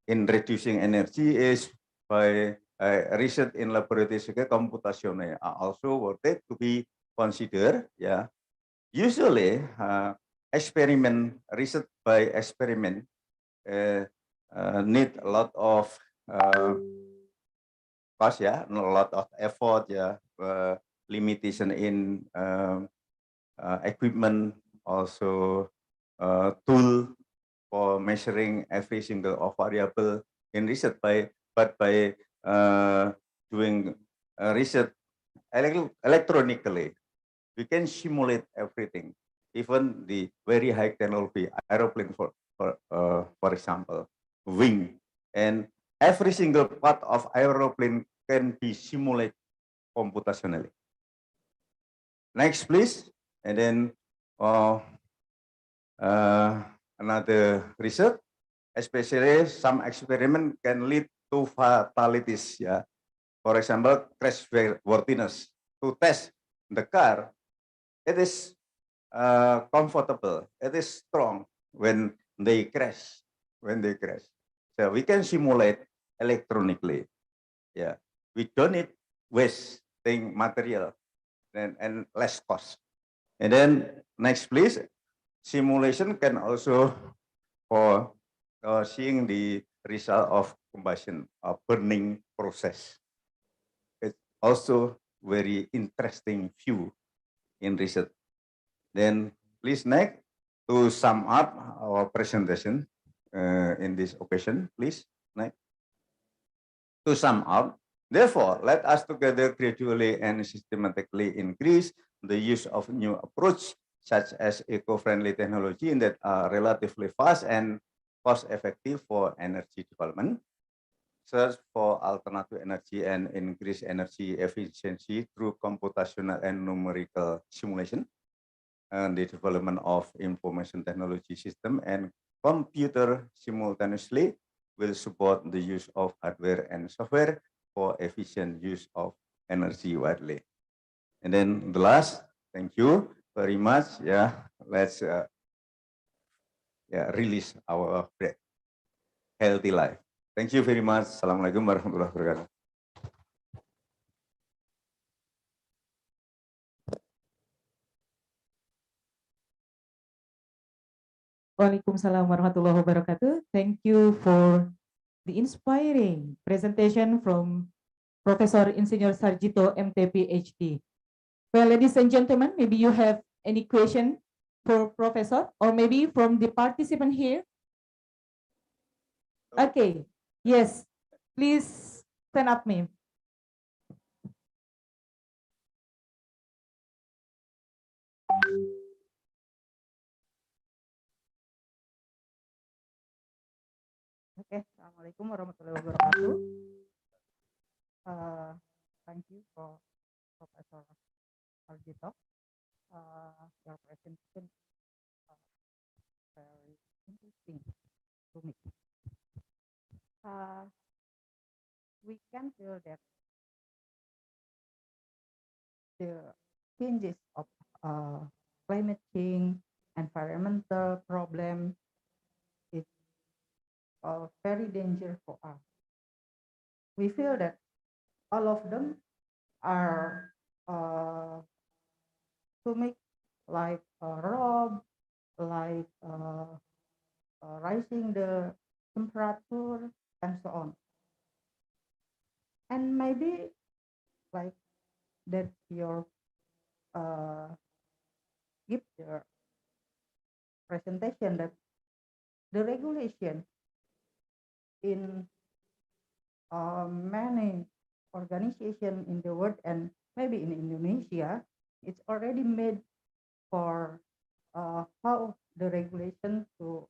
in reducing energy is by research in laboratory computational are also worth it to be considered. Yeah, usually experiment research by experiment need a lot of cost, yeah, a lot of effort, yeah, limitation in equipment, also tool for measuring every single of variable in research but by doing research electronically, we can simulate everything, even the very high technology aeroplane for example, wing, and every single part of aeroplane can be simulated computationally. Next, please. And then another research, especially some experiment can lead to fatalities. Yeah, for example, crashworthiness. To test the car, it is comfortable, it is strong when they crash. So we can simulate electronically. Yeah, we don't need wasting material and less cost. And then next, please. Simulation can also for seeing the result of combustion or burning process. It's also very interesting view in research. Then please next, to sum up our presentation in this occasion, please next. To sum up, therefore, let us together gradually and systematically increase the use of new approach such as eco-friendly technology that are relatively fast and cost-effective for energy development. Search for alternative energy and increase energy efficiency through computational and numerical simulation, and the development of information technology system and computer simultaneously will support the use of hardware and software for efficient use of energy widely. And then the last, thank you very much. Yeah, let's release our healthy life. Thank you very much. Assalamualaikum warahmatullahi wabarakatuh. Waalaikumsalam warahmatullahi wabarakatuh. Thank you for the inspiring presentation from Professor Insinyur Sarjito, MT PhD. Well, ladies and gentlemen, maybe you have any question for Professor or maybe from the participant here. Okay, yes, please stand up, ma'am. Okay, Assalamualaikum warahmatullahi wabarakatuh. Thank you for Professor Sarjito. Your presentation very interesting to me. we can feel that the changes of climate change, environmental problem is very dangerous for us. We feel that all of them are to make like rob, like rising the temperature and so on. And maybe like that your give the presentation that the regulation in many organizations in the world and maybe in Indonesia, it's already made for how the regulation to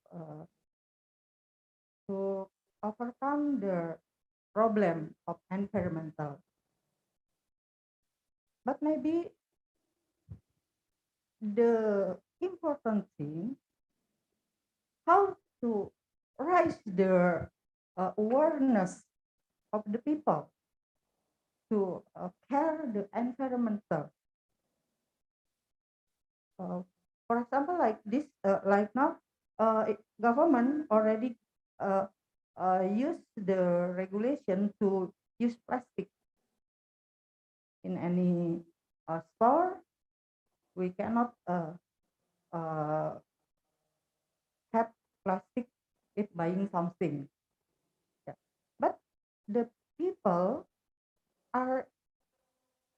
overcome the problem of environmental. But maybe the important thing, how to raise the awareness of the people to care the environmental. For example, like this, like now, government already use the regulation to use plastic in any store. We cannot have plastic if buying something. Yeah. But the people are,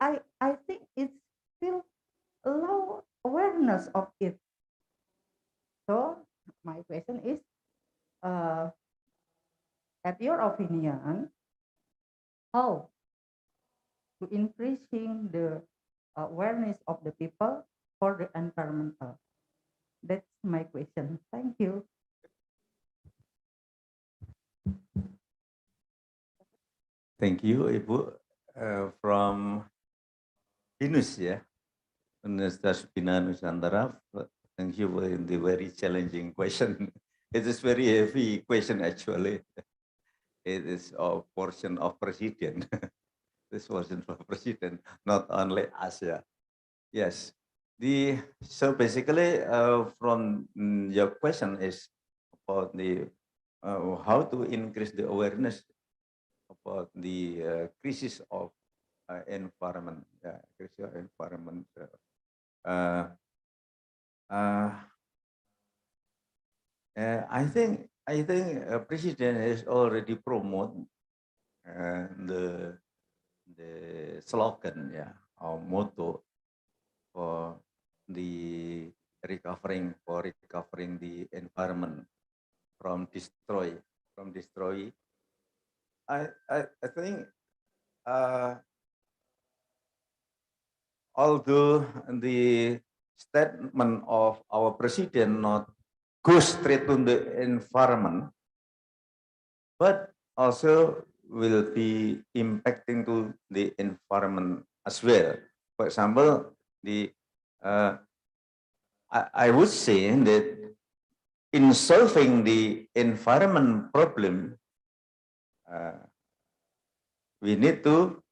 I think it's still low awareness of it. So my question is, at your opinion, how to increasing the awareness of the people for the environmental? That's my question. Thank you. Thank you, Ibu. From Inus, ya, Universitas Bina Nusantara. Thank you for the very challenging question. It is very heavy question actually. It is a portion of president. This portion of president, not only us. Yeah. Yes. So basically, from your question is about the how to increase the awareness about the crisis of environment. Yeah, crisis of environment. I think President has already promoted the slogan, yeah, or motto for the recovering the environment from destroy. I think although the statement of our president not go straight to the environment, but also will be impacting to the environment as well. For example, I would say that in solving the environment problem, we need to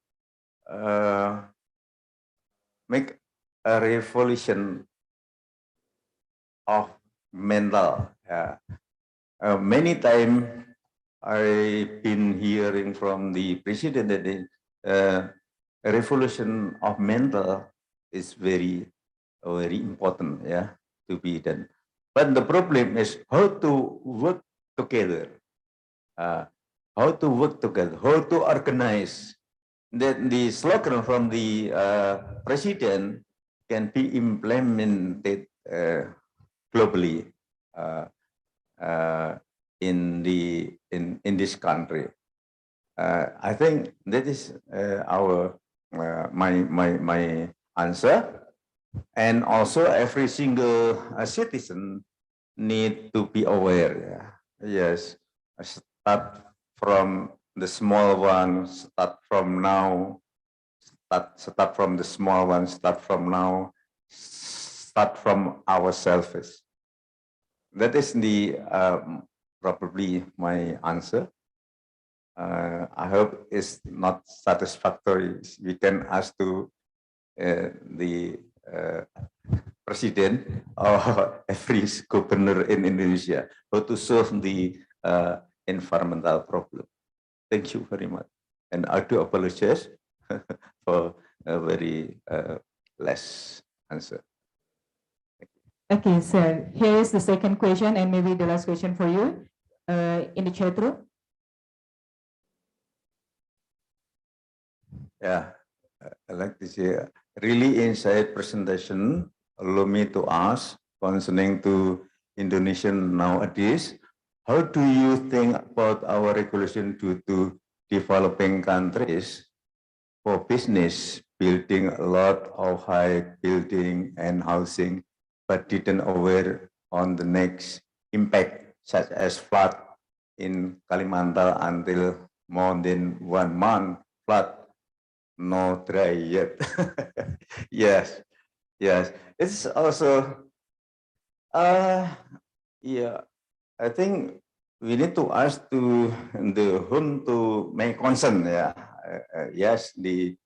make a revolution of mental. Many times I've been hearing from the president that the revolution of mental is very important, yeah, to be done. But the problem is how to work together, how to organize that the slogan from the president can be implemented globally in this country. I think that is our my answer, and also every single citizen need to be aware. Yes, start from the small ones. Start from now. Start from the small ones. Start from now. Start from ourselves. That is the probably my answer. I hope it's not satisfactory. We can ask to the president or every governor in Indonesia how to solve the environmental problem. Thank you very much. And I do apologize for a very less answer. Okay, sir. Here is the second question and maybe the last question for you in the chat room. Yeah, I like to say, really inside presentation, allow me to ask concerning to Indonesian nowadays, how do you think about our regulation due to developing countries for business, building a lot of high building and housing, but didn't aware on the next impact, such as flood in Kalimantan until more than 1 month, flood no dry yet. Yes, yes. It's also, yeah, I think we need to ask to the whom to make concern. Yeah, yes, the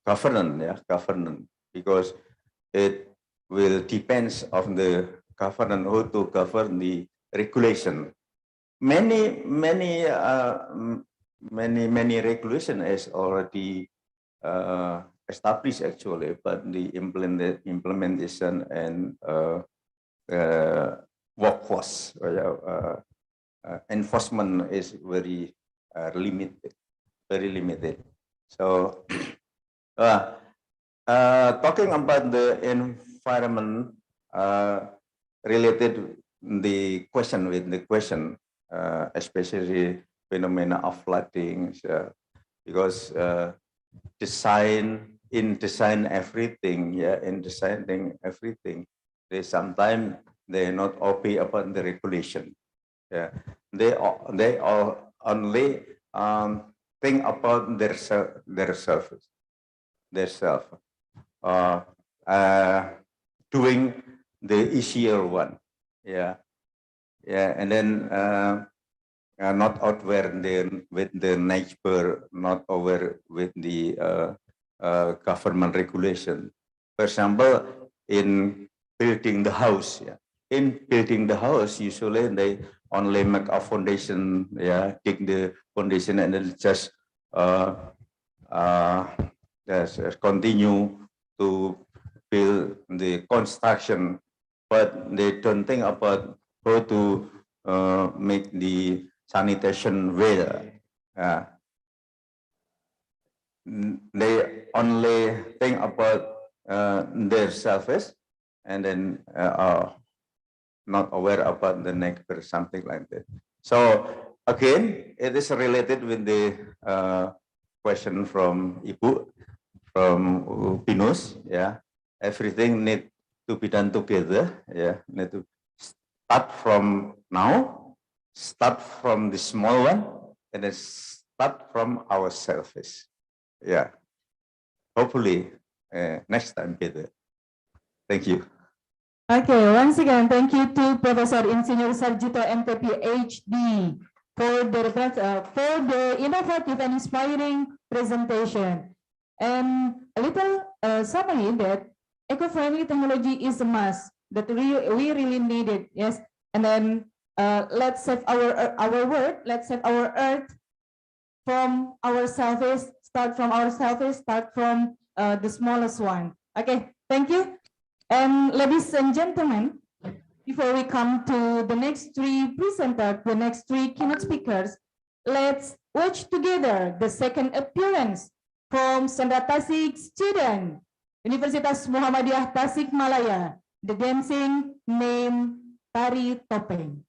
governance, yeah, governance, because it will depends on the government who to govern the regulation. Many regulation is already established actually, but the implementation and workforce enforcement is very limited, very limited. So talking about the environment related the question with the question, especially phenomena of flooding, because design everything, yeah, in designing everything, they sometimes they not obey upon the regulation. Yeah, they all only think about their self, doing the easier one. Yeah, yeah, and then not aware with the neighbor, not aware with the government regulation. For example, in building the house, yeah. In building the house, usually they only make a foundation, yeah, dig the foundation and then just continue to build the construction, but they don't think about how to make the sanitation well. They only think about their selfish and then not aware about the neighbor, something like that. So again, it is related with the question from Ibu, from Pinus. Yeah, everything need to be done together. Yeah, need to start from now, start from the small one, and then start from ourselves. Yeah, hopefully next time better. Thank you. Okay, once again, thank you to Professor Insinyur Sarjito MT PhD for the innovative and inspiring presentation. And a little summary that eco-friendly technology is a must that we really need it. Yes, and then let's save our world, let's save our earth from ourselves. Start from ourselves. Start from the smallest one. Okay, thank you. And ladies and gentlemen, before we come to the next three presenters, the next three keynote speakers, let's watch together the second appearance from Sandra Tasik student, Universitas Muhammadiyah Tasikmalaya, the dancing name Tari Topeng.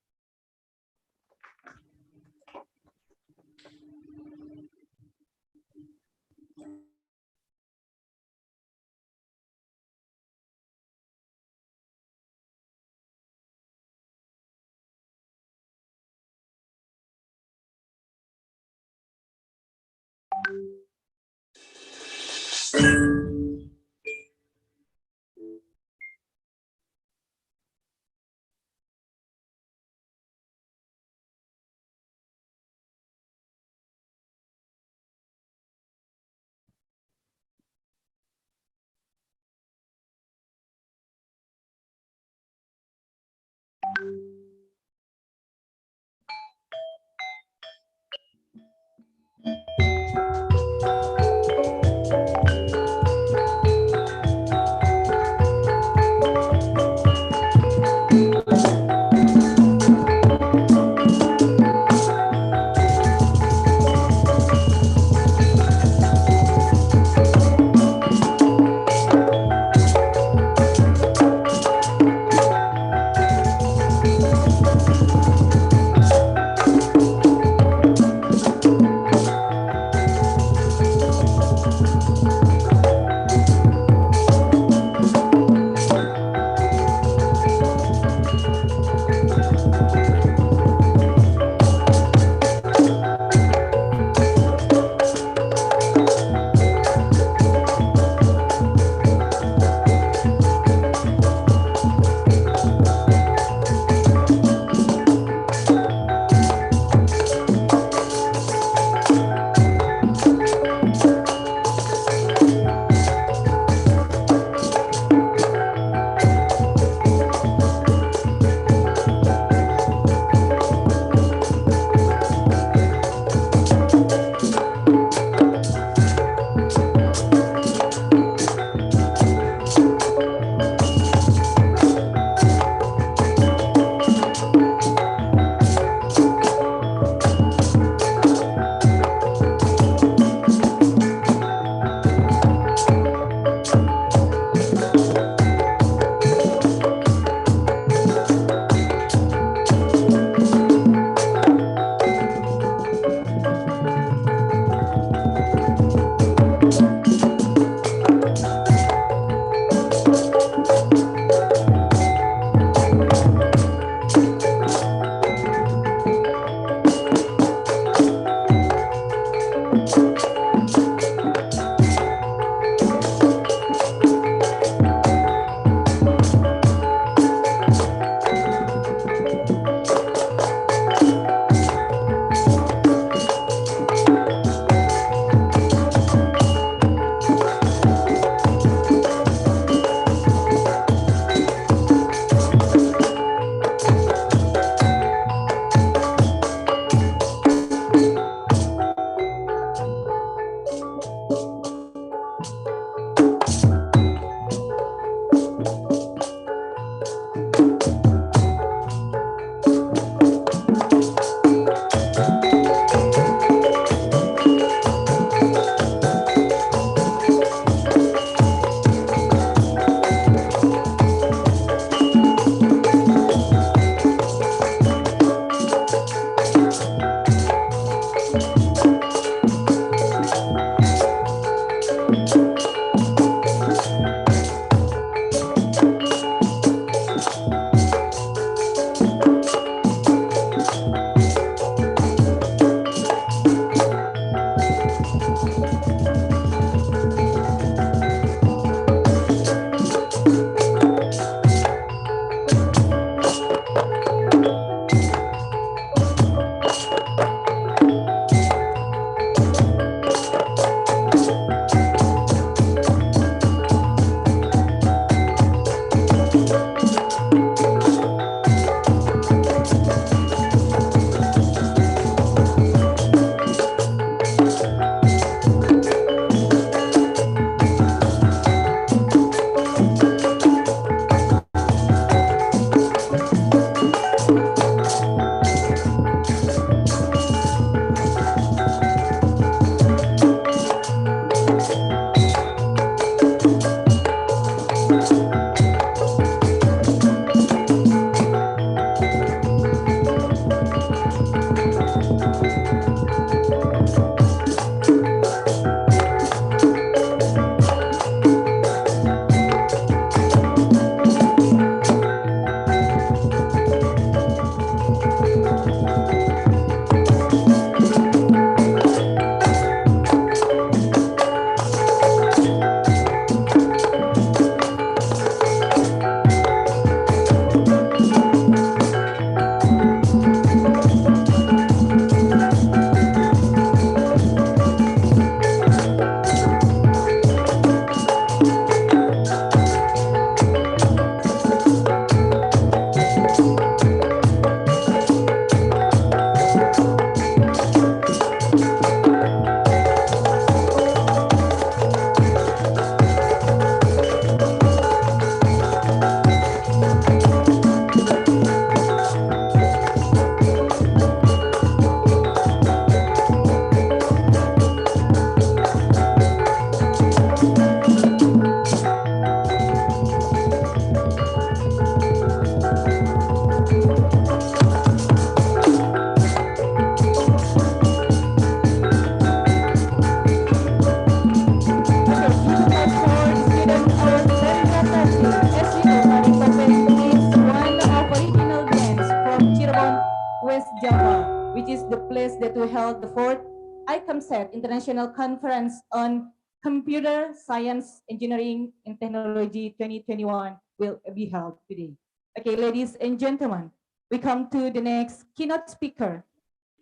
West Java, which is the place that we held the fourth ICComSET International Conference on Computer Science, Engineering, and Technology 2021 will be held today. Okay, ladies and gentlemen, we come to the next keynote speaker.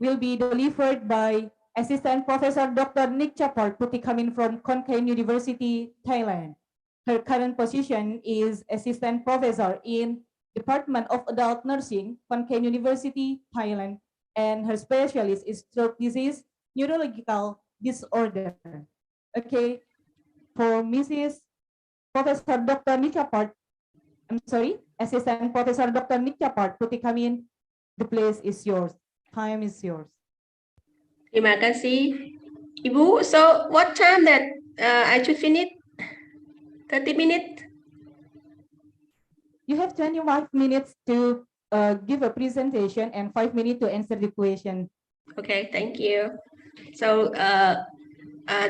Will be delivered by Assistant Professor Dr. Nick Chapart Puti coming from Khon Kaen University, Thailand. Her current position is Assistant Professor in Department of Adult Nursing, Khon Kaen University, Thailand, and her specialist is stroke disease, neurological disorder. Okay, for Mrs. Professor Dr. Nick Chapart, I'm sorry, Assistant Professor Dr. Nick Chapart Puti Kamin, the place is yours. Time is yours. Terima kasih, Ibu. So what time that I should finish? 30 minutes? You have 25 minutes to give a presentation and 5 minutes to answer the question. Okay, thank you. So,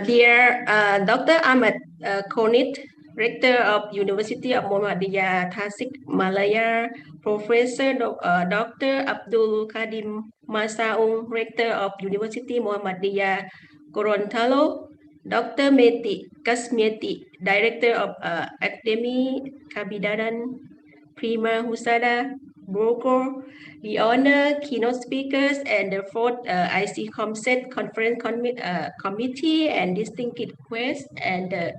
dear Dr. Ahmad Konit, Rector of University of Muhammadiyah Tasikmalaya, Professor Dr. Abdul Kadim Masaung, Rector of University Muhammadiyah Gorontalo, Dr. Meti Kasmieti, Director of Academy Kabidanan Prima Husada, Broker, the honor, keynote speakers, and the fourth ICComSET conference committee and distinguished guests and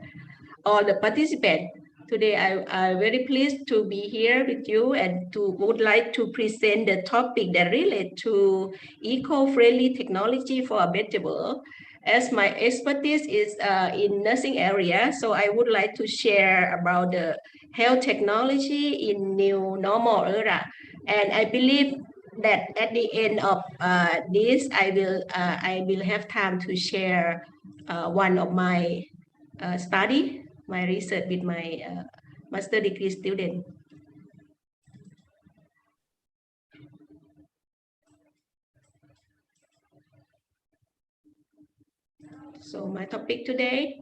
all the participants. Today, I'm very pleased to be here with you and would like to present the topic that relates to eco-friendly technology for a better world. As my expertise is in nursing area, so I would like to share about the health technology in new normal era. And I believe that at the end of this, I will have time to share one of my study, my research with my master degree student. So my topic today,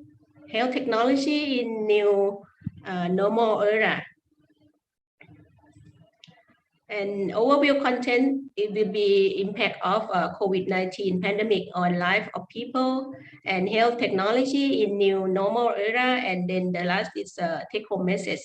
health technology in new normal era. And overview content, it will be impact of COVID-19 pandemic on life of people and health technology in new normal era. And then the last is take home message.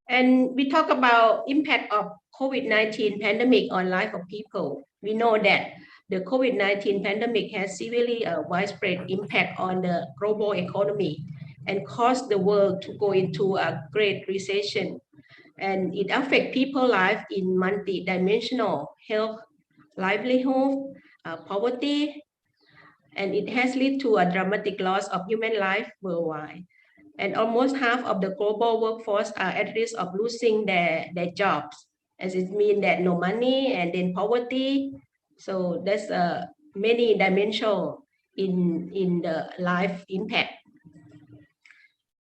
And we talk about impact of COVID-19 pandemic on life of people. We know that the COVID-19 pandemic has severely widespread impact on the global economy and caused the world to go into a great recession. And it affects people's life in multi-dimensional health, livelihood, poverty, and it has led to a dramatic loss of human life worldwide. And almost half of the global workforce are at risk of losing their jobs, as it means that no money and then poverty. So there's many dimensions in the life impact.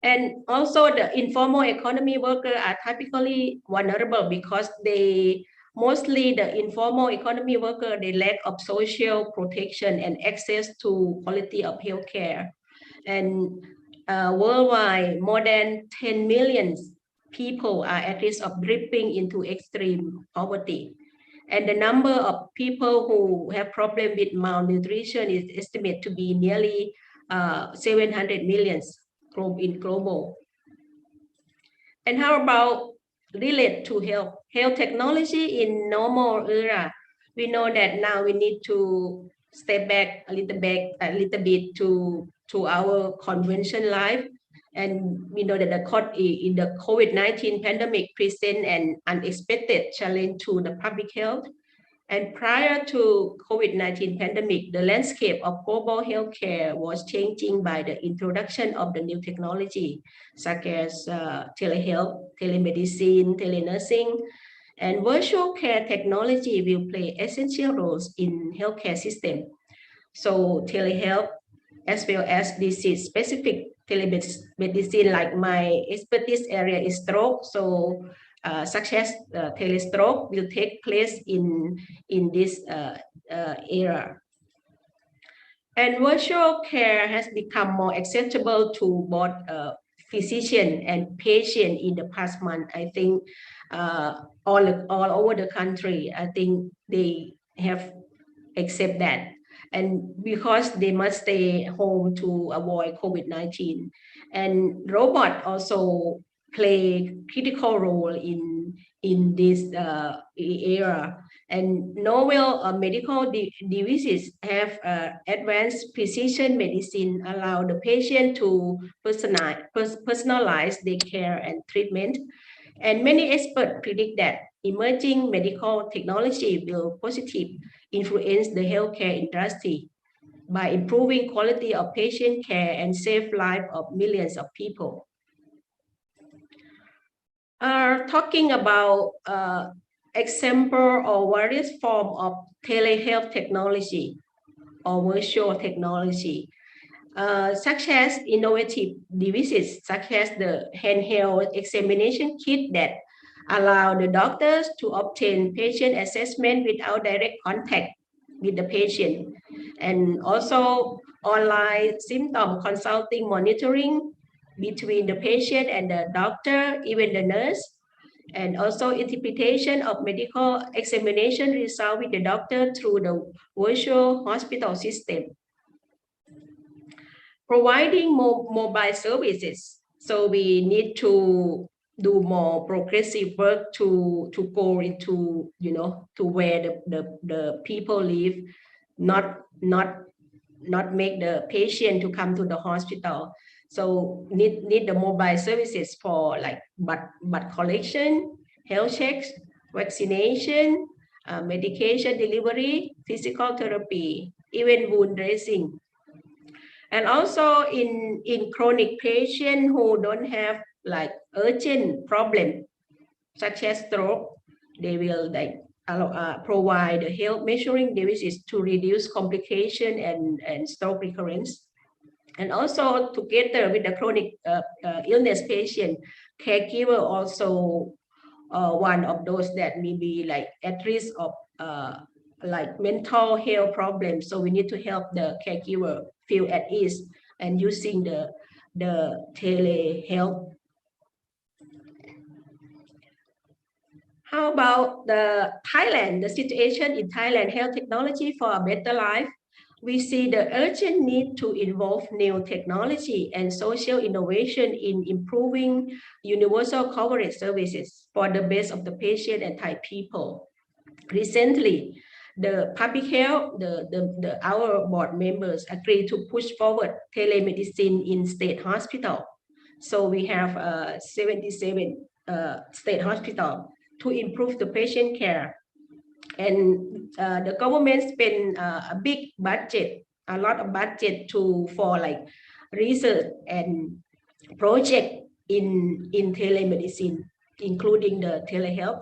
And also the informal economy workers are typically vulnerable because mostly the informal economy worker, they lack of social protection and access to quality of healthcare. And worldwide, more than 10 million people are at risk of drifting into extreme poverty. And the number of people who have problems with malnutrition is estimated to be nearly 700 million in global. And how about relate to health technology in normal era? We know that now we need to step back a little bit to our convention life. And we know that in the COVID-19 pandemic present an unexpected challenge to the public health. And prior to COVID-19 pandemic, the landscape of global healthcare was changing by the introduction of the new technology, such as telehealth, telemedicine, telenursing, and virtual care technology will play essential roles in healthcare system. So telehealth, as well as disease-specific telemedicine, like my expertise area is stroke, so such as telestroke will take place in this era. And virtual care has become more accessible to both physician and patient in the past month. I think all over the country. I think they have accept that, and because they must stay home to avoid COVID-19, and robot also play critical role in this era. And novel medical devices have advanced precision medicine, allow the patient to personalize their care and treatment. And many experts predict that emerging medical technology will positively influence the healthcare industry by improving quality of patient care and save life of millions of people. Talking about example or various form of telehealth technology or virtual technology, such as innovative devices, such as the handheld examination kit that allow the doctors to obtain patient assessment without direct contact with the patient, and also online symptom consulting monitoring between the patient and the doctor, even the nurse, and also interpretation of medical examination result with the doctor through the virtual hospital system. Providing more mobile services. So we need to do more progressive work to go into, you know, to where the people live, not make the patient to come to the hospital. So need the mobile services for like blood collection, health checks, vaccination, medication delivery, physical therapy, even wound dressing. And also in chronic patients who don't have like urgent problem, such as stroke, they will like provide health measuring devices to reduce complication and stroke recurrence. And also together with the chronic illness patient, caregiver also one of those that may be like at risk of like mental health problems. So we need to help the caregiver feel at ease and using the telehealth. How about the Thailand, the situation in Thailand, health technology for a better life? We see the urgent need to involve new technology and social innovation in improving universal coverage services for the best of the patient and Thai people. Recently, the public health, our board members agreed to push forward telemedicine in state hospital. So we have 77 state hospital to improve the patient care. And the government spent a big budget, a lot of budget for like research and project in telemedicine, including the telehealth.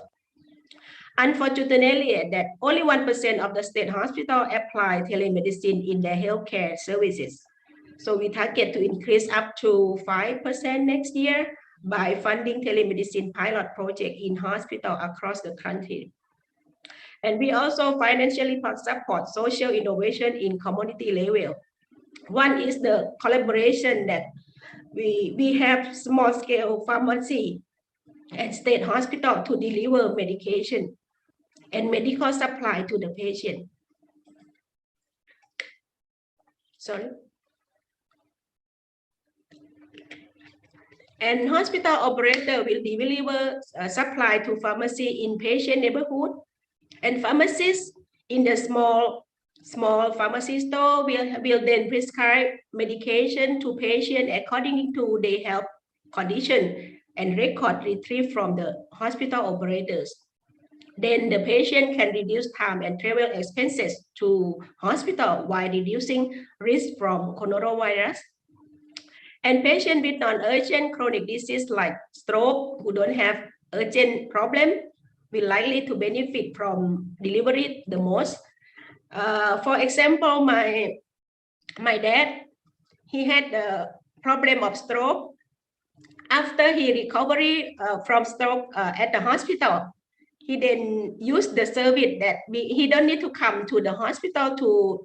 Unfortunately, that only 1% of the state hospital apply telemedicine in their healthcare services. So we target to increase up to 5% next year by funding telemedicine pilot project in hospital across the country. And we also financially support social innovation in community level. One is the collaboration that we have small scale pharmacy and state hospital to deliver medication and medical supply to the patient. Sorry. And hospital operator will deliver supply to pharmacy in patient neighborhood, and pharmacists in the small pharmacy store will then prescribe medication to patient according to their health condition and record retrieved from the hospital operators. Then the patient can reduce time and travel expenses to hospital while reducing risk from coronavirus. And patients with non-urgent chronic disease like stroke who don't have urgent problem will likely to benefit from delivery the most. For example, my dad, he had the problem of stroke. After he recovered from stroke at the hospital, he then used the service that he don't need to come to the hospital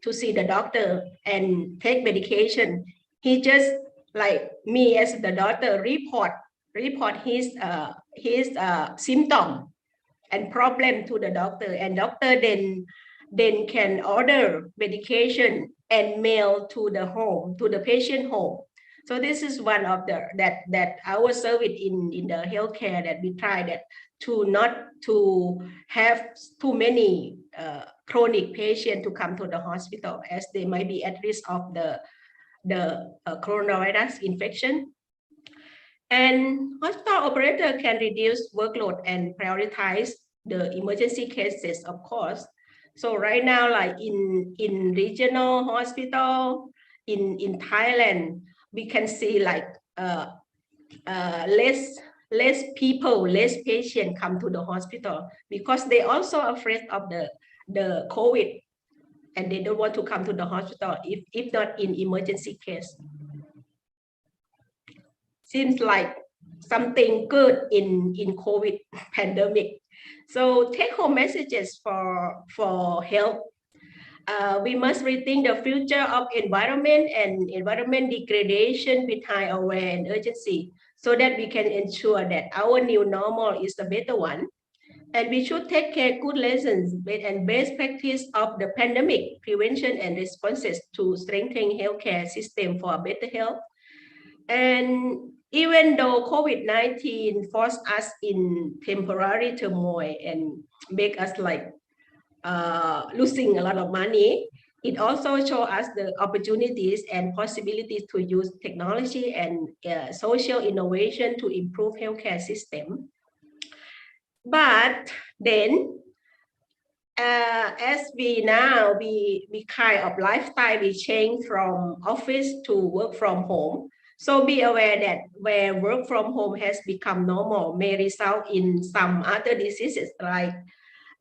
to see the doctor and take medication. He just, like me as the doctor, report his his symptom and problem to the doctor, and doctor then can order medication and mail to the home, to the patient home. So this is one of the that our service in the healthcare, that we try that to not to have too many chronic patients to come to the hospital, as they might be at risk of the coronavirus infection. And hospital operator can reduce workload and prioritize the emergency cases, of course. So right now, like in regional hospital in Thailand, we can see like less people, less patients come to the hospital, because they also afraid of the COVID, and they don't want to come to the hospital if not in emergency case. Seems like something good in COVID pandemic. So take home messages for health. We must rethink the future of environment and environment degradation with high awareness and urgency, so that we can ensure that our new normal is a better one. And we should take care good lessons and best practice of the pandemic prevention and responses to strengthen healthcare system for better health. And even though COVID-19 forced us in temporary turmoil and make us like losing a lot of money, it also shows us the opportunities and possibilities to use technology and social innovation to improve healthcare system. But then, as we kind of lifestyle, we change from office to work from home. So be aware that where work from home has become normal may result in some other diseases, like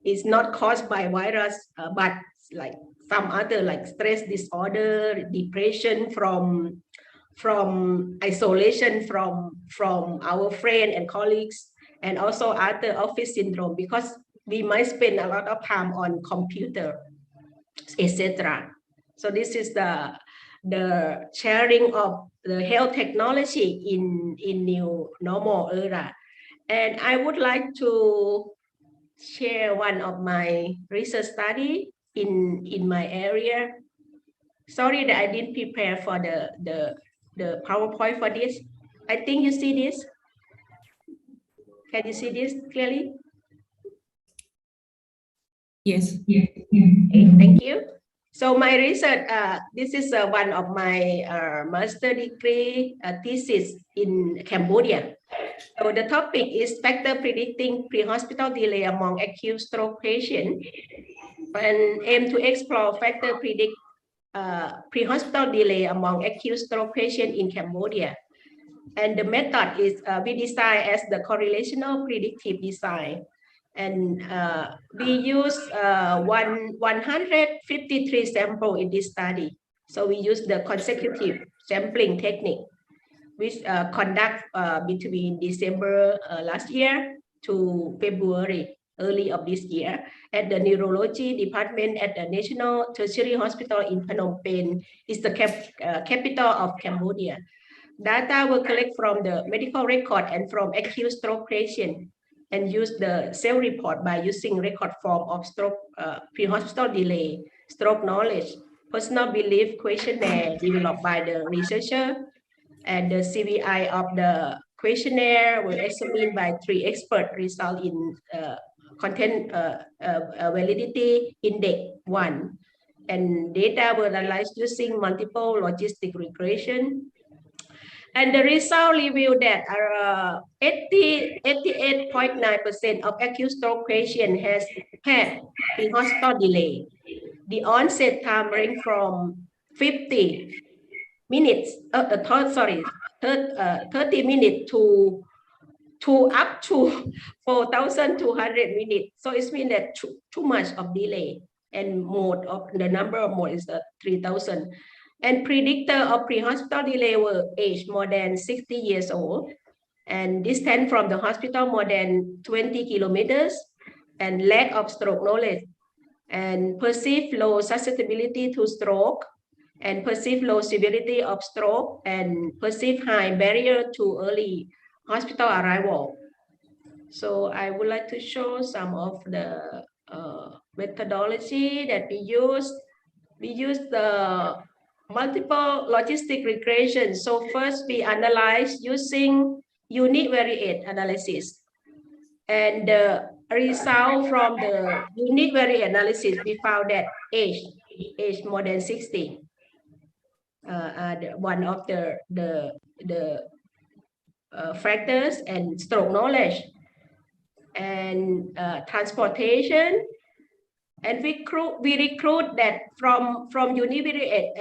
it's not caused by virus, but like some other like stress disorder, depression from isolation from our friends and colleagues, and also other office syndrome, because we might spend a lot of time on computer, etc. So this is the sharing of the health technology in new normal era. And I would like to share one of my research study in my area. Sorry that I didn't prepare for the PowerPoint for this. I think you see this. Can you see this clearly? Yes. Okay, thank you. So my research, this is one of my master degree thesis in Cambodia. So the topic is factor predicting pre-hospital delay among acute stroke patients, and aim to explore factor predict pre-hospital delay among acute stroke patients in Cambodia. And the method is we design as the correlational predictive design. And we use 153 samples in this study. So we use the consecutive sampling technique, which conduct between December last year to February early of this year at the neurology department at the National Tertiary Hospital in Phnom Penh, is the capital of Cambodia. Data were collected from the medical record and from acute stroke patient, and use the self-report by using record form of stroke pre-hospital delay, stroke knowledge, personal belief questionnaire developed by the researcher, and the CVI of the questionnaire were examined by 3 experts, result in content validity index 1. And data were analyzed using multiple logistic regression. And the result revealed that 88.9% of acute stroke patients has had pre-hospital delay. The onset time ranged from 50 minutes, 30 minutes to up to 4,200 minutes. So it means that too much of delay, and mode of the number of mode is 3,000. And predictor of pre-hospital delay were age more than 60 years old, and distance from the hospital more than 20 kilometers, and lack of stroke knowledge, and perceived low susceptibility to stroke, and perceived low severity of stroke, and perceived high barrier to early hospital arrival. So I would like to show some of the methodology that we use. We use the multiple logistic regression. So first we analyze using univariate analysis. And the result from the univariate analysis, we found that age more than 60. One of the factors, and stroke knowledge and transportation, and we recruit that from univariate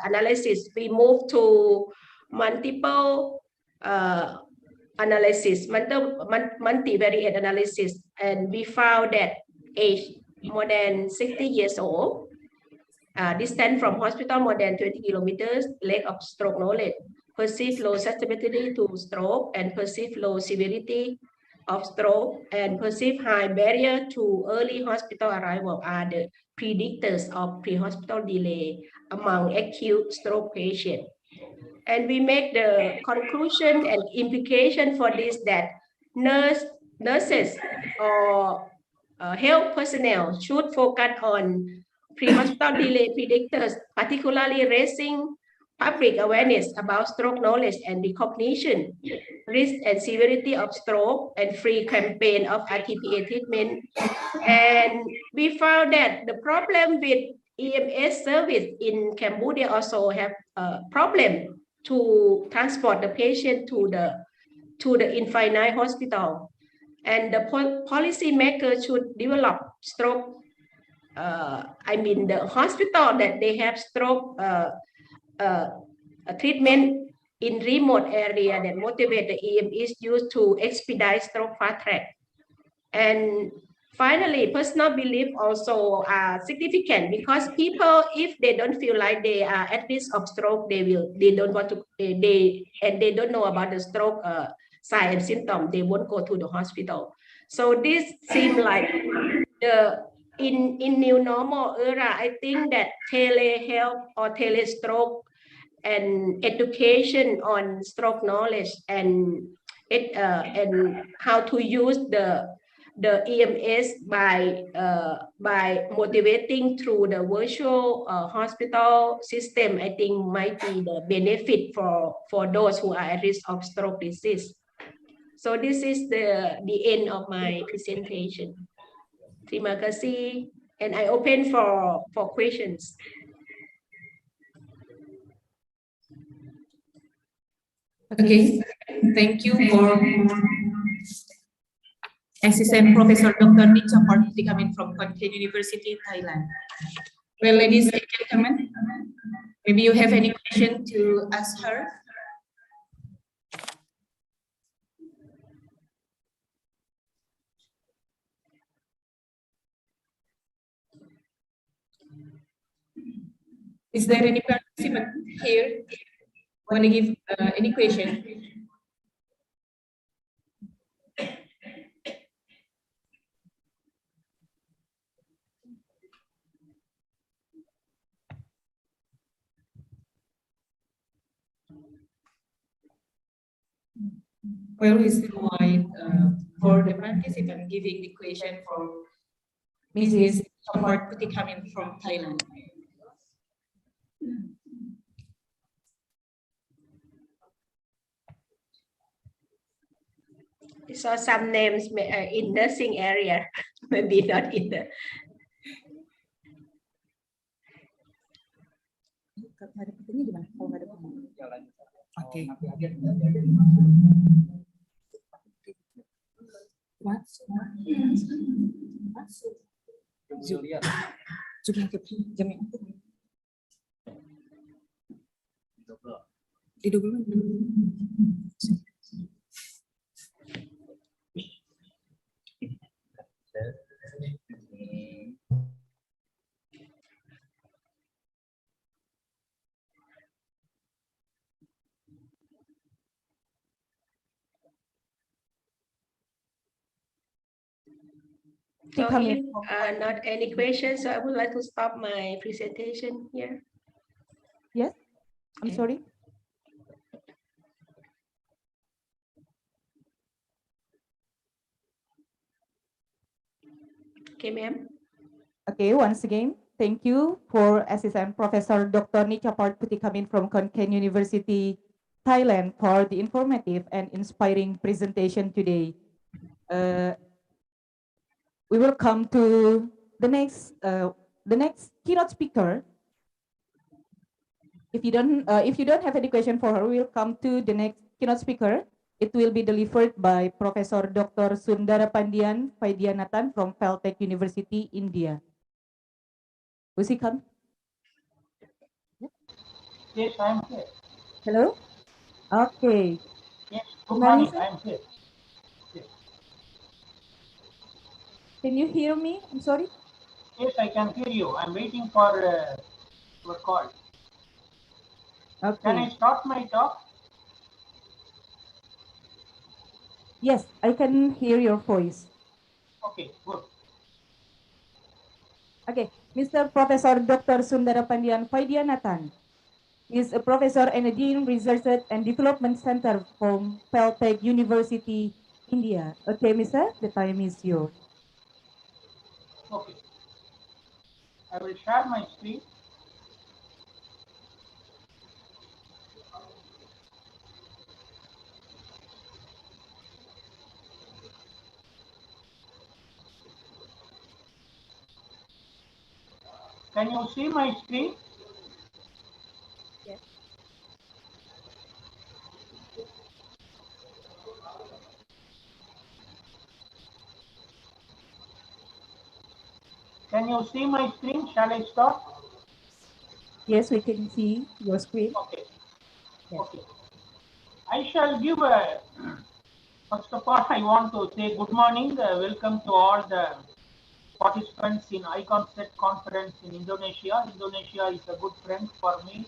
analysis, we move to multiple analysis, multivariate analysis, and we found that age more than 60 years old, distance from hospital more than 20 kilometers, lack of stroke knowledge, perceived low susceptibility to stroke, and perceived low severity of stroke, and perceived high barrier to early hospital arrival are the predictors of pre-hospital delay among acute stroke patients. And we make the conclusion and implication for this that nurses or health personnel should focus on pre-hospital delay predictors, particularly raising public awareness about stroke knowledge and recognition, risk and severity of stroke, and free campaign of RTPA treatment. And we found that the problem with EMS service in Cambodia also have a problem to transport the patient to the infinite hospital. And the policy maker should develop stroke, the hospital that they have stroke treatment in remote area that motivate the EMS used to expedite stroke fast track. And finally, personal belief also are significant, because people, if they don't feel like they are at risk of stroke, they don't want to, they don't know about the stroke sign and symptom, they won't go to the hospital. So this seems like in new normal era, I think that telehealth or telestroke and education on stroke knowledge and how to use the EMS by motivating through the virtual hospital system, I think might be the benefit for those who are at risk of stroke disease. So this is the end of my presentation. Terima kasih, and I open for questions. Okay, thank you for Assistant Professor Dr. Nica Parthi coming from Konkan University, Thailand. Well, ladies and gentlemen, maybe you have any question to ask her? Is there any participant here want to give any question? Well, we still wait for the participant giving the question for Mrs. Parthi coming from Thailand. So some names in nursing area, maybe not in the. Okay. So if not any questions, so I would like to stop my presentation here. Yes, I'm sorry. Okay, ma'am. Okay, once again, thank you for Assistant Professor Dr. Nichapart Puti coming from Konkan University, Thailand for the informative and inspiring presentation today. We will come to the next keynote speaker. If you don't have any question for her, we'll come to the next keynote speaker. It will be delivered by Professor Dr. Sundara Pandian Vaidyanathan from Caltech University, India. Will he come? Yes, I'm here. Hello? Okay. Yes, Good good morning, morning. sir. I'm here. Yes. Can you hear me? I'm sorry. Yes, I can hear you. I'm waiting for your call. Can I Okay. start my talk? Yes, I can hear your voice. Okay, good. Okay. Mr. Professor Dr. Sundara Pandian Vaidyanathan is a professor and a dean research and development center from Caltech University, India. Okay, Mr. The time is yours. Okay. I will share my screen. Can you see my screen? Yes. Can you see my screen? Shall I start? Yes, we can see your screen. Okay. Yes. Okay. I shall give a, first of all, I want to say good morning. Welcome to all the participants in ICComSET conference in Indonesia. Indonesia is a good friend for me.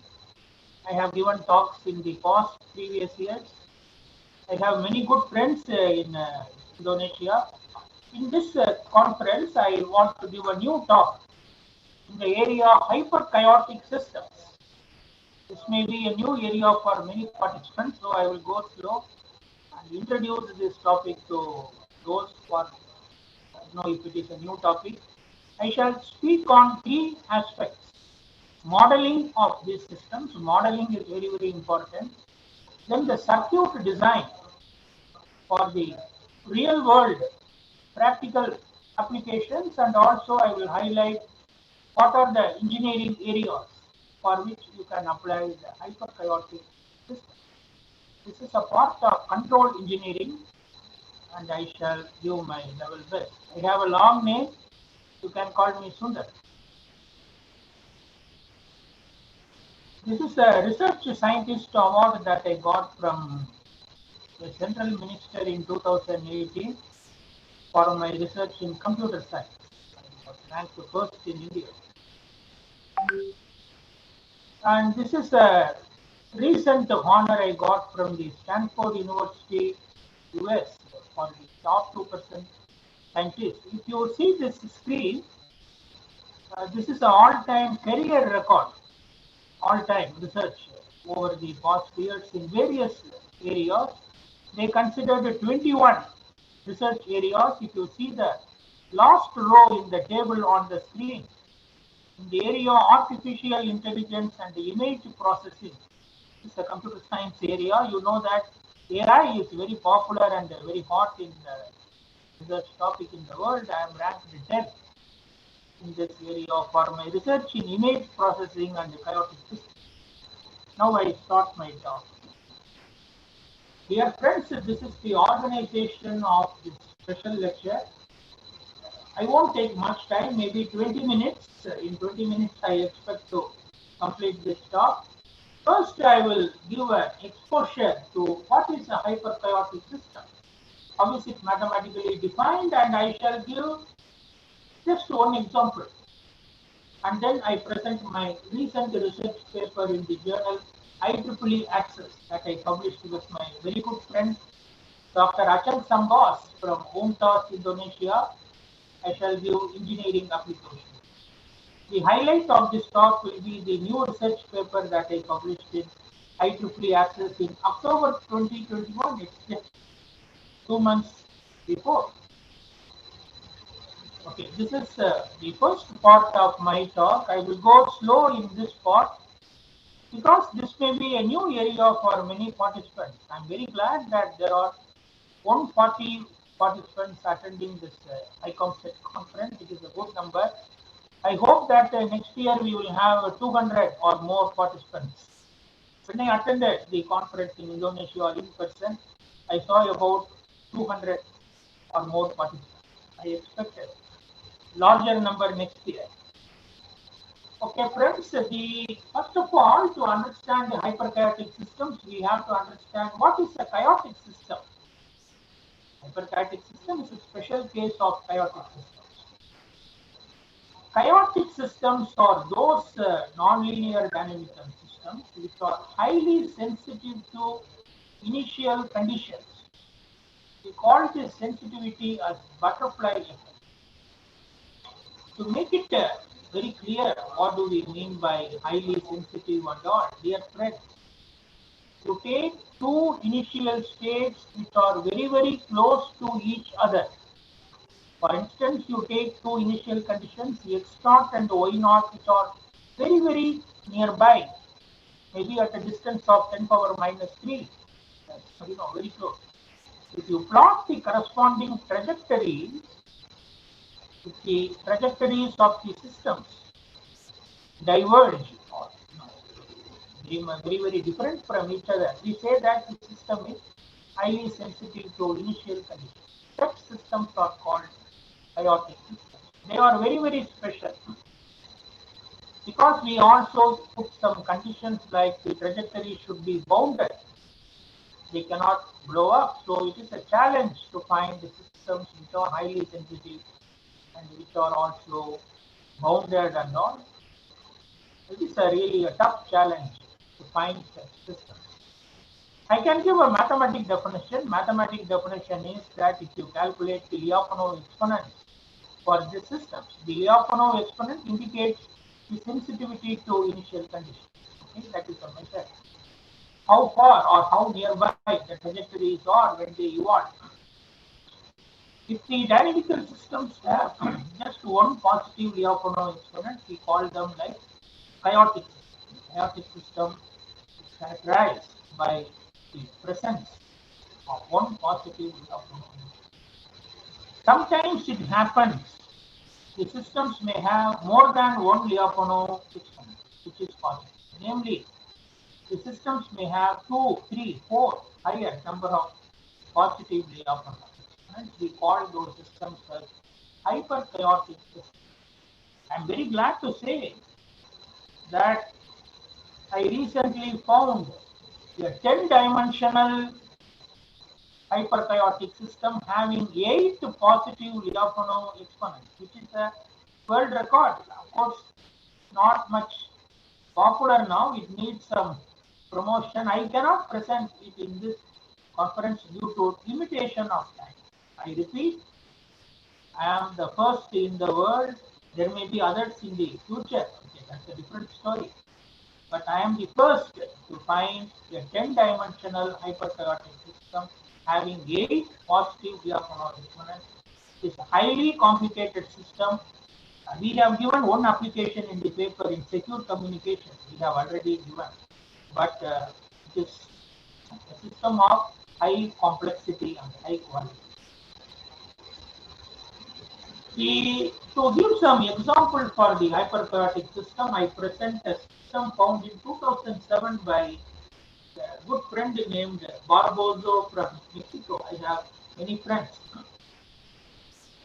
I have given talks in the past previous years. I have many good friends in Indonesia. In this conference, I want to give a new talk in the area of hyperchaotic systems. This may be a new area for many participants, so I will go slow and introduce this topic to those who are, know if it is a new topic. I shall speak on three aspects. Modeling of these systems. Modeling is very, very important. Then the circuit design for the real world practical applications, and also I will highlight what are the engineering areas for which you can apply the hyperchaotic system. This is a part of control engineering, and I shall give my level best. I have a long name. You can call me Sundar. This is a research scientist award that I got from the central minister in 2018 for my research in computer science. I was ranked first in India. And this is a recent honor I got from the Stanford University, US, for the top 2% scientists. If you see this screen, this is an all-time career record, all-time research over the past years in various areas. They considered 21 research areas. If you see the last row in the table on the screen, in the area of artificial intelligence and the image processing, it's a computer science area. You know that AI is very popular and very hot in the research topic in the world. I am ranked 10th in this area for my research in image processing and chaotic systems. Now I start my talk. Dear friends, this is the organization of this special lecture. I won't take much time, maybe 20 minutes. In 20 minutes, I expect to complete this talk. First, I will give an exposure to what is a hyperchaotic system, how is it mathematically defined, and I shall give just one example. And then I present my recent research paper in the journal IEEE Access that I published with my very good friend, Dr. Achal Sambas from UNTAS, Indonesia. I shall give engineering applications. The highlight of this talk will be the new research paper that I published in IEEE Access in October 2021. It's just 2 months before. Okay, this is the first part of my talk. I will go slow in this part because this may be a new area for many participants. I'm very glad that there are 140 participants attending this ICComSET conference. It is a good number. I hope that next year we will have 200 or more participants. When I attended the conference in Indonesia in person, I saw about 200 or more participants. I expected larger number next year. Okay, friends, first of all, to understand the hyperchaotic systems, we have to understand what is a chaotic system. Hyperchaotic system is a special case of chaotic systems. Chaotic systems are those nonlinear dynamical systems which are highly sensitive to initial conditions. We call this sensitivity as butterfly effect. To make it very clear, what do we mean by highly sensitive and all? Dear friends, you take two initial states which are very, very close to each other. For instance, you take two initial conditions, x0 and y0, which are very, very nearby, maybe at a distance of 10 power minus 3. That's, very close. If you plot the corresponding trajectories, if the trajectories of the systems diverge or very, very different from each other, we say that the system is highly sensitive to initial conditions. Such systems are called chaotic systems. They are very, very special because we also put some conditions like the trajectory should be bounded. They cannot blow up. So it is a challenge to find the systems which are highly sensitive and which are also bounded and all. It is really a tough challenge to find such systems. I can give a mathematical definition. Mathematical definition is that if you calculate the Lyapunov exponents for these systems, the Lyapunov exponent indicates the sensitivity to initial conditions. Okay, that is a measure. How far or how nearby the trajectories are when they evolve. If the dynamical systems have just one positive Lyapunov exponent, we call them like chaotic system. Chaotic system is characterized by the presence of one positive Lyapunov. Sometimes it happens the systems may have more than one Lyapunov exponent, which is positive. Namely, the systems may have 2, 3, 4 higher number of positive Lyapunov exponents. We call those systems as hyperchaotic systems. I am very glad to say that I recently found a 10-dimensional hyperchaotic system having 8 positive Lyapunov exponents, which is a world record. Of course, not much popular now. It needs some promotion. I cannot present it in this conference due to limitation of time. I repeat, I am the first in the world. There may be others in the future. Okay, that's a different story. But I am the first to find a 10-dimensional hyperchaotic system having 8 positive Lyapunov exponents. It's a highly complicated system. We have given one application in the paper in secure communication. We have already given, but it is a system of high complexity and high quality. To give some example for the hyperchaotic system, I present a system found in 2007 by a good friend named Barbozo from Mexico. I have many friends.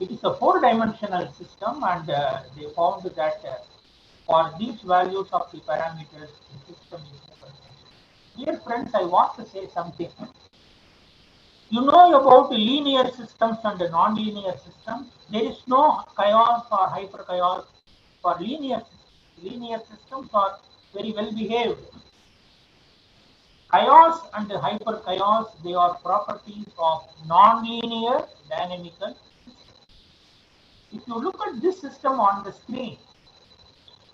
It is a 4-dimensional system, and they found that for these values of the parameters, the system is hyperchaotic. Dear friends, I want to say something. You know about linear systems and non-linear systems. There is no chaos or hyperchaos for linear systems. Linear systems are very well behaved. Chaos and hyperchaos, they are properties of non-linear dynamical systems. If you look at this system on the screen,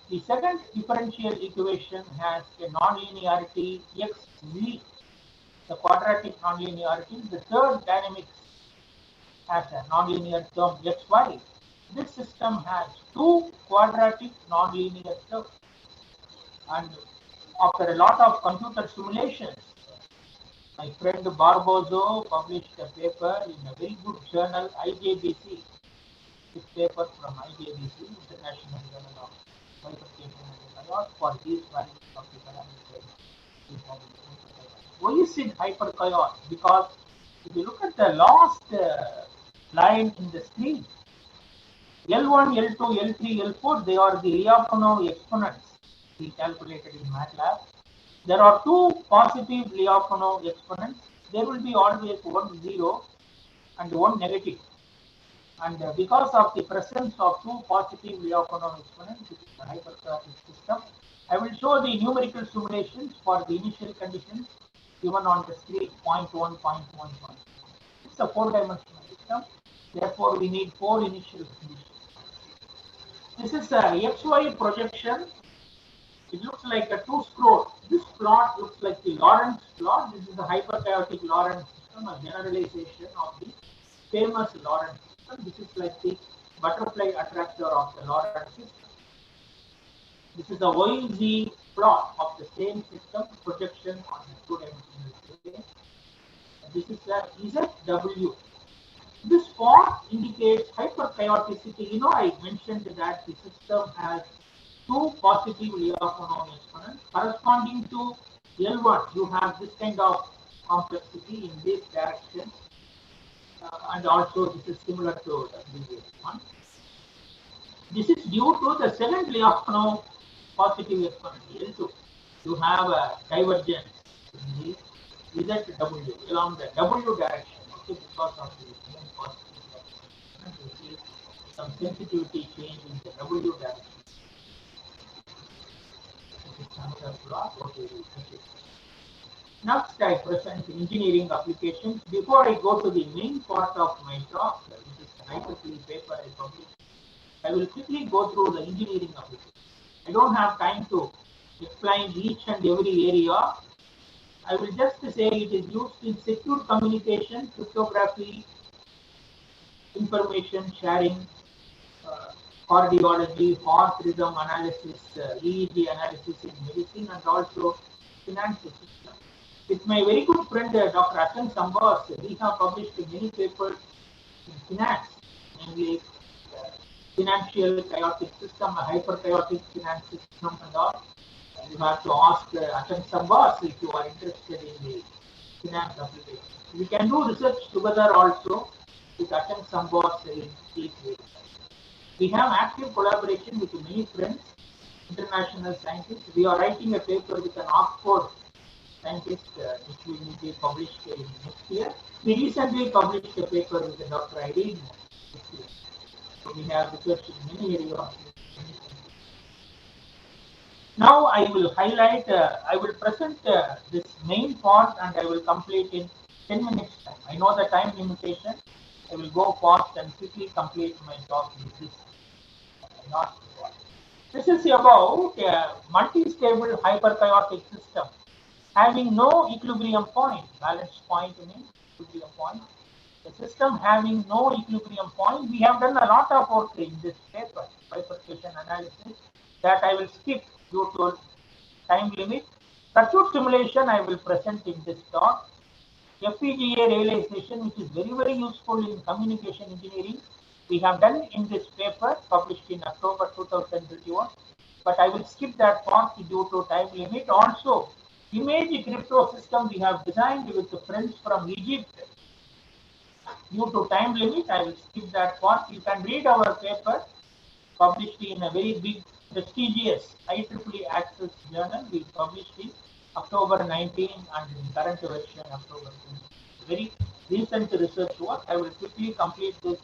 the second differential equation has a nonlinearity xz, the quadratic nonlinearity. The third dynamics has a nonlinear term xy. This system has two quadratic nonlinear terms, and after a lot of computer simulations, my friend Barboso published a paper in a very good journal, IJBC. This paper from IJBC, International Journal of Bifurcation and Chaos, for these values of the parameters. Why is it hyperchaos? Because if you look at the last line in the screen, L1, L2, L3, L4, they are the Lyapunov exponents we calculated in MATLAB. There are two positive Lyapunov exponents. There will be always one 0 and one negative. And because of the presence of two positive Lyapunov exponents, which is the hyperchaotic system, I will show the numerical simulations for the initial conditions given on the screen 0.1, 0.1. It's a 4-dimensional system. Therefore, we need 4 initial conditions. This is a XY projection. It looks like a 2-scroll. This plot looks like the Lorentz plot. This is the hyperchaotic Lorentz system, a generalization of the famous Lorentz system. This is like the butterfly attractor of the Lorentz system. This is a YZ plot of the same system projection on the 2-dimensional plane. This is a ZW. This font indicates hyperchaoticity. You know, I mentioned that the system has two positive Lyapunov exponents corresponding to L1. You have this kind of complexity in this direction, and also this is similar to the previous one. This is due to the second Lyapunov positive exponent L2. You have a divergence in the ZW along the W direction. Okay, because of the positive exponent, you see some sensitivity change in the W direction. Next, I present engineering applications. Before I go to the main part of my talk, which is the IEEE paper I published, I will quickly go through the engineering applications. I don't have time to explain each and every area. I will just say it is used in secure communication, cryptography, information sharing, cardiology, heart rhythm analysis, EEG analysis in medicine, and also financial system. With my very good friend Dr. Achan Sambas, we have published many papers in finance, namely financial chaotic system, a hyperchaotic finance system, and all. You have to ask Achan Sambas if you are interested in the finance application. We can do research together also with Achan Sambas in these ways. We have active collaboration with many friends, international scientists. We are writing a paper with an Oxford scientist, which will be published in next year. We recently published a paper with Dr. Irene this year. So we have research in many areas. Now I will highlight, I will present this main part and I will complete in 10 minutes time. I know the time limitation. I will go fast and quickly complete my talk with this. This is about a multi-stable hyperchaotic system having no equilibrium point, balance point means equilibrium point. The system having no equilibrium point, we have done a lot of work in this paper, bifurcation analysis, that I will skip due to time limit. Circuit simulation I will present in this talk. FPGA realization, which is very, very useful in communication engineering, we have done in this paper published in October 2021, but I will skip that part due to time limit. Also, image crypto system we have designed with the friends from Egypt. Due to time limit, I will skip that part. You can read our paper published in a very big, prestigious IEEE Access journal. We published in October 19 and in current version October 20. Very recent research work. I will quickly complete this.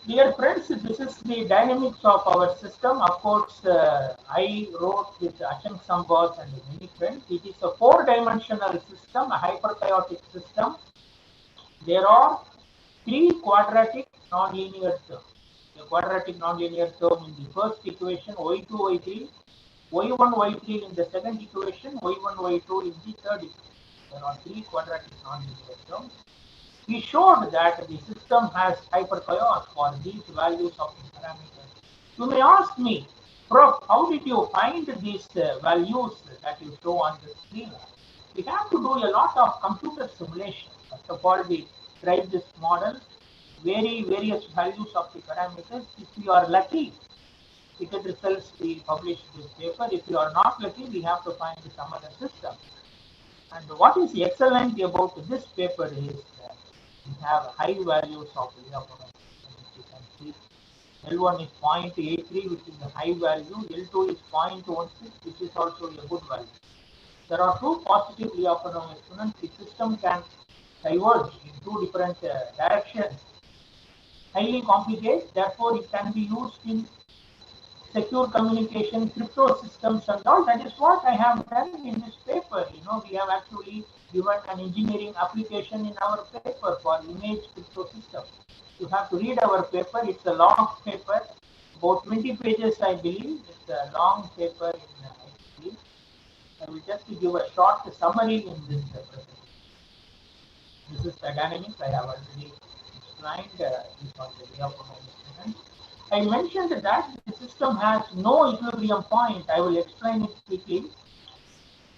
Dear friends, this is the dynamics of our system. Of course, I wrote with Achan Sambas and many friends. It is a 4-dimensional system, a hyperchaotic system. There are 3 quadratic nonlinear terms. A quadratic nonlinear term in the first equation, y2, y3, y1, y3 in the second equation, y1, y2 in the third equation. There are 3 quadratic nonlinear terms. We showed that the system has hyperchaos for these values of the parameters. You may ask me, Prof, how did you find these values that you show on the screen? We have to do a lot of computer simulation. First of all, we write this model, vary various values of the parameters. If we are lucky, we get results, we publish this paper. If you are not lucky, we have to find some other system. And what is excellent about this paper is that we have high values of electronics. You can see L1 is 0.83, which is a high value. L2 is 0.16, which is also a good value. There are two positive Lyapunov exponents. The system can diverge in two different directions. Highly complicated, therefore it can be used in secure communication, crypto systems and all. That is what I have done in this paper. We have actually given an engineering application in our paper for image crypto system. You have to read our paper. It's a long paper, about 20 pages, I believe. It's a long paper in I will just give a short summary in this presentation. This is the dynamics I have already explained. These are the Lyapunov experiments. I mentioned that the system has no equilibrium point. I will explain it quickly.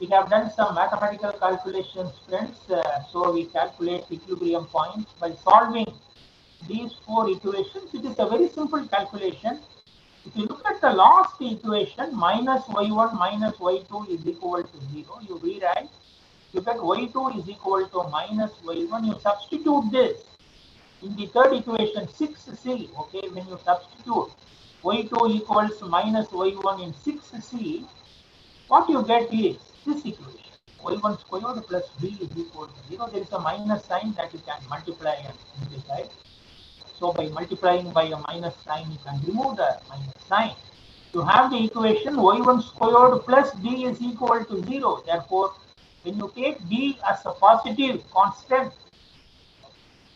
We have done some mathematical calculations, friends. So we calculate equilibrium points by solving these four equations. It is a very simple calculation. If you look at the last equation, minus y1 minus y2 is equal to 0, you rewrite. You get y2 is equal to minus y1. You substitute this in the third equation, 6c. Okay, when you substitute y2 equals minus y1 in 6c, what you get is this equation. Y1 squared plus b is equal to 0. There is a minus sign that you can multiply and simplify. So by multiplying by a minus sign, you can remove the minus sign. You have the equation y1 squared plus b is equal to 0. Therefore, when you take b as a positive constant,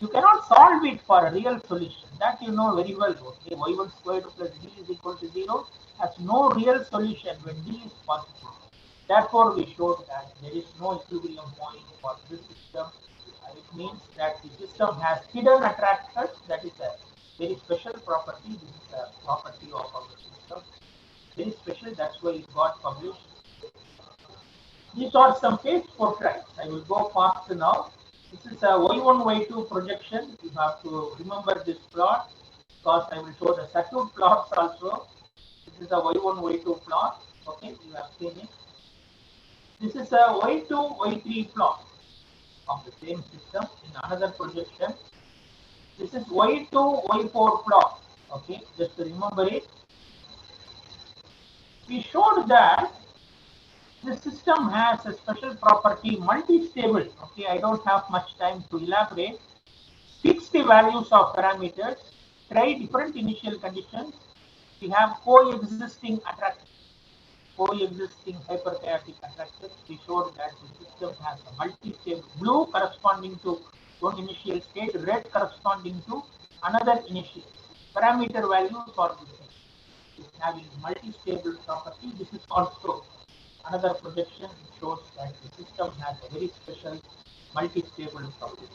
you cannot solve it for a real solution. That you know very well. Okay, y1 squared plus b is equal to 0 has no real solution when b is positive. Therefore, we showed that there is no equilibrium point for this system. It means that the system has hidden attractors. That is a very special property. This is a property of our system. Very special. That's why it got published. These are some case portraits. I will go fast now. This is a y1, y2 projection. You have to remember this plot because I will show the circuit plots also. This is a y1, y2 plot. Okay, you have seen it. This is a y2, y3 plot of the same system in another projection. This is y2, y4 plot. Okay, just to remember it. We showed that the system has a special property, multi-stable. Okay, I don't have much time to elaborate. Fix the values of parameters, try different initial conditions. We have coexisting attractors, coexisting hyperchaotic attractors. We showed that the system has a multi-stable, blue corresponding to one initial state, red corresponding to another initial. Parameter values are the same. It's having multi-stable property. This is also another projection. It shows that the system has a very special multi-stable property.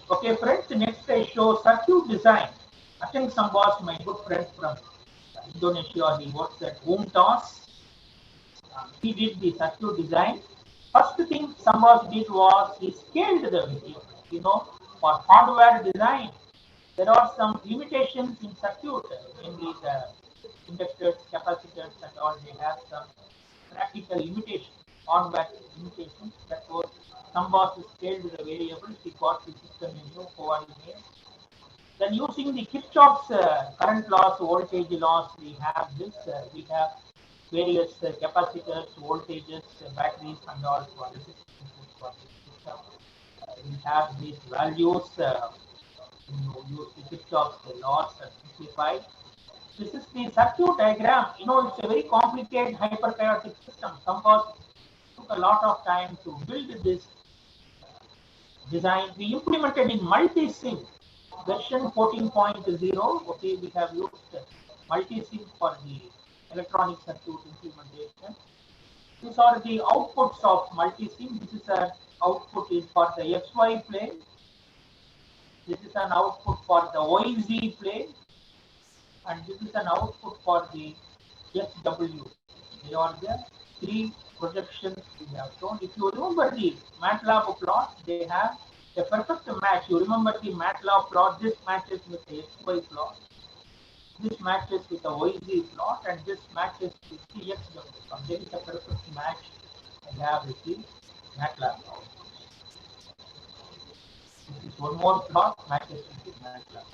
Okay, friends, next I show circuit design. Acheng Sambas, my good friend from Indonesia, he works at Umtas. He did the circuit design. First thing Sambas did was he scaled the video. For hardware design, there are some limitations in circuit, mainly the inductors, capacitors, and all. They have some practical limitations, hardware limitations. Therefore, Sambas scaled the variables. He got the system in new coordinates. Then using the Kirchhoff's current laws, voltage laws, we have this. We have various capacitors, voltages, batteries, and all for resistance for the system. We have these values. Use the Kirchhoff's laws and simplify. This is the circuit diagram. It's a very complicated hyperchaotic system. Sambas took a lot of time to build this design. We implemented in multi-sim version 14.0. Okay, we have used multi-sim for the electronic circuit implementation. These are the outputs of multi-sim. This is an output is for the XY plane. This is an output for the YZ plane. And this is an output for the SW. They are the three projections we have shown. If you remember the MATLAB plot, they have a perfect match. You remember the MATLAB plot, this matches with the XY plot. This matches with the YZ plot, and this matches with the XW plot. There is a perfect match I have with the MATLAB plot. This is one more plot matches with the MATLAB.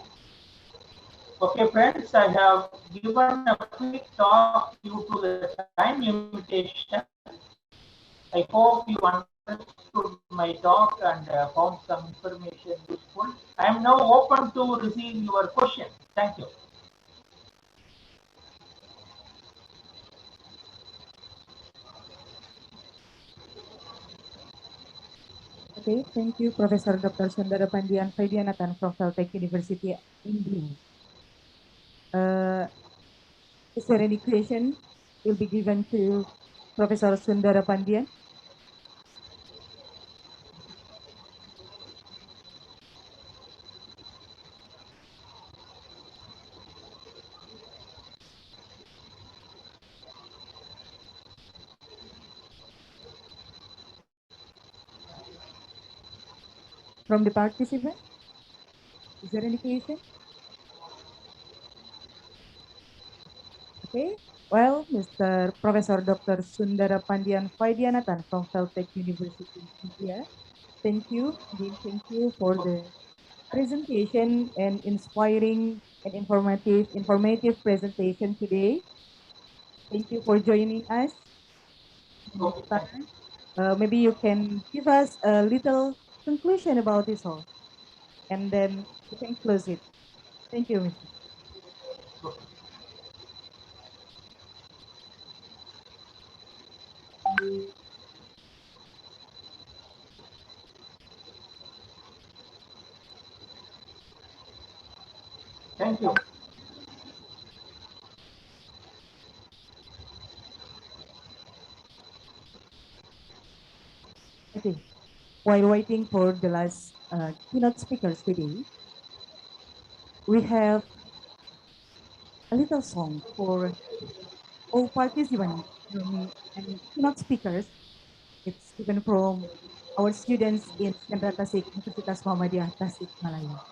Okay, friends, I have given a quick talk due to the time limitation. I hope you understood my talk and found some information useful. I am now open to receive your questions. Thank you. Okay, thank you, Professor Dr. Sundara Pandian Vaidyanathan from Caltech University, India. Is there any question will be given to Professor Sundara Pandian? From the participant? Is there any question? Okay, well, Mr. Professor Dr. Sundara Pandian Vaidyanathan from Caltech University, India. Thank you, thank you for the presentation and inspiring and informative presentation today. Thank you for joining us. Maybe you can give us a little conclusion about this all, and then we can close it. Thank you, Mr. Thank you. Okay. While waiting for the last keynote speakers today, we have a little song for all participants and keynote speakers. It's given from our students in Chandra Tasik Universitas Muhammadiyah Tasik Malaya.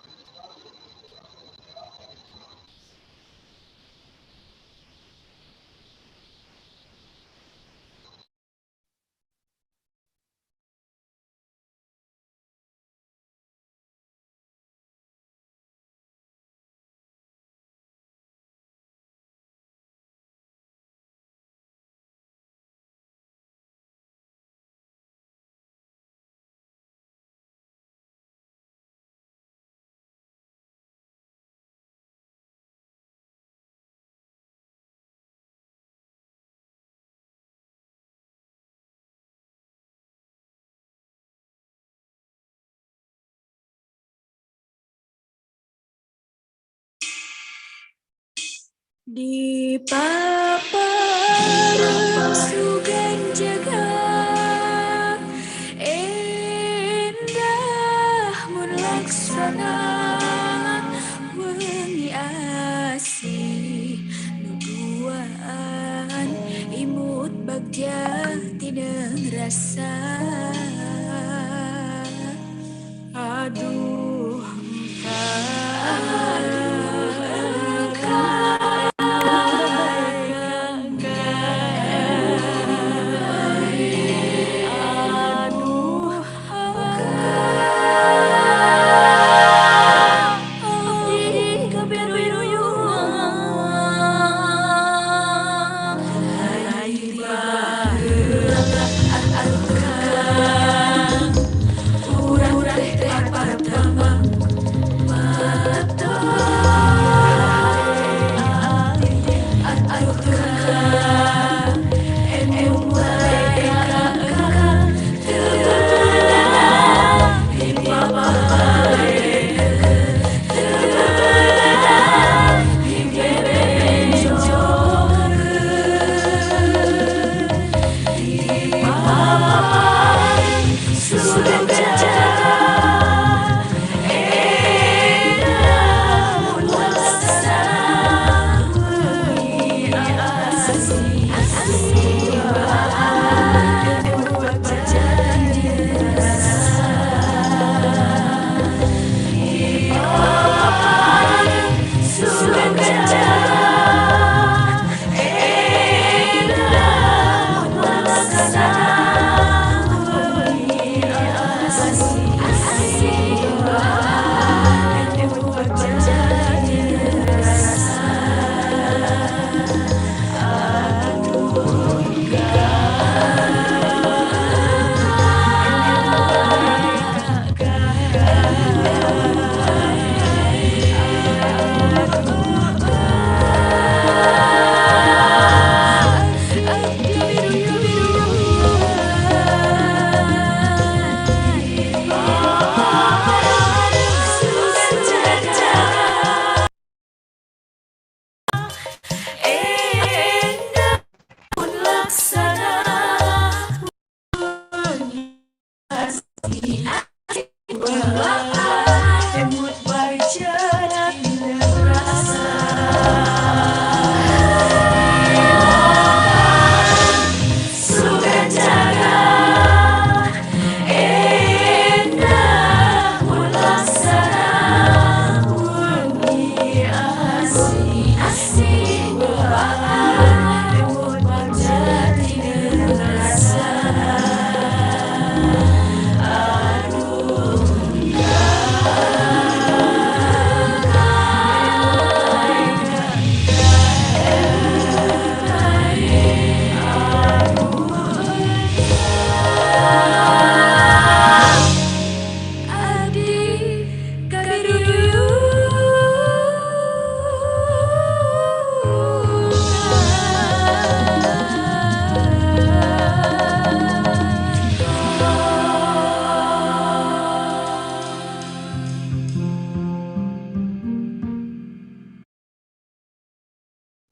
Di paparan sugan jaga endah mun laksana wengi asih nuduaan imut bagja tineng rasa aduh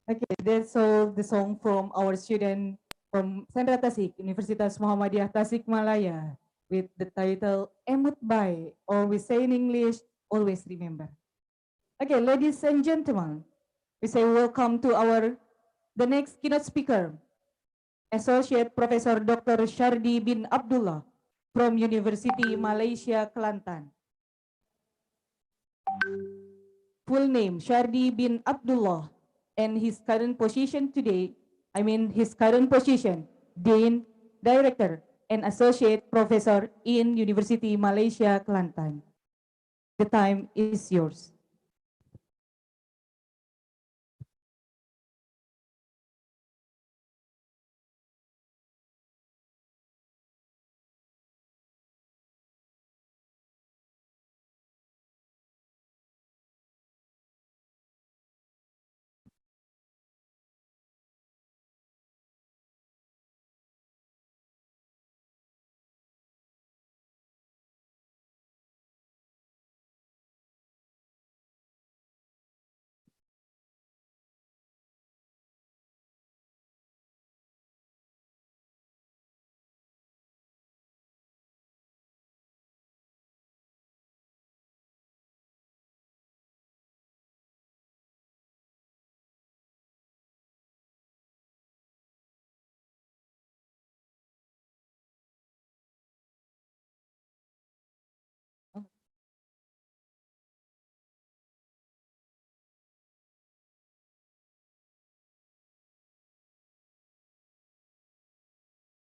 Okay, that's all the song from our student from Sandra Tasik, Universitas Muhammadiyah Tasikmalaya, with the title Emut Bai, always say in English, always remember. Okay, ladies and gentlemen, we say welcome to the next keynote speaker, Associate Professor Dr. Shardi bin Abdullah from University Malaysia, Kelantan. Full name, Shardi bin Abdullah, and his current position today, his current position, Dean, Director, and Associate Professor in University Malaysia, Kelantan. The time is yours.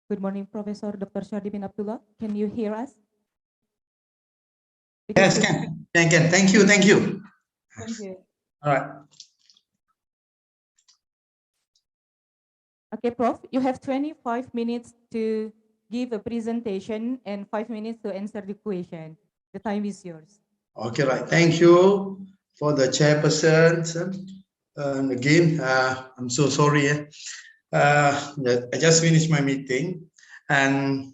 Good morning, Professor Dr. Shardi bin Abdullah. Can you hear us? Yes, can. Thank you. Thank you. All right. Okay, Prof, you have 25 minutes to give a presentation and 5 minutes to answer the question. The time is yours. Okay, right. Thank you for the chairperson. And again, I'm so sorry. I just finished my meeting, and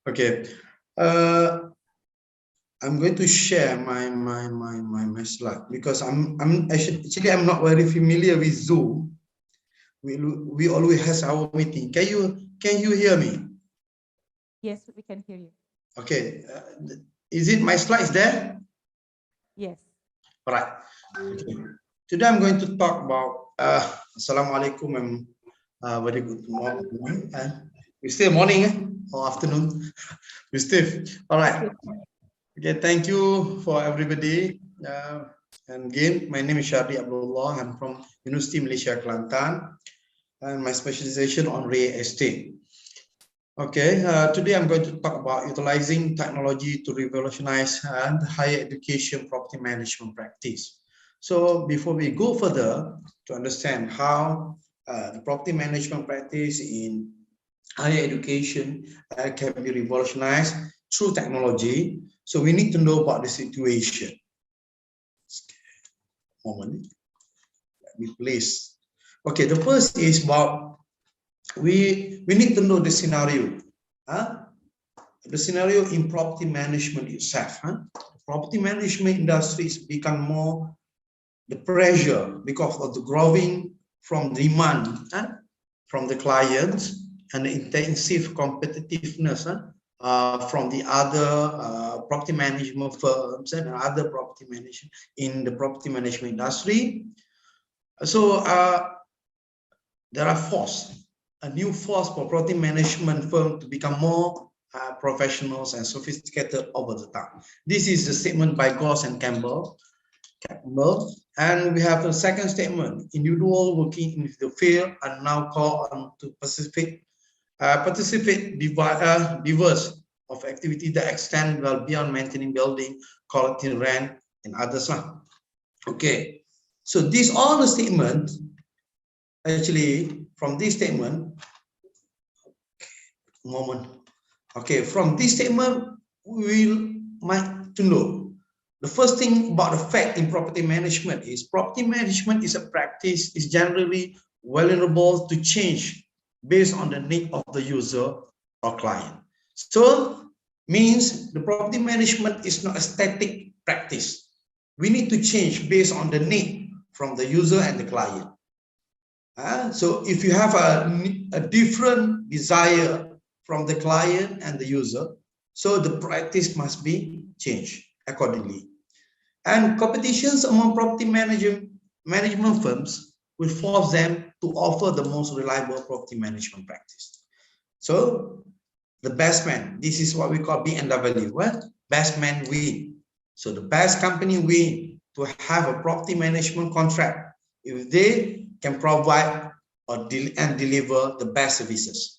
okay, I'm going to share my slide because I'm actually I'm not very familiar with Zoom. We always has our meeting. Can you hear me? Yes, we can hear you. Okay, is it my slides there? Yes. All right. Okay. Today I'm going to talk about Assalamualaikum and very good morning. We still morning or afternoon? We still. All right. Okay. Thank you for everybody. And again, my name is Shardi Abdullah. I'm from University Malaysia Kelantan, and my specialization on real estate. Okay, today I'm going to talk about utilizing technology to revolutionize higher education property management practice. So before we go further to understand how the property management practice in higher education can be revolutionized through technology, so we need to know about the situation. Moment, let me place. Okay, the first is about we need to know the scenario. The scenario in property management itself. The property management industry has become more the pressure because of the growing from demand from the clients and the intensive competitiveness from the other property management firms and other property management in the property management industry. So there are a new force for property management firm to become more professionals and sophisticated over the time. This is the statement by Goss and Campbell. And we have the second statement: individual working in the field are now called on to participate diverse of activity that extend well beyond maintaining building, collecting rent, and others. Okay, so these all the statements. Actually, from this statement, okay, from this statement, we will might to know the first thing about the fact in property management is property management is a practice is generally vulnerable to change based on the need of the user or client. So means the property management is not a static practice. We need to change based on the need from the user and the client. So if you have a different desire from the client and the user, so the practice must be changed accordingly. And competitions among property management firms will force them to offer the most reliable property management practice. So the best man, this is what we call BNW, what? Best man win. So the best company win to have a property management contract if they can provide and deliver the best services.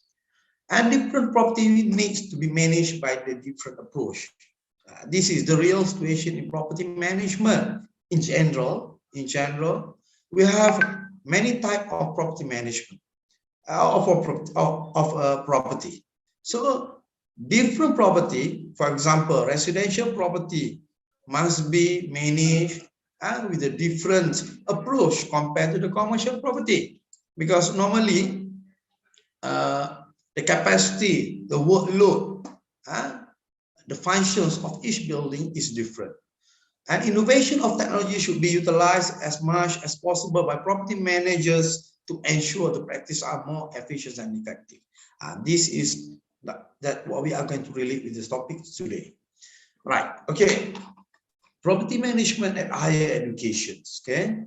And different property needs to be managed by the different approach. This is the real situation in property management. In general, we have many types of property management of property. So different property, for example, residential property must be managed with a different approach compared to the commercial property, because normally the capacity, the workload, the functions of each building is different. And innovation of technology should be utilized as much as possible by property managers to ensure the practice are more efficient and effective. This is what we are going to relate with this topic today. Right, okay. Property management at higher education, okay?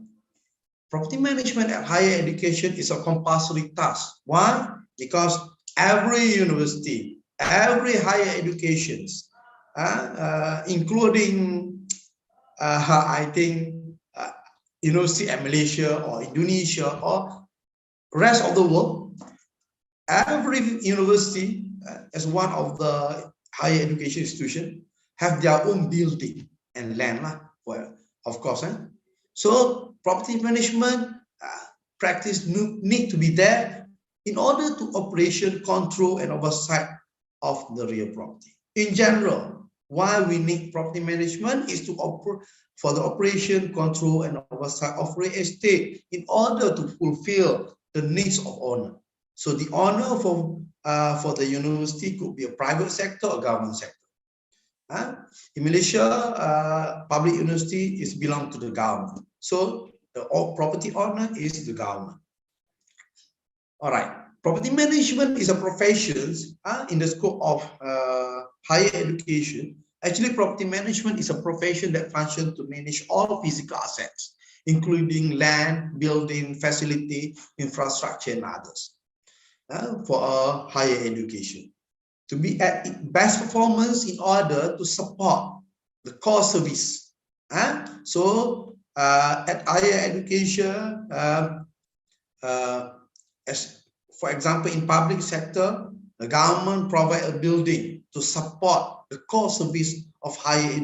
Property management at higher education is a compulsory task. Why? Because every university, every higher education, including I think university in Malaysia or Indonesia or rest of the world, every university as one of the higher education institution have their own building and land, of course. So property management practice need to be there in order to operation, control, and oversight of the real property. In general, why we need property management is to for the operation, control, and oversight of real estate in order to fulfill the needs of owner. So the owner for the university could be a private sector or government sector. In Malaysia, public university is belong to the government. So the property owner is the government. All right. Property management is a profession in the scope of higher education. Actually, property management is a profession that functions to manage all physical assets, including land, building, facility, infrastructure, and others for a higher education. To be at best performance in order to support the core service. So at higher education, as for example, in public sector, the government provide a building to support the core service of higher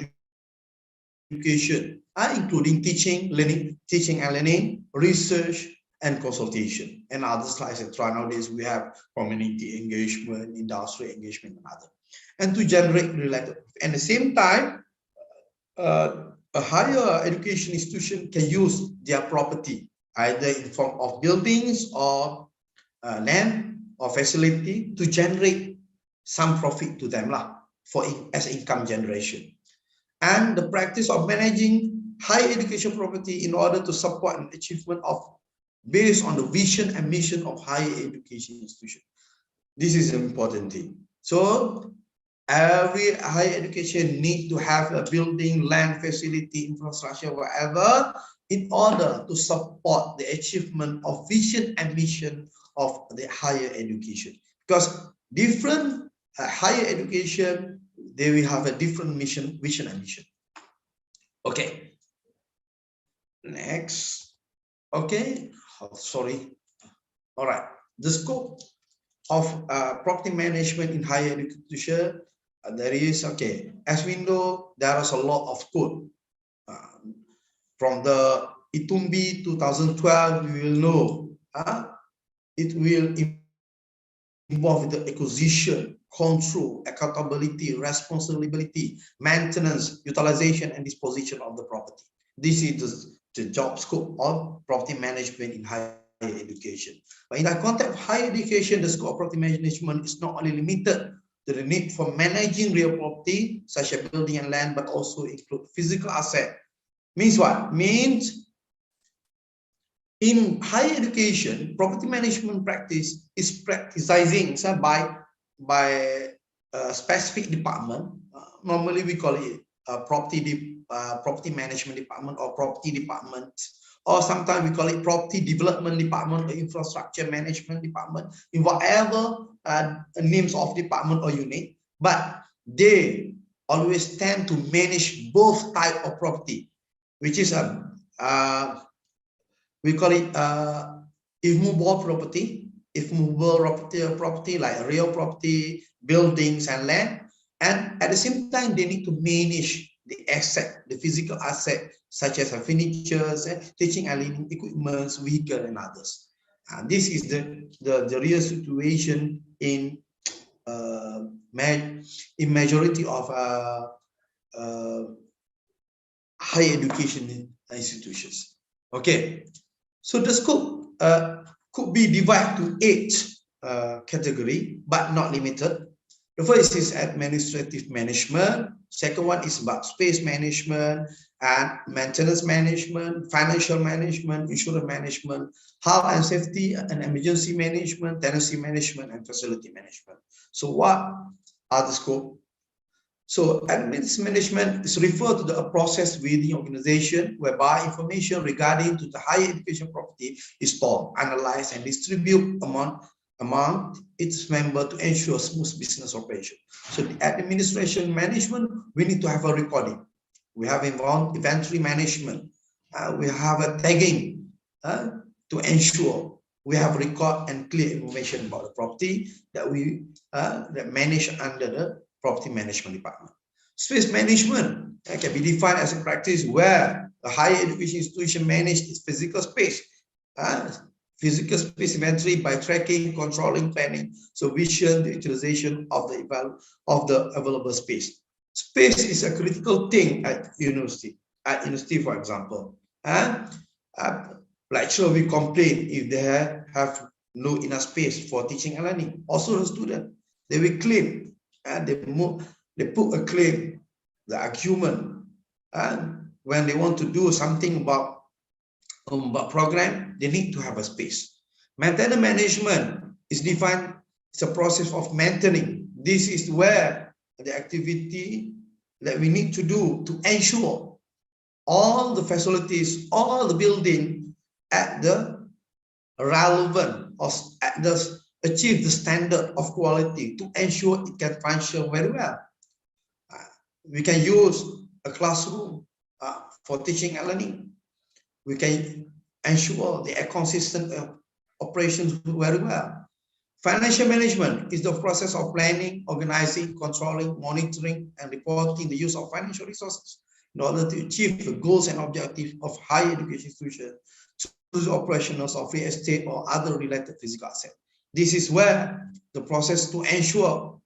education, including teaching and learning, research, and consultation, and others, etc. Nowadays we have community engagement, industry engagement, and other. And to generate related. At the same time, a higher education institution can use their property either in form of buildings or land or facility to generate some profit to them as income generation. And the practice of managing higher education property in order to support an achievement of based on the vision and mission of higher education institution. This is an important thing. So every higher education need to have a building, land, facility, infrastructure, whatever, in order to support the achievement of vision and mission of the higher education. Because different higher education, they will have a different mission, vision and mission. Okay. Next. Okay. Oh, sorry. All right. The scope of property management in higher education, there is, okay, as we know, there is a lot of code. From the ICComSET 2012, we will know it will involve the acquisition, control, accountability, responsibility, maintenance, utilization, and disposition of the property. This is the job scope of property management in higher education. But in the context of higher education, the scope of property management is not only limited to the need for managing real property, such as building and land, but also include physical asset. Means what? Means in higher education, property management practice is practicing by a specific department. Normally, we call it property management department or property department, or sometimes we call it property development department or infrastructure management department, in whatever names of department or unit. But they always tend to manage both type of property, which is we call it immovable property like real property, buildings and land. And at the same time, they need to manage the asset, the physical asset, such as furniture, teaching and learning equipment, vehicle and others. And this is the real situation in majority of higher education institutions. Okay, so the scope could be divided to 8 categories, but not limited. The first is administrative management. Second one is about space management and maintenance management, financial management, insurance management, health and safety and emergency management, tenancy management, and facility management. So what are the scope? So administrative management is referred to the process within the organization whereby information regarding to the higher education property is stored, analyzed, and distributed among its members to ensure smooth business operation. So the administration management, we need to have a recording. We have inventory management. We have a tagging to ensure we have record and clear information about the property that we that manage under the property management department. Space management can be defined as a practice where a higher education institution manages its physical space. Physical space inventory by tracking, controlling, planning, supervision, the utilization of the available space. Space is a critical thing at university. At university, for example, lecturer will complain if they have no enough space for teaching and learning. Also, the student, they will claim and they put a claim, the argument, and when they want to do something about program, they need to have a space. Maintenance management is defined as a process of maintaining. This is where the activity that we need to do to ensure all the facilities, all the building at the relevant or at the achieve the standard of quality to ensure it can function very well. We can use a classroom for teaching and learning. We can ensure the consistent operations very well. Financial management is the process of planning, organizing, controlling, monitoring, and reporting the use of financial resources in order to achieve the goals and objectives of higher education institutions through the operations of real estate or other related physical assets. This is where the process to ensure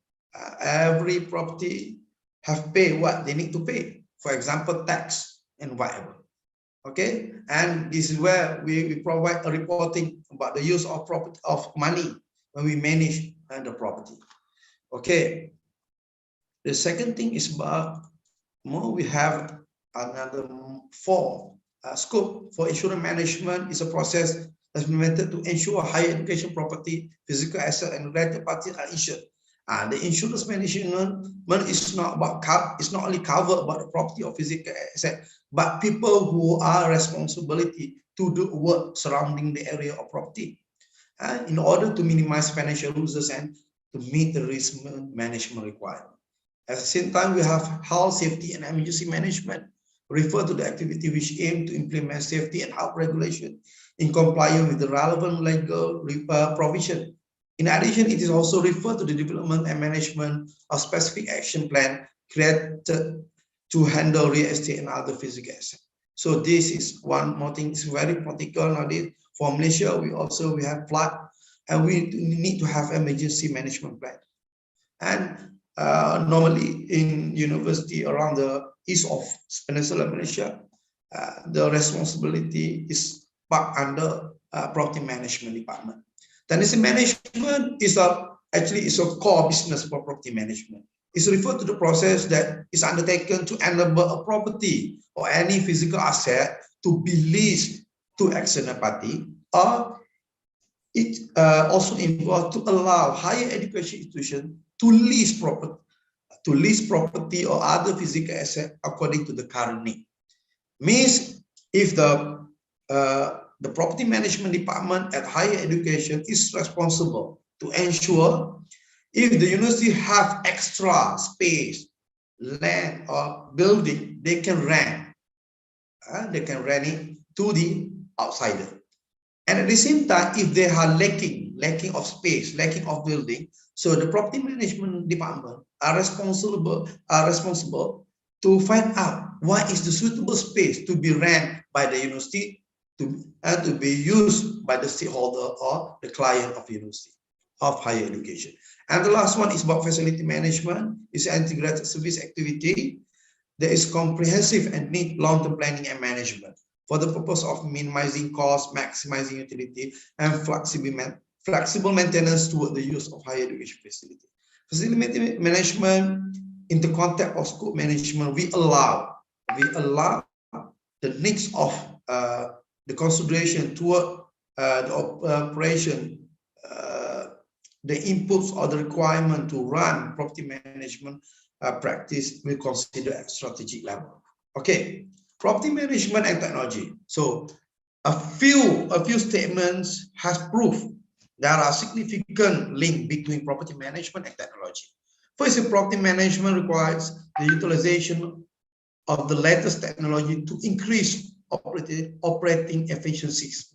every property have paid what they need to pay. For example, tax and whatever. Okay, and this is where we provide a reporting about the use of property of money when we manage the property. Okay, the second thing is about we have another 4 scope for insurance management is a process that's implemented to ensure higher education property, physical asset, and related parties are insured. The insurance management is not about it's not only cover about the property or physical asset, but people who are responsibility to do work surrounding the area of property, in order to minimize financial losses and to meet the risk management requirement. At the same time, we have health, safety, and emergency management, refer to the activity which aim to implement safety and health regulation in compliance with the relevant legal provision. In addition, it is also referred to the development and management of specific action plan created to handle real estate and other physical assets. So this is one more thing. It's very particular nowadays. For Malaysia, we have flood, and we need to have emergency management plan. And normally in university around the east of Peninsula Malaysia, the responsibility is part under property management department. Tenancy management is actually a core business for property management. It's referred to the process that is undertaken to enable a property or any physical asset to be leased to external party, or it also involves to allow higher education institutions to lease property or other physical asset according to the current need. Means if the property management department at higher education is responsible to ensure if the university have extra space, land or building, they can rent. They can rent it to the outsider. And at the same time, if they are lacking of space, lacking of building, so the property management department are responsible to find out what is the suitable space to be rented by the university to be used by the stakeholder or the client of university of higher education. And the last one is about facility management. It's an integrated service activity. There is comprehensive and need long-term planning and management for the purpose of minimizing cost, maximizing utility, and flexible maintenance toward the use of higher education facility. Facility management in the context of scope management, we allow the needs of the consideration toward the operation, the inputs or the requirement to run property management practice we consider at strategic level. Okay, property management and technology. So a few statements has proof there are significant link between property management and technology. First, property management requires the utilization of the latest technology to increase operating efficiencies,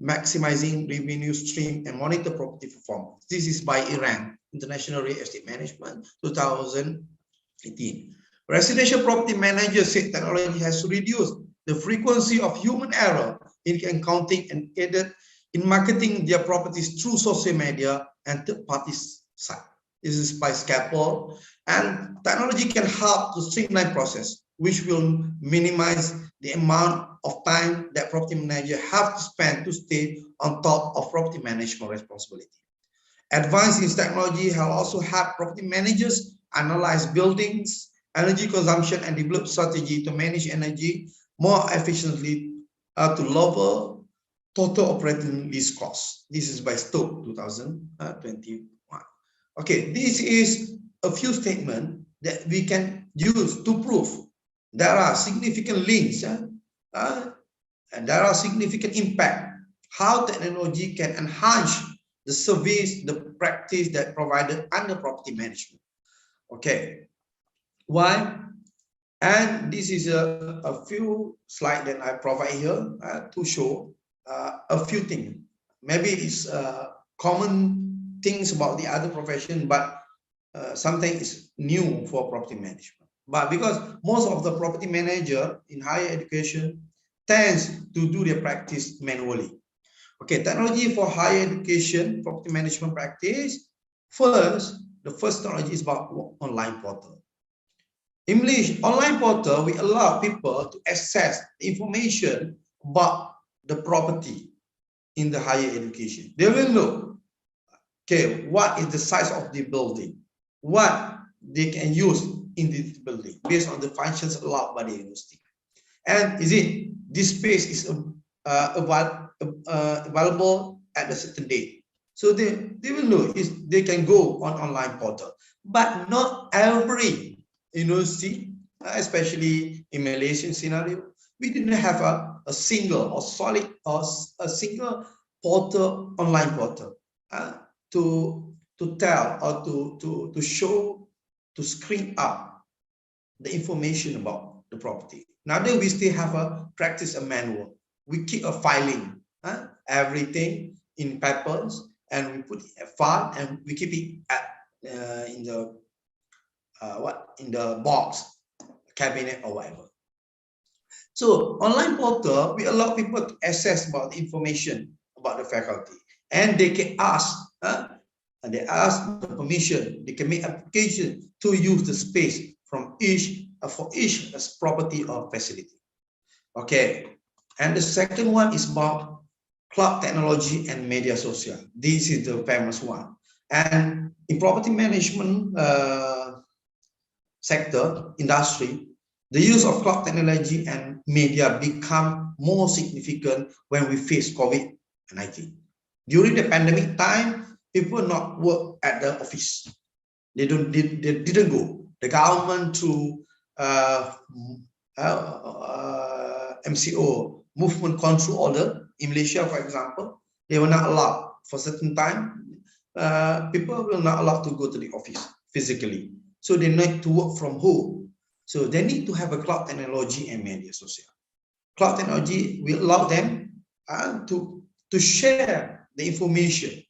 maximizing revenue stream and monitor property performance. This is by Iran, International Real Estate Management, 2018. Residential property managers said technology has reduced the frequency of human error in accounting and aided in marketing their properties through social media and third-party sites. This is by Scalpel, and technology can help to streamline process, which will minimize the amount of time that property manager have to spend to stay on top of property management responsibility. Advances in technology have also helped property managers analyze buildings, energy consumption, and develop strategy to manage energy more efficiently to lower total operating lease costs. This is by Stoke 2021. Okay, this is a few statements that we can use to prove there are significant links and there are significant impact how technology can enhance the service, the practice that provided under property management. Okay, why? And this is a few slides that I provide here to show a few things. Maybe it's common things about the other profession, but something is new for property management. But because most of the property manager in higher education tends to do their practice manually. Okay, technology for higher education property management practice. First, the first technology is about online portal. English online portal, we allow people to access information about the property in the higher education. They will know, okay, what is the size of the building, what they can use in this building based on the functions allowed by the university. And is it this space is available at a certain date. So they will know they can go on online portal. But not every university, especially in Malaysian scenario, we didn't have a single or solid or a single portal, online portal to tell or to show, to screen up the information about the property. Nowadays, we still have a practice, a manual. We keep a filing, everything in papers, and we put a file and we keep it at in the box, cabinet or whatever. So online portal, we allow people to access about the information about the faculty, and they can ask, and they ask the permission. They can make application to use the space from each for each property or facility. Okay, and the second one is about cloud technology and media social. This is the famous one. And in property management sector, industry, The use of cloud technology and media become more significant when we face COVID-19. During the pandemic time, people not work at the office. They didn't go. The government through MCO, movement control order in Malaysia, for example, they were not allowed for certain time. People will not allowed to go to the office physically, so they need to work from home. So they need to have a cloud technology and media social. Cloud technology will allow them to share the information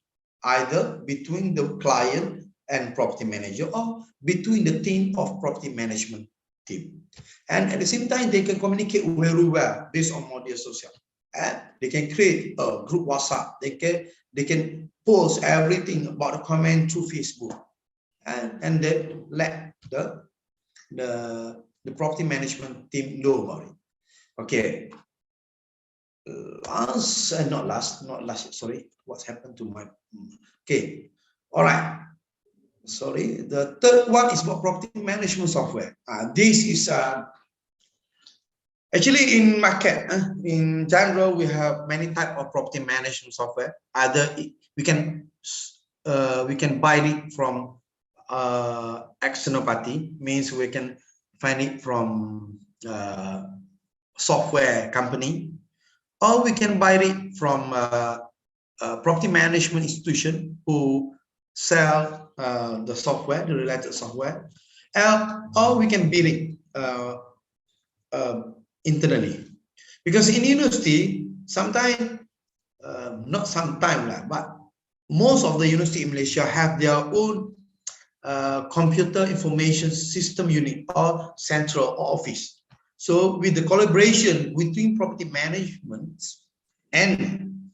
either between the client and property manager or between the team of property management team. And at the same time, they can communicate very well based on media social. And they can create a group WhatsApp. They can post everything about the comment through Facebook, and then let the property management team know about it. Okay. Not last. Sorry, what's happened to my? Okay. All right. Sorry. The third one is about property management software. This is actually in market. In general, we have many type of property management software. Either we can buy it from external party, means we can find it from software company, or we can buy it from property management institution who sell the software, the related software, or we can build it internally. Because in university, sometimes, not sometimes, but most of the university in Malaysia have their own computer information system unit or central office. So with the collaboration between property management and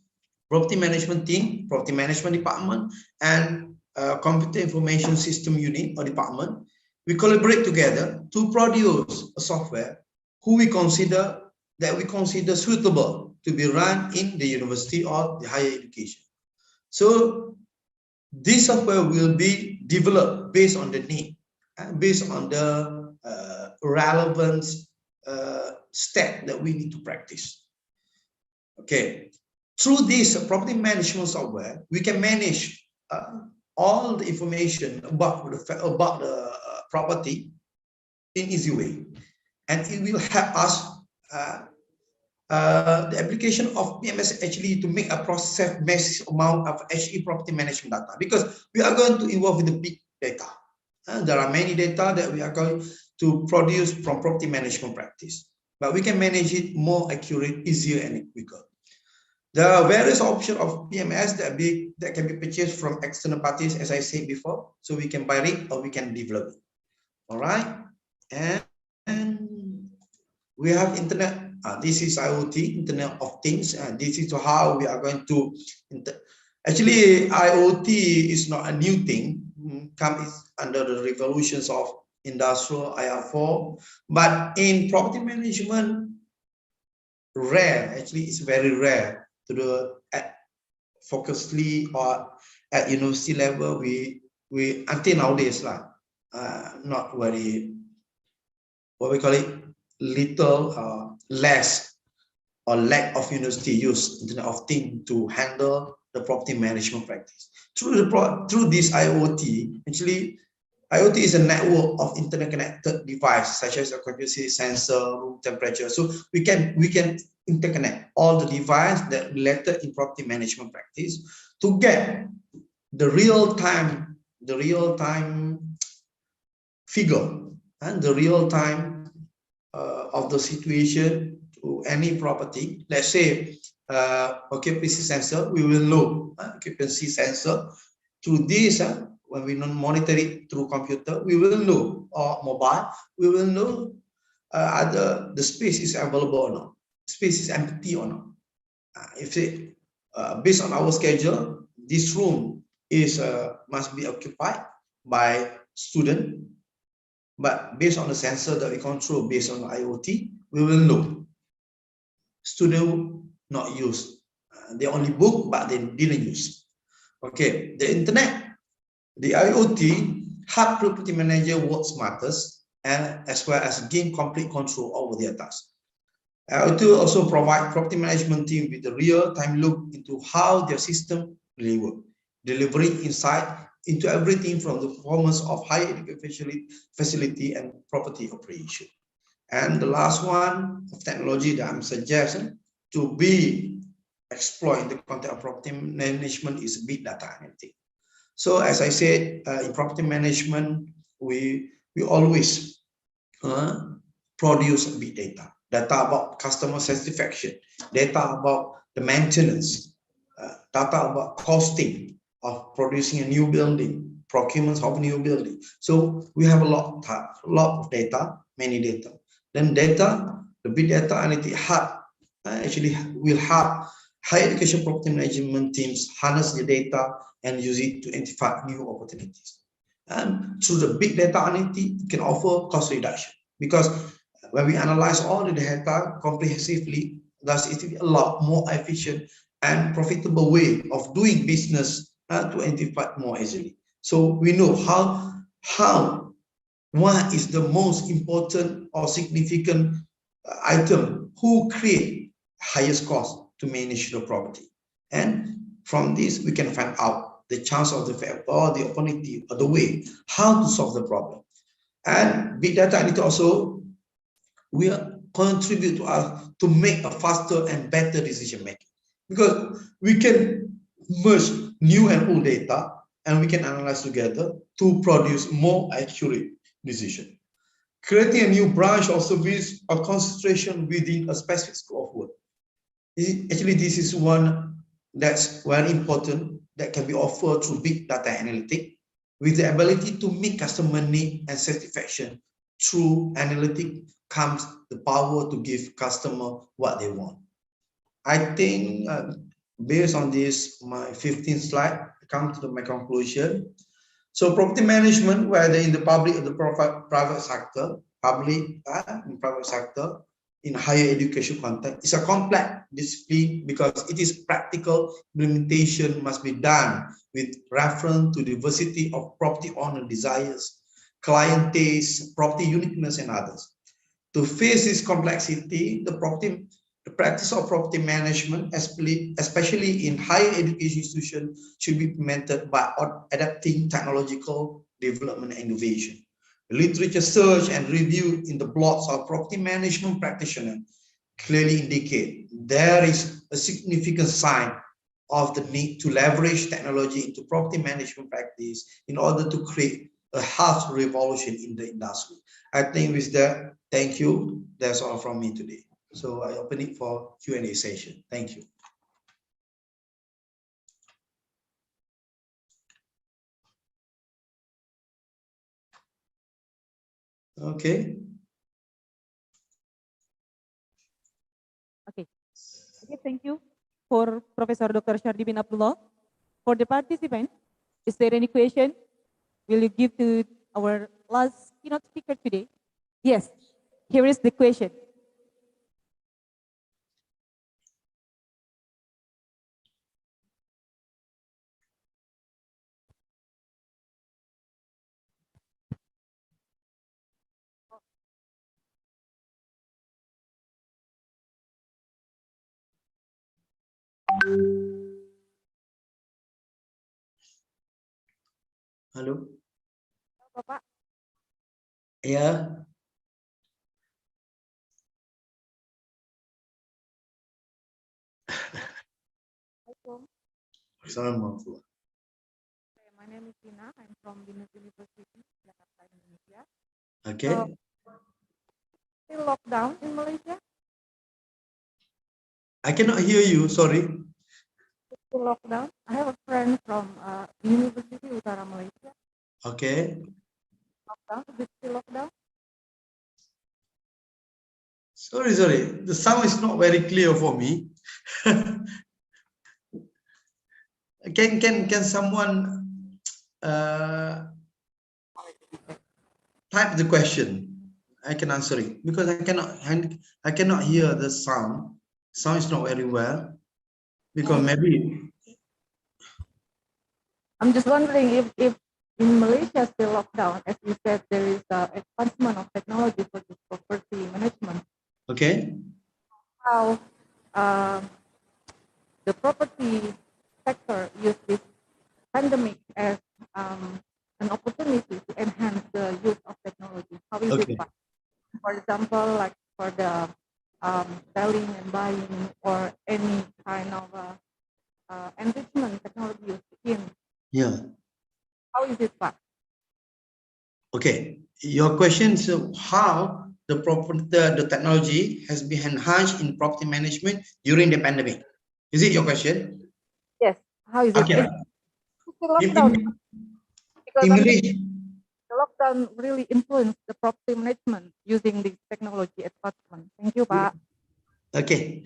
property management team, property management department, and computer information system unit or department, we collaborate together to produce a software who we consider suitable to be run in the university or the higher education. So this software will be developed based on the need and based on the relevant step that we need to practice. Okay, through this property management software, we can manage all the information about the property in easy way, and it will help us the application of PMS actually to make a process massive amount of HE property management data, because we are going to involve with the big data. There are many data that we are going to produce from property management practice, but we can manage it more accurate, easier, and quicker. There are various options of PMS that can be purchased from external parties, as I said before. So we can buy it or we can develop it. All right, and we have internet. This is IoT, Internet of Things, and this is how we are going to. Actually, IoT is not a new thing. Comes under the revolutions of industrial IR4, but in property management, rare. Actually, it's very rare to do focusedly or at university level. We until nowadays not very, what we call it, little less or lack of university use Internet of Things to handle the property management practice. Through this IoT, actually IoT is a network of internet connected devices such as occupancy sensor, room temperature. So we can interconnect all the devices that related in property management practice to get the real time figure and the real time of the situation to any property. Let's say occupancy sensor, we will know occupancy sensor. Through this, when we monitor it through computer, we will know, or mobile, we will know either the space is available or not, space is empty or not. If it, based on our schedule, this room is must be occupied by student, but based on the sensor that we control based on IoT, we will know student not used. They only book, but they didn't use. Okay, the internet, the IoT help property manager work smarter and as well as gain complete control over their tasks. To also provide property management team with a real-time look into how their system really work, delivering insight into everything from the performance of higher education facility and property operation. And the last one of technology that I'm suggesting to be exploit in the context of property management is big data analytics. So as I said, in property management, we always produce big data about customer satisfaction, data about the maintenance, data about costing of producing a new building, procurement of new building. So we have a lot of data, many data. Then data, the big data analytic hub actually will help higher education property management teams harness the data and use it to identify new opportunities. And through the big data analytic, it can offer cost reduction, because when we analyze all the data comprehensively, thus it is a lot more efficient and profitable way of doing business to identify more easily. So we know what is the most important or significant item, who create highest cost to manage the property. And from this, we can find out the chance of the fair or the opportunity or the way how to solve the problem. And big data analytics also will contribute to us to make a faster and better decision making, because we can merge new and old data and we can analyze together to produce more accurate decision. Creating a new branch or service or concentration within a specific scope of work. Actually, this is one that's very important that can be offered through big data analytics, with the ability to meet customer need and satisfaction. Through analytics comes the power to give customer what they want. I think based on this, my 15th slide, I come to my conclusion. So property management, whether in the public or the private sector, public and private sector, in higher education context, is a complex discipline because it is practical implementation must be done with reference to diversity of property owner desires, client taste, property uniqueness, and others. To face this complexity, the practice of property management, especially in higher education institutions, should be implemented by adapting technological development and innovation. The literature search and review in the blogs of property management practitioners clearly indicate there is a significant sign of the need to leverage technology into property management practice in order to create a health revolution in the industry. I think with that, thank you. That's all from me today. So I open it for Q&A session. Thank you. Okay. Okay. Okay, thank you for Professor Dr. Shardi bin Abdullah. For the participant, is there any question? Will you give to our last keynote speaker today? Yes, here is the question. Halo. Bapak. Ya. Assalamualaikum. My name is Tina. I'm from Binus University, Jakarta, Indonesia. Okay. Still lockdown in Malaysia? I cannot hear you. Sorry. Still lockdown. I have a friend from University Utara Malaysia. Okay. Lockdown. Is it still lockdown? Sorry. The sound is not very clear for me. Can someone type the question? I can answer it because I cannot hear the sound. Sound is not very well because maybe. I'm just wondering if in Malaysia still lockdown, as you said, there is advancement of technology for this property management. Okay. How the property sector use this pandemic as an opportunity to enhance the use of technology. How is Okay. it? For example, like for the selling and buying or any kind of enrichment technology used in. Yeah. How is it, Pak? Okay. Your question is how the technology has been enhanced in property management during the pandemic. Is it your question? Yes. How is it? Okay. It's the lockdown. Because In I Malaysia, think the lockdown really influenced the property management using this technology advancement. Thank you, Pak. okay.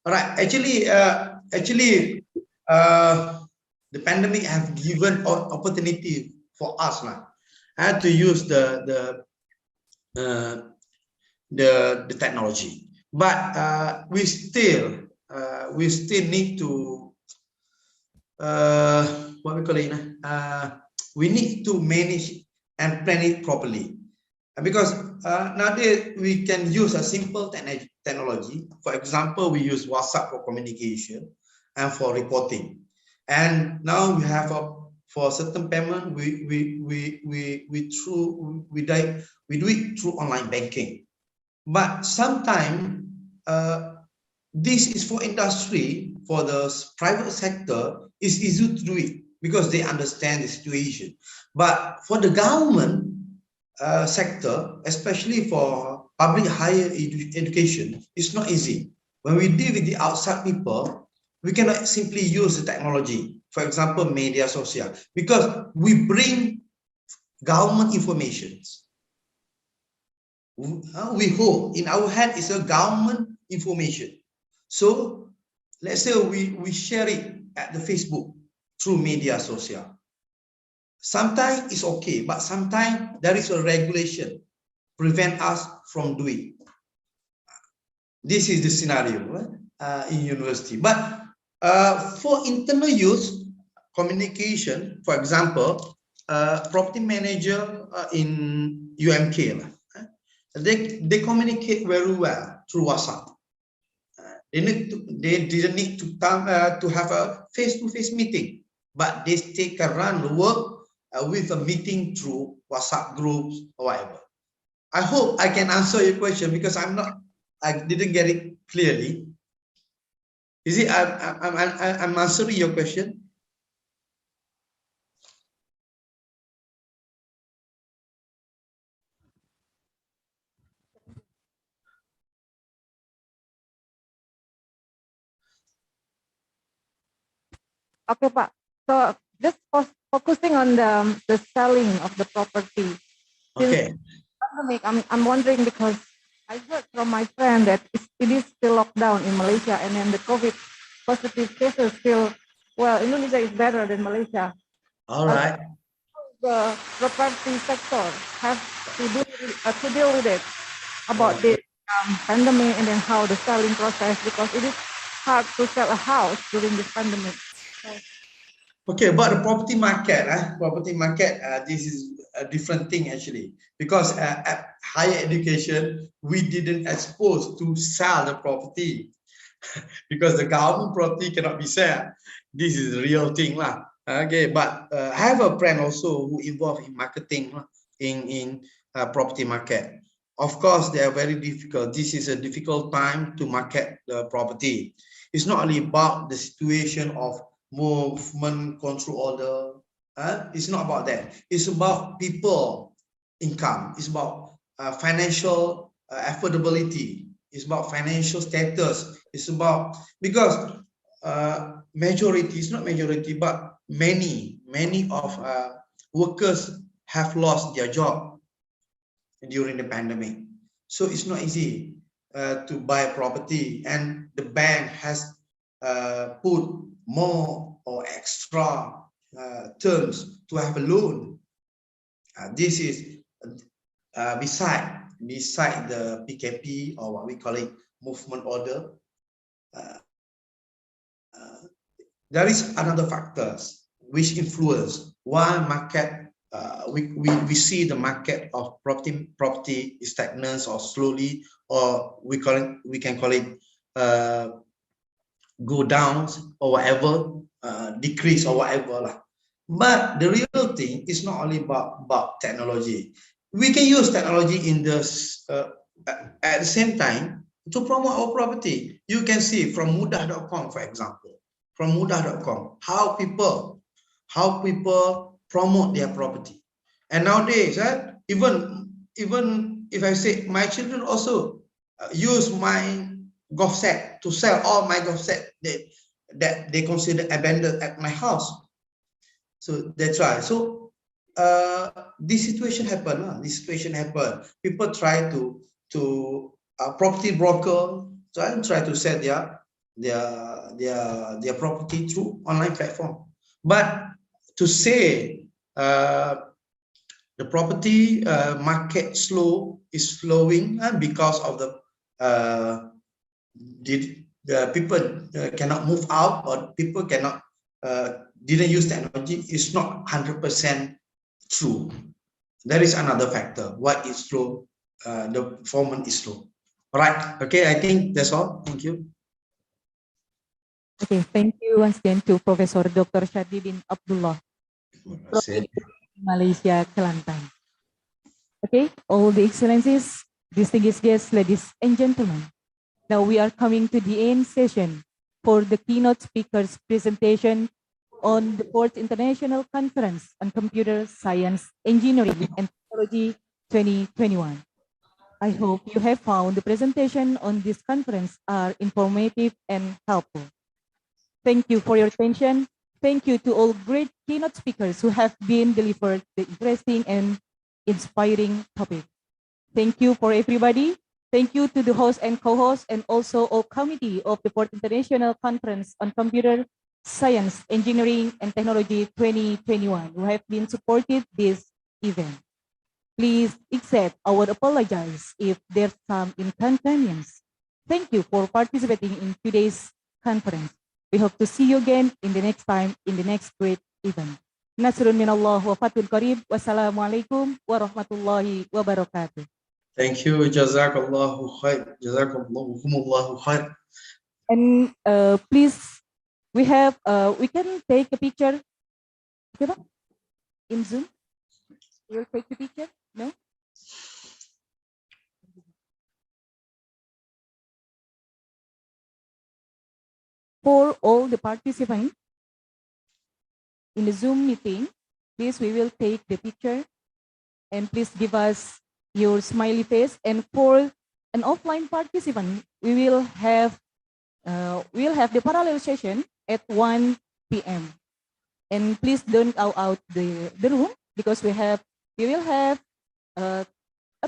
All right. Actually, the pandemic have given opportunity for us now to use the technology, but we still need to what we call it. We need to manage and plan it properly. Because nowadays we can use a simple technology. For example, we use WhatsApp for communication and for reporting. And now we have for certain payment, we do it through online banking. But sometimes this is for industry, for the private sector, it's easy to do it because they understand the situation. But for the government sector, especially for public higher education, it's not easy. When we deal with the outside people, we cannot simply use the technology. For example, media social, because we bring government informations. We hold in our hand is a government information. So let's say we share it at the Facebook through media social. Sometimes it's okay, but sometimes there is a regulation prevent us from doing. This is the scenario in university. But for internal use, communication, for example, property manager in UMK, they communicate very well through WhatsApp. They didn't need to come to have a face-to-face meeting, but they take a run work with a meeting through WhatsApp groups or whatever. I hope I can answer your question because I didn't get it clearly. Is it I'm answering your question? Okay, Pak. So just focusing on the selling of the property. Okay. Pandemic, I'm wondering because I heard from my friend that it is still locked down in Malaysia, and then the COVID positive cases still. Well, Indonesia is better than Malaysia. All right. The property sector has to deal with it about the pandemic and then how the selling process, because it is hard to sell a house during this pandemic. Okay, about the property market, this is a different thing actually, because at higher education, we didn't expose to sell the property because the government property cannot be sold. This is the real thing lah. Okay, but I have a friend also who involved in marketing in property market. Of course, they are very difficult. This is a difficult time to market the property. It's not only about the situation of movement control order. It's not about that. It's about people income. It's about financial affordability. It's about financial status. It's about, because majority, it's not majority, but many of workers have lost their job during the pandemic. So it's not easy to buy a property, and the bank has put more or extra terms to have a loan. This is beside the PKP, or what we call it movement order. There is another factors which influence why market we see the market of property stagnates or slowly, or we can call it go down or whatever, decrease or whatever lah. But the real thing is not only about technology. We can use technology in this at the same time to promote our property. You can see from mudah.com, for example, from mudah.com, how people promote their property. And nowadays, even if I say my children also use my golf set to sell all my golf set that they consider abandoned at my house. So that's why. So this situation happened. People try to property broker try to sell their property through online platform. But to say the property market is slowing because of the people cannot move out, or people cannot didn't use technology, is not 100% true. There is another factor. What is slow? The performance is slow. All right. Okay. I think that's all. Thank you. Okay. Thank you once again to Professor Dr. Shadi bin Abdullah from Malaysia, Kelantan. Okay. All the excellencies, distinguished guests, ladies and gentlemen. Now we are coming to the end session for the keynote speaker's presentation on the 4th International Conference on Computer Science, Engineering and Technology 2021. I hope you have found the presentation on this conference are informative and helpful. Thank you for your attention. Thank you to all great keynote speakers who have been delivered the interesting and inspiring topic. Thank you for everybody. Thank you to the host and co-host, and also all committee of the 4th International Conference on Computer Science, Engineering and Technology 2021 who have been supported this event. Please accept our apologies if there's some inconvenience. Thank you for participating in today's conference. We hope to see you again in the next time in the next great event. Nasrun minallah wa fathul qarib. Wassalamualaikum warahmatullahi wabarakatuh. Thank you. Jazakallahu khair. Jazakallahu khair. And please, we can take a picture. Okay, Pak? In Zoom. We'll take the picture. No? For all the participants in the Zoom meeting, please, we will take the picture and please give us your smiley face. And for an offline participant, we will have the parallel session at 1 p.m. And please don't go out the room, because we will have a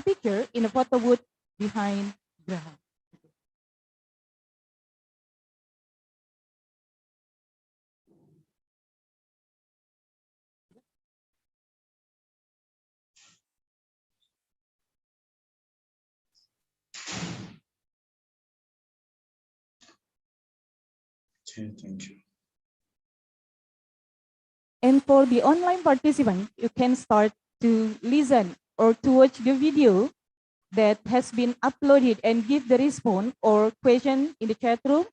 picture in a photo booth behind Graham. Okay, thank you. And for the online participant, you can start to listen or to watch the video that has been uploaded and give the response or question in the chat room,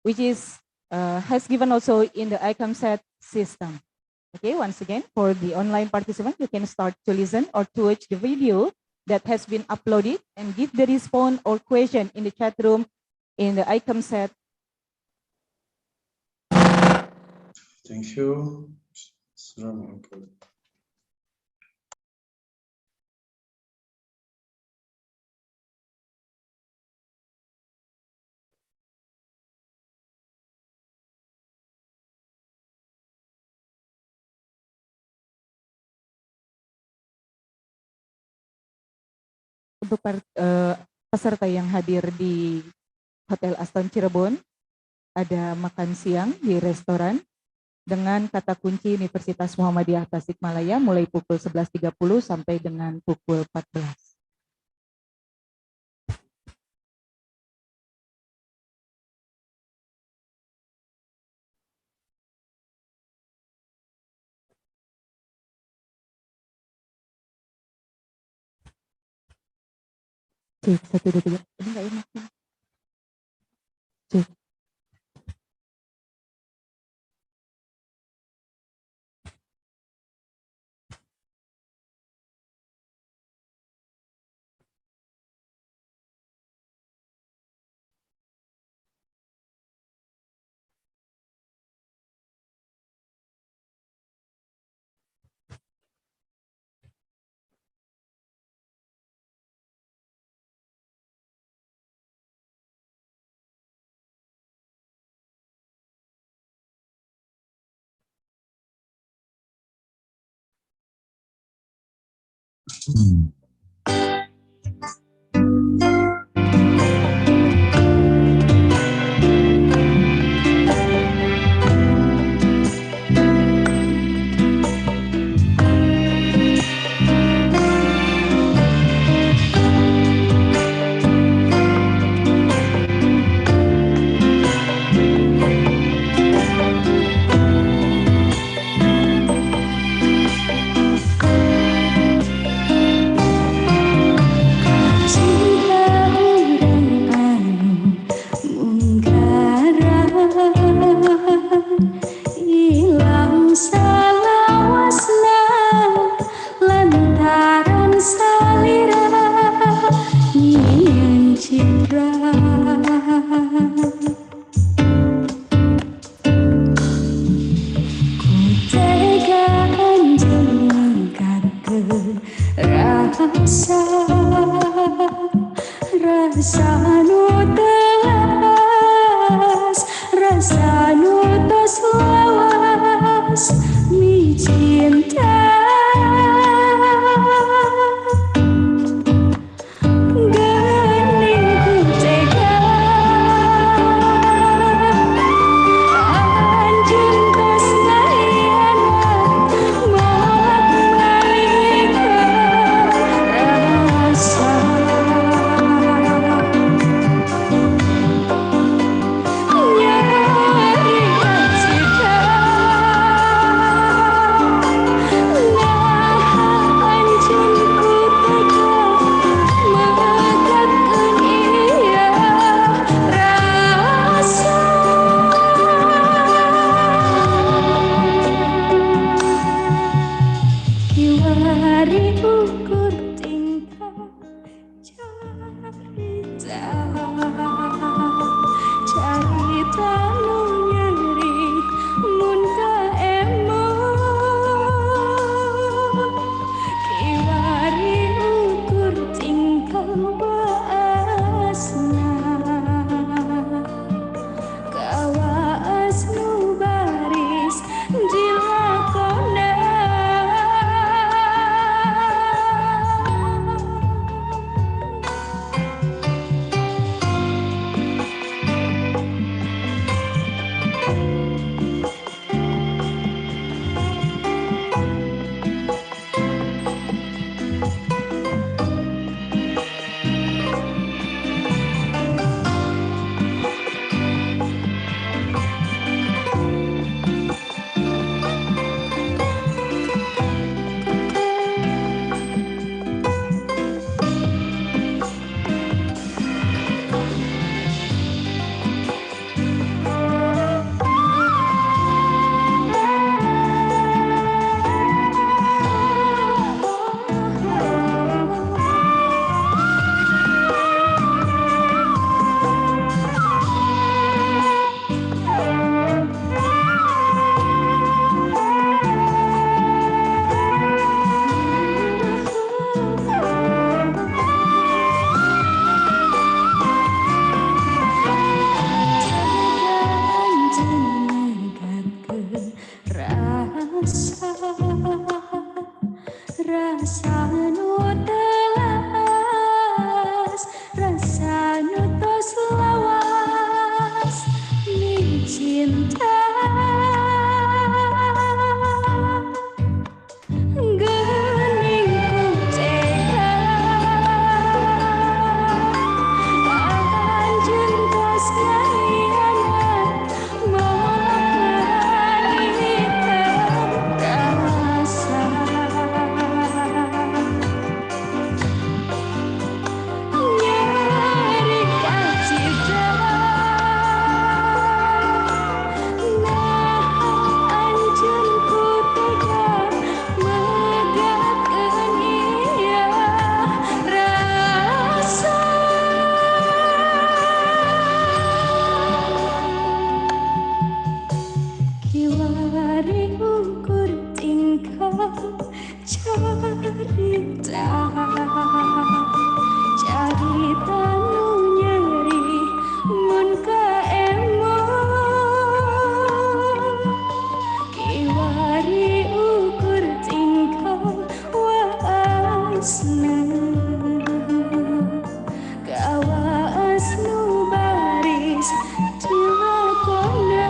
which is has given also in the ICComSET system. Okay, once again, for the online participant, you can start to listen or to watch the video that has been uploaded and give the response or question in the chat room in the ICComSET. Thank you. Assalamualaikum. Untuk peserta yang hadir di Hotel Aston Cirebon, ada makan siang di restoran dengan kata kunci Universitas Muhammadiyah Tasikmalaya mulai pukul 11.30 sampai dengan pukul 14. Cek, 1, 2, 3. Ini nggak enak. Cek. Yeah. Kiwari ukur tingkah carita Carita nu nyeri mun kaemong Kiwari ukur tingkah waasna Gawas nu baris dilakona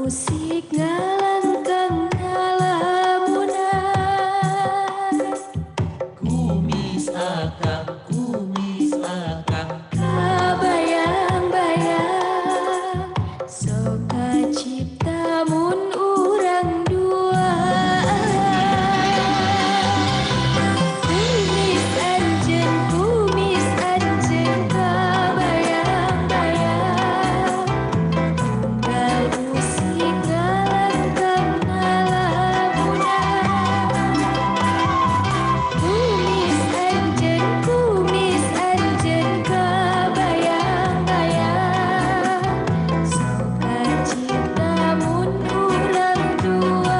musik ngalangkang ngalamunan. Kumis akang Kabayang-bayang soka cipta mun urang dua. Kumis anjeun kabayang-bayang unggal musik ngalangkang ngalamunan. Kumis anjeun kabayang-bayang soka cipta mun urang dua.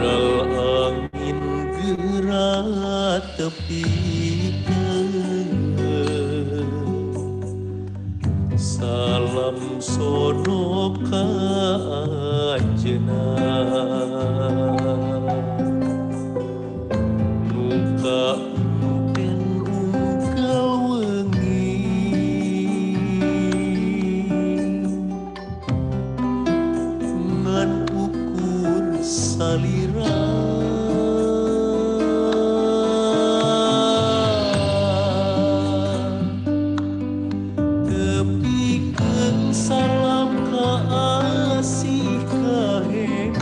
Ral angin gerak tepikeun salam sono ka anjeunna nuka enten unggal wengi ngan ukur salira tepikeun salam ka asih kahena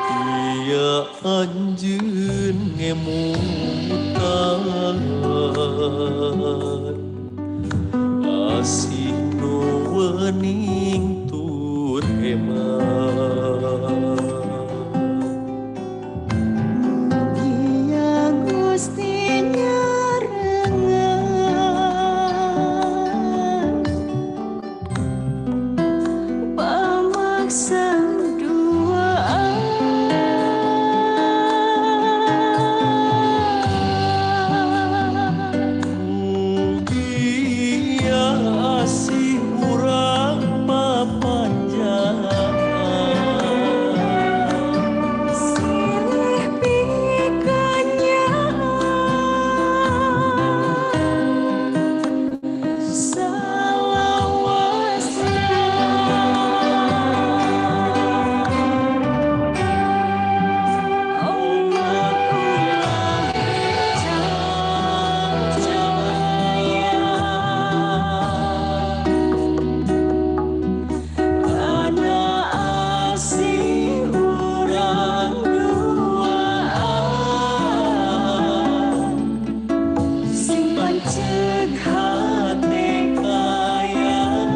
Mugia anjeun ngemutan asih nu wening tur hemat. Mugia Gusti nyarengan pamaksang duaan. Mugia asih urang papanjang Silih pikanyaan simpan cek hati kayakinan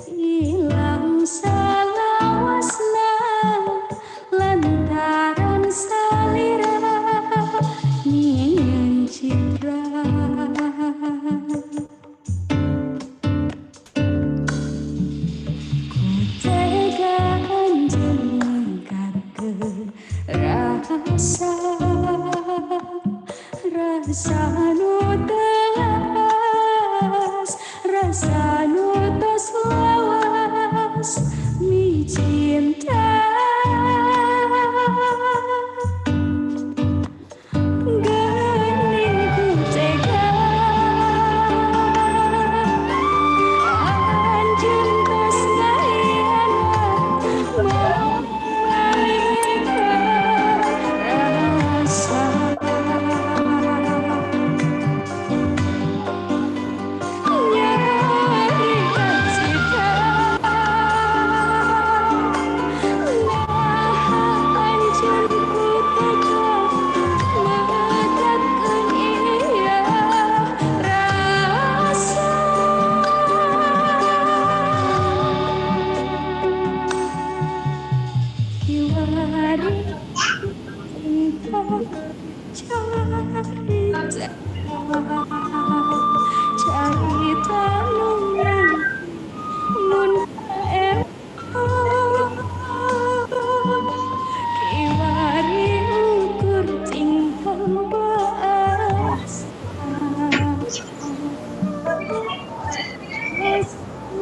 Ilang salawasna lantaran salira ningin citra tegaan jengkar ke rasa rasa nu telas rasa nu tos lawas mi cinta gening ku tega anjeun tos ngayana mau ngalihkeun rasa nyarikan cita nah anjeun ku tega mekatkeun ieu rasa kiwari cinta carita carita nungrang mun kiwari ukur tingkah bahasa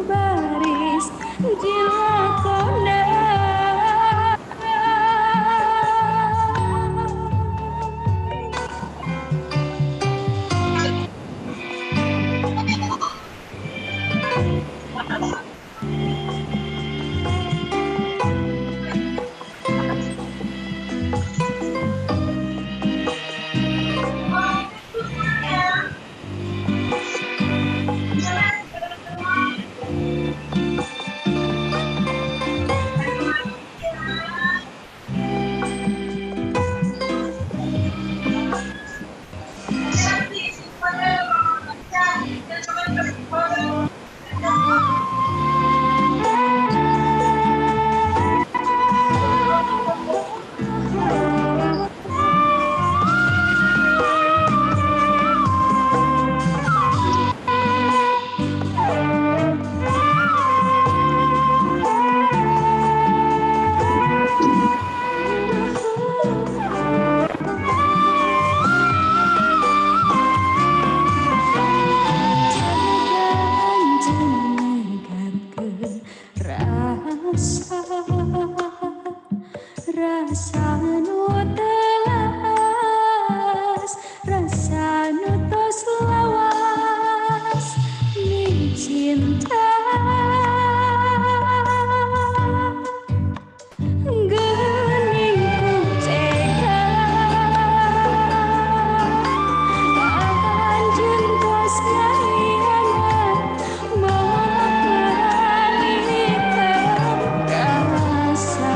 baris jilakona rasa rasa nu telas rasa nu tos lawas mi cinta gening ku tega anjeun tos ngayana mau ngalihkeun rasa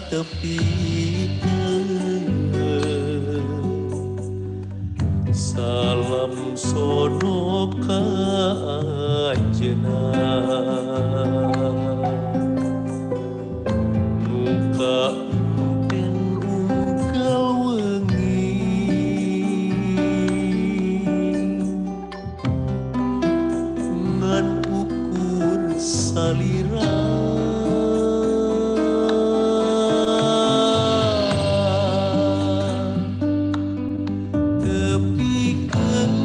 tepi salam sono ka anjeunna muka enten unggal wengi ngan ukur salira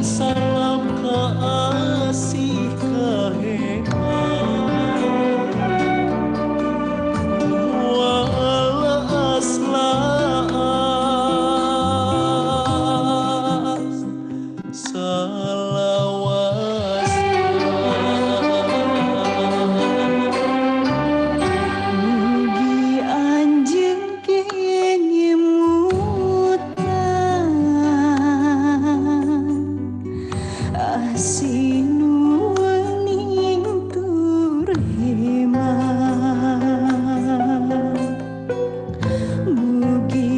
salam kasih kehemat wala aslas salawas mugi anjeun kenyemutan asinu wening tur hemat mugi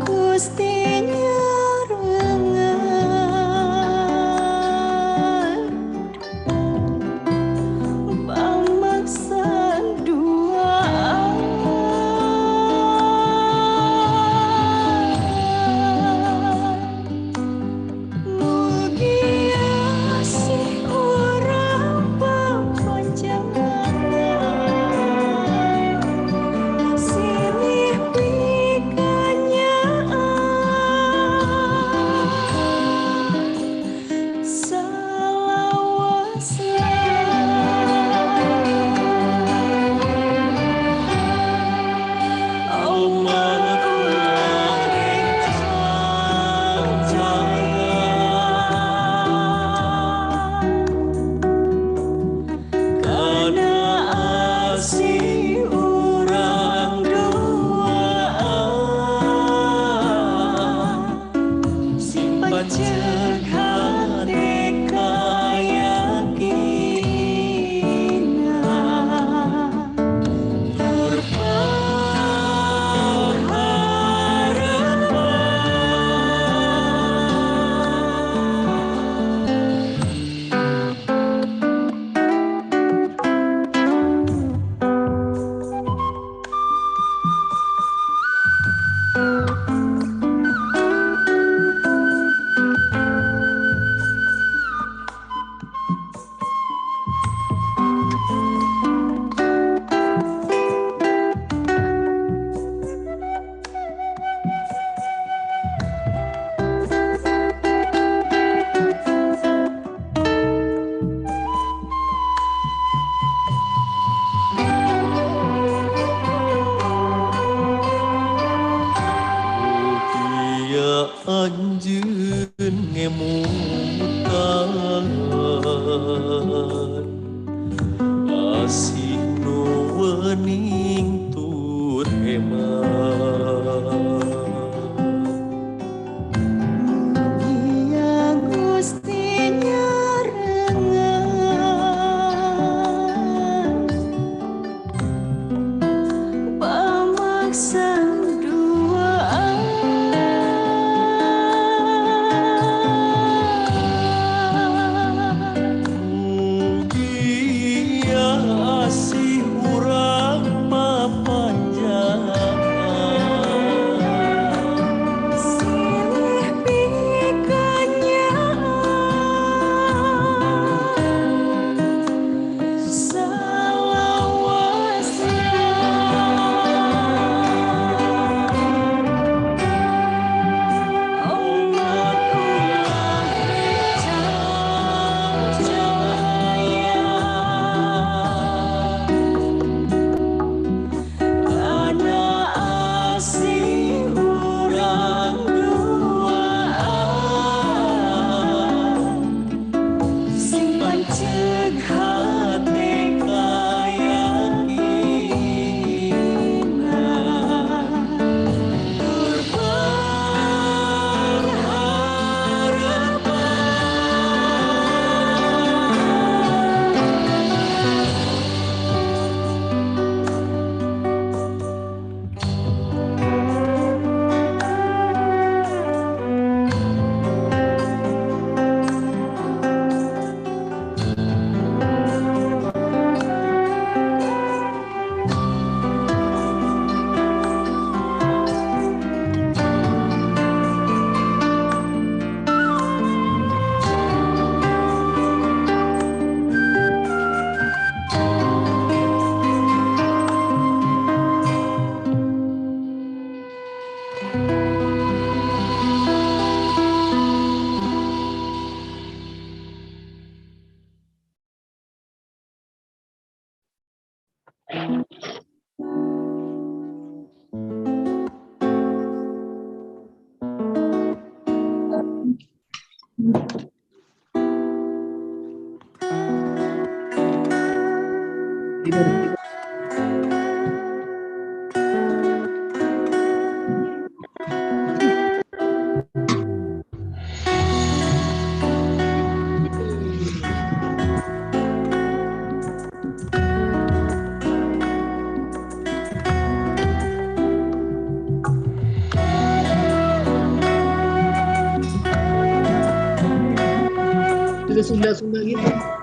Gusti nyarengan pamaksa doa mugi asih urang papanjangan silih pikanyaan karena asih urang doaan simpan cek hati keyakinan mugia anjeun ngemutan asih nu wening tur hemat mugia Gusti nyarengan pamaksa mugia asih urang Sudah Sunda-Sunda gitu.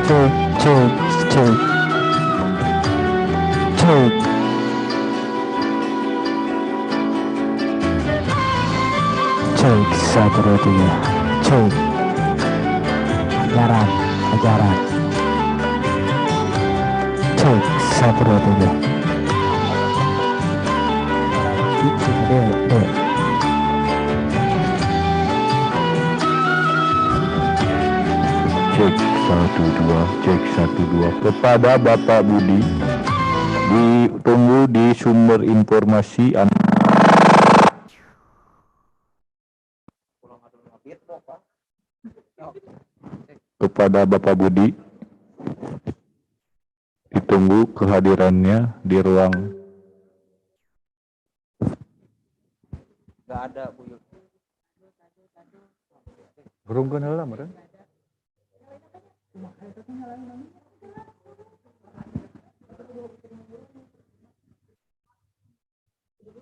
Cek, cek, cek. Cek. Cek, 1, 2, 3. Cek. Ajaran, ajaran. Cek, 1, 2, 3. Dek. Cek 1 2, cek 1 2. Kepada Bapak Budi, ditunggu di sumber informasi kepada Bapak Budi, ditunggu kehadirannya di ruang. Nggak ada Bu Yul. Berungkan heula meureun.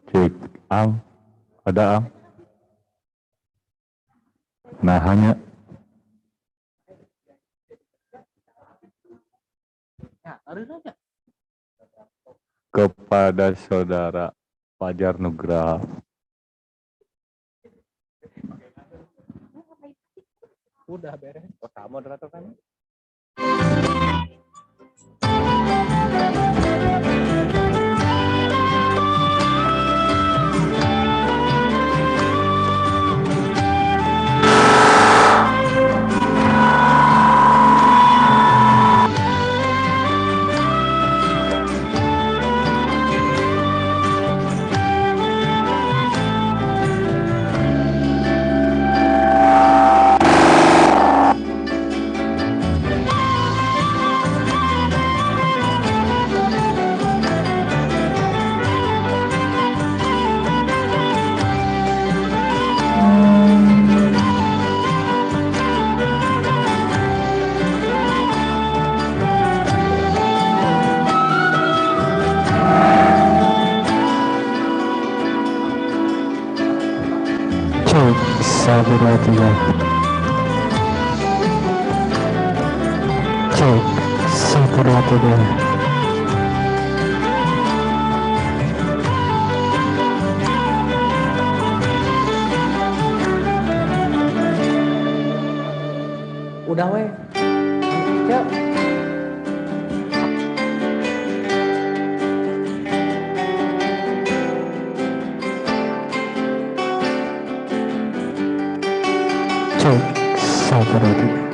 Cek, Ang, ada Ang? Nah, hanya kepada Saudara Fajar Nugraha. Udah beres. Oh, sama moderator kan? Cek, 1, 2, 3. Cek, 1, 2, 3. Udah weh. Cek. Cek, 1, 2, 3.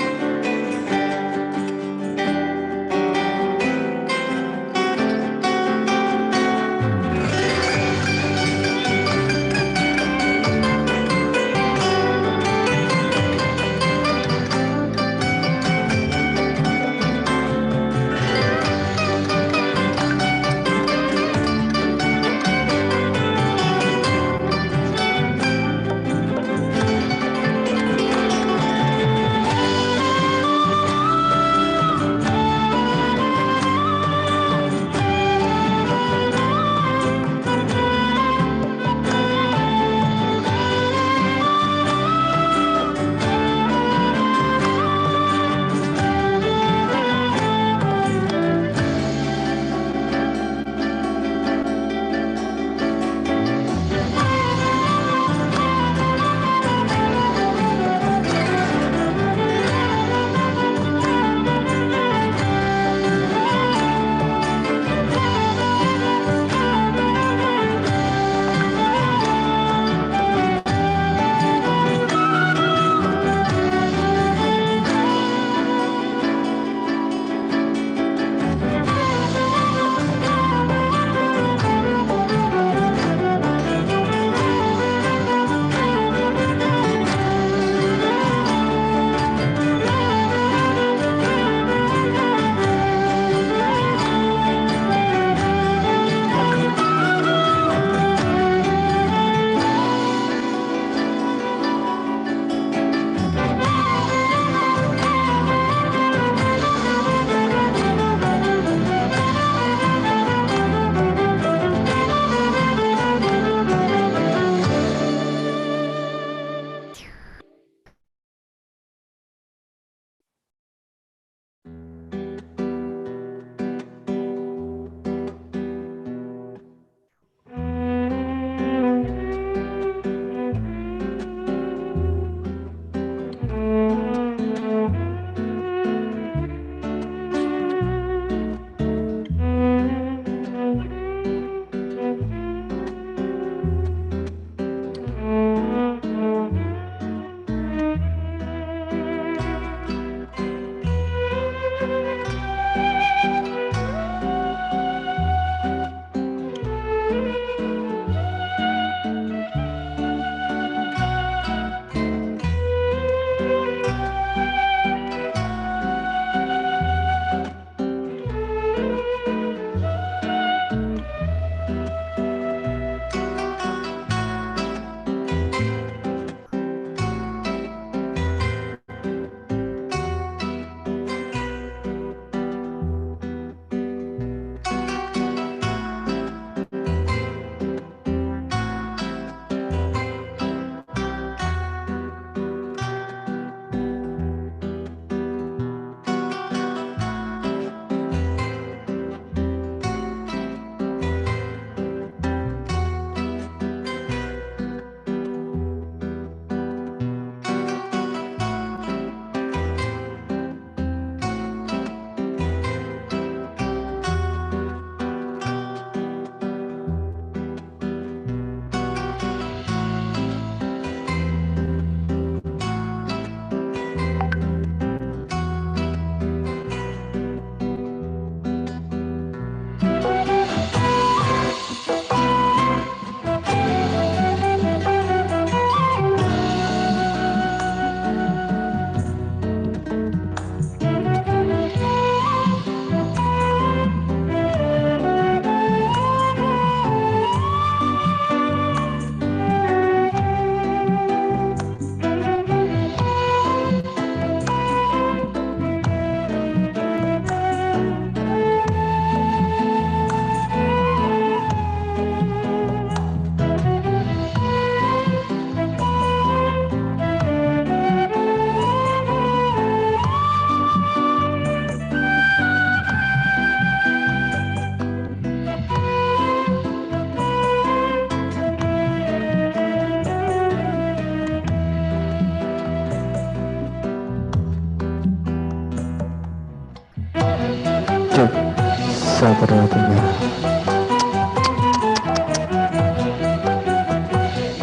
satu dua tiga.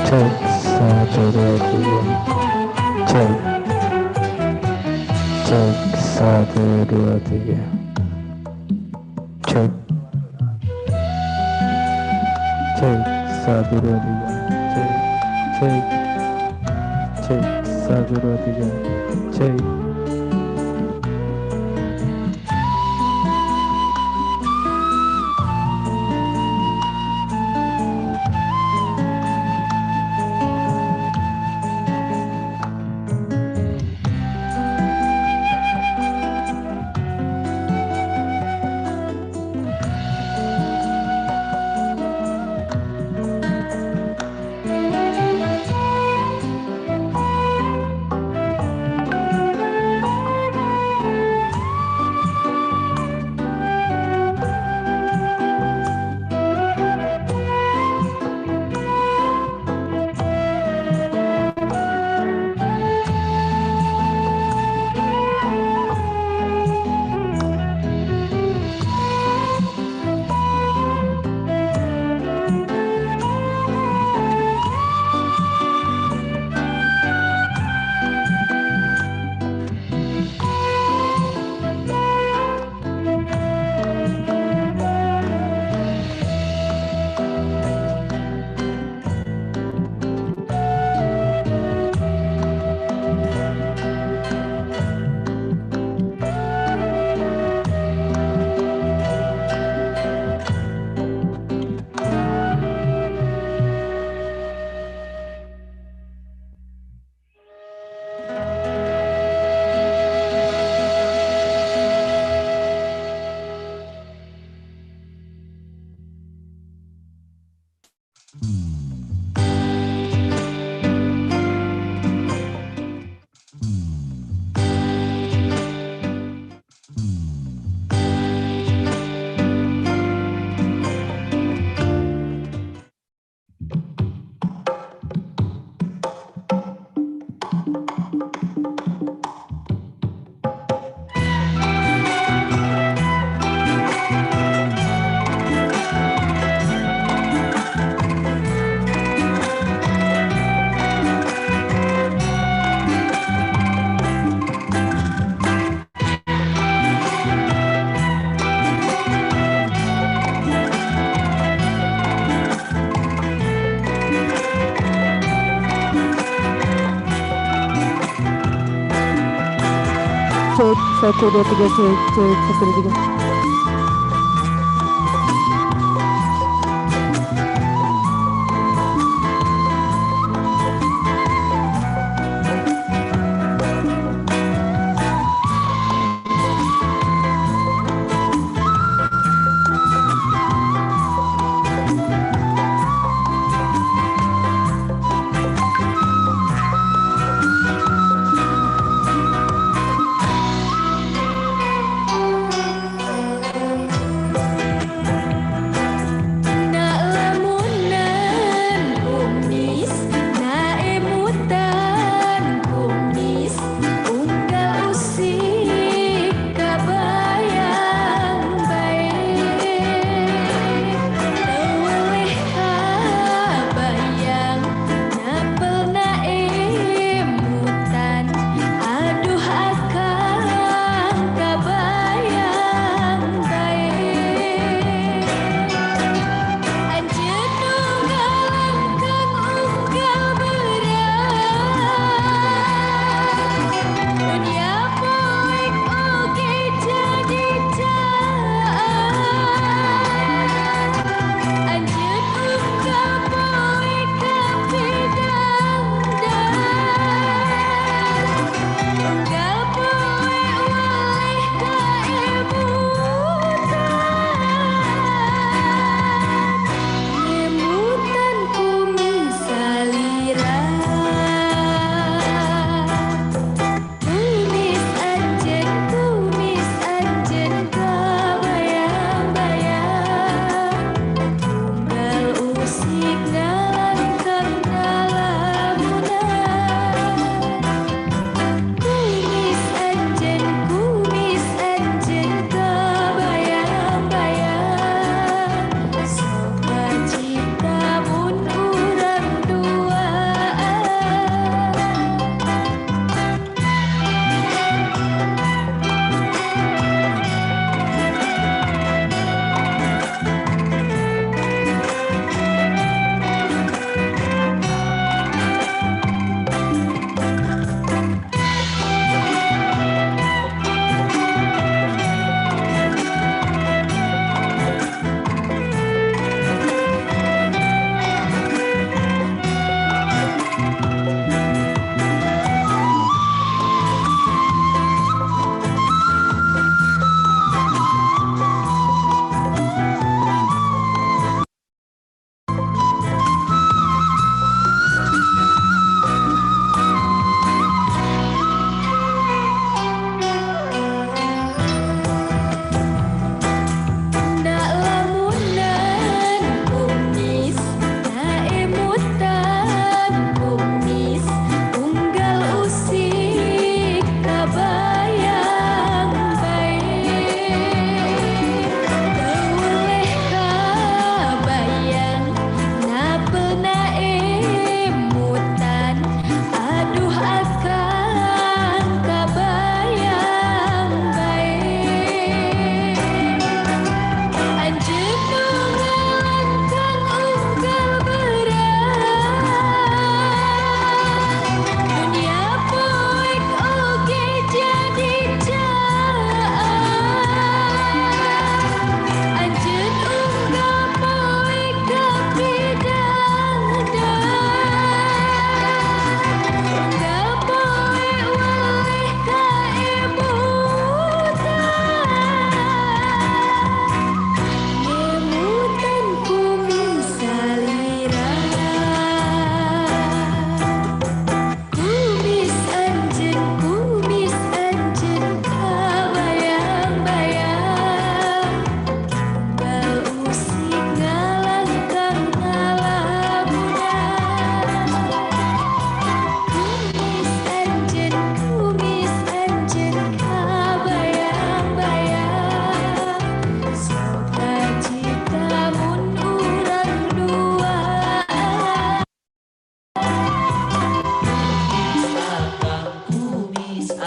Cek satu dua tiga. Cek. Cek satu dua tiga. Cek. Cek satu dua tiga. Cek. Cek. Cek satu dua tiga. Cek. Cek satu dua tiga. Cek satu dua tiga.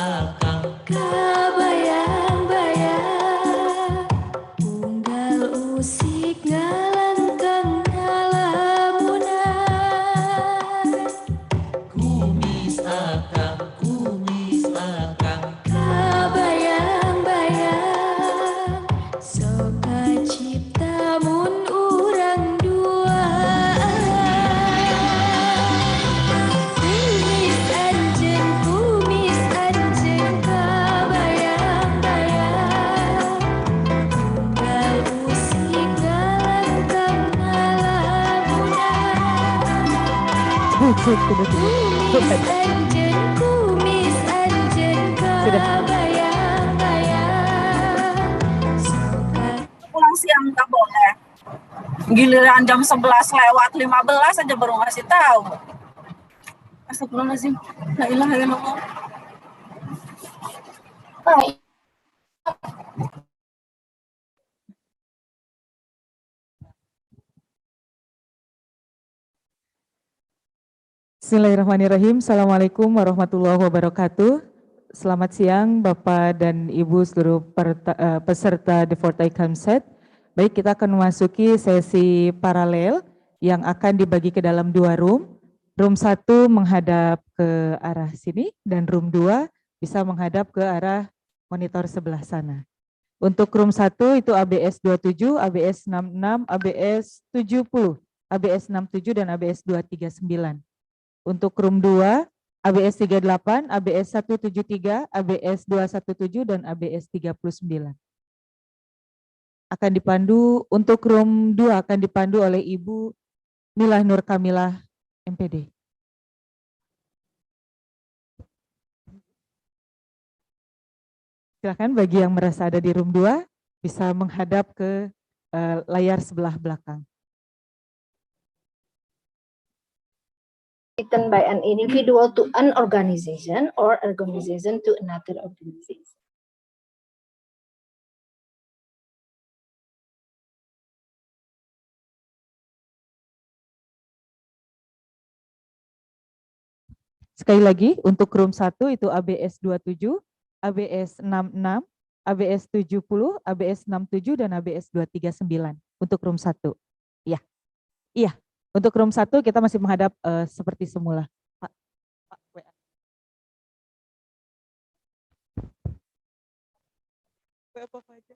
akang kabayang-bayang unggal usik ngalangkang kalabunan kumis akang kabayang-bayang soka cipta mun urang kumis anjeun kabayang-bayang unggal usik ngalangkang ngalabunan kumis anjeun kabayang-bayang pulang siang nggak boleh. Giliran jam 11 lewat 15 aja baru ngasih tahu. Astagfirullahaladzim. La ilaha illallah. Bismillahirrahmanirrahim. Assalamualaikum warahmatullahi wabarakatuh. Selamat siang Bapak dan Ibu seluruh peserta The Fourth ICComSET. Baik, kita akan memasuki sesi paralel yang akan dibagi ke dalam 2 room. Room 1 menghadap ke arah sini dan room 2 bisa menghadap ke arah monitor sebelah sana. Untuk room 1 itu ABS 27, ABS 66, ABS 70, ABS 67 dan ABS 239. Untuk room 2 ABS 38, ABS 173, ABS 217 dan ABS 39. Akan dipandu untuk room 2 akan dipandu oleh Ibu Milah Nur Kamilah MPD. Silakan bagi yang merasa ada di room 2 bisa menghadap ke layar sebelah belakang. Written by an individual to an organization or organization to another organization. Sekali lagi untuk room 1 itu ABS 27, ABS 66, ABS 70, ABS 67 dan ABS 239 untuk room 1. Iya. Iya. Untuk room 1 kita masih menghadap seperti semula. Pak, WA. WA Pak aja.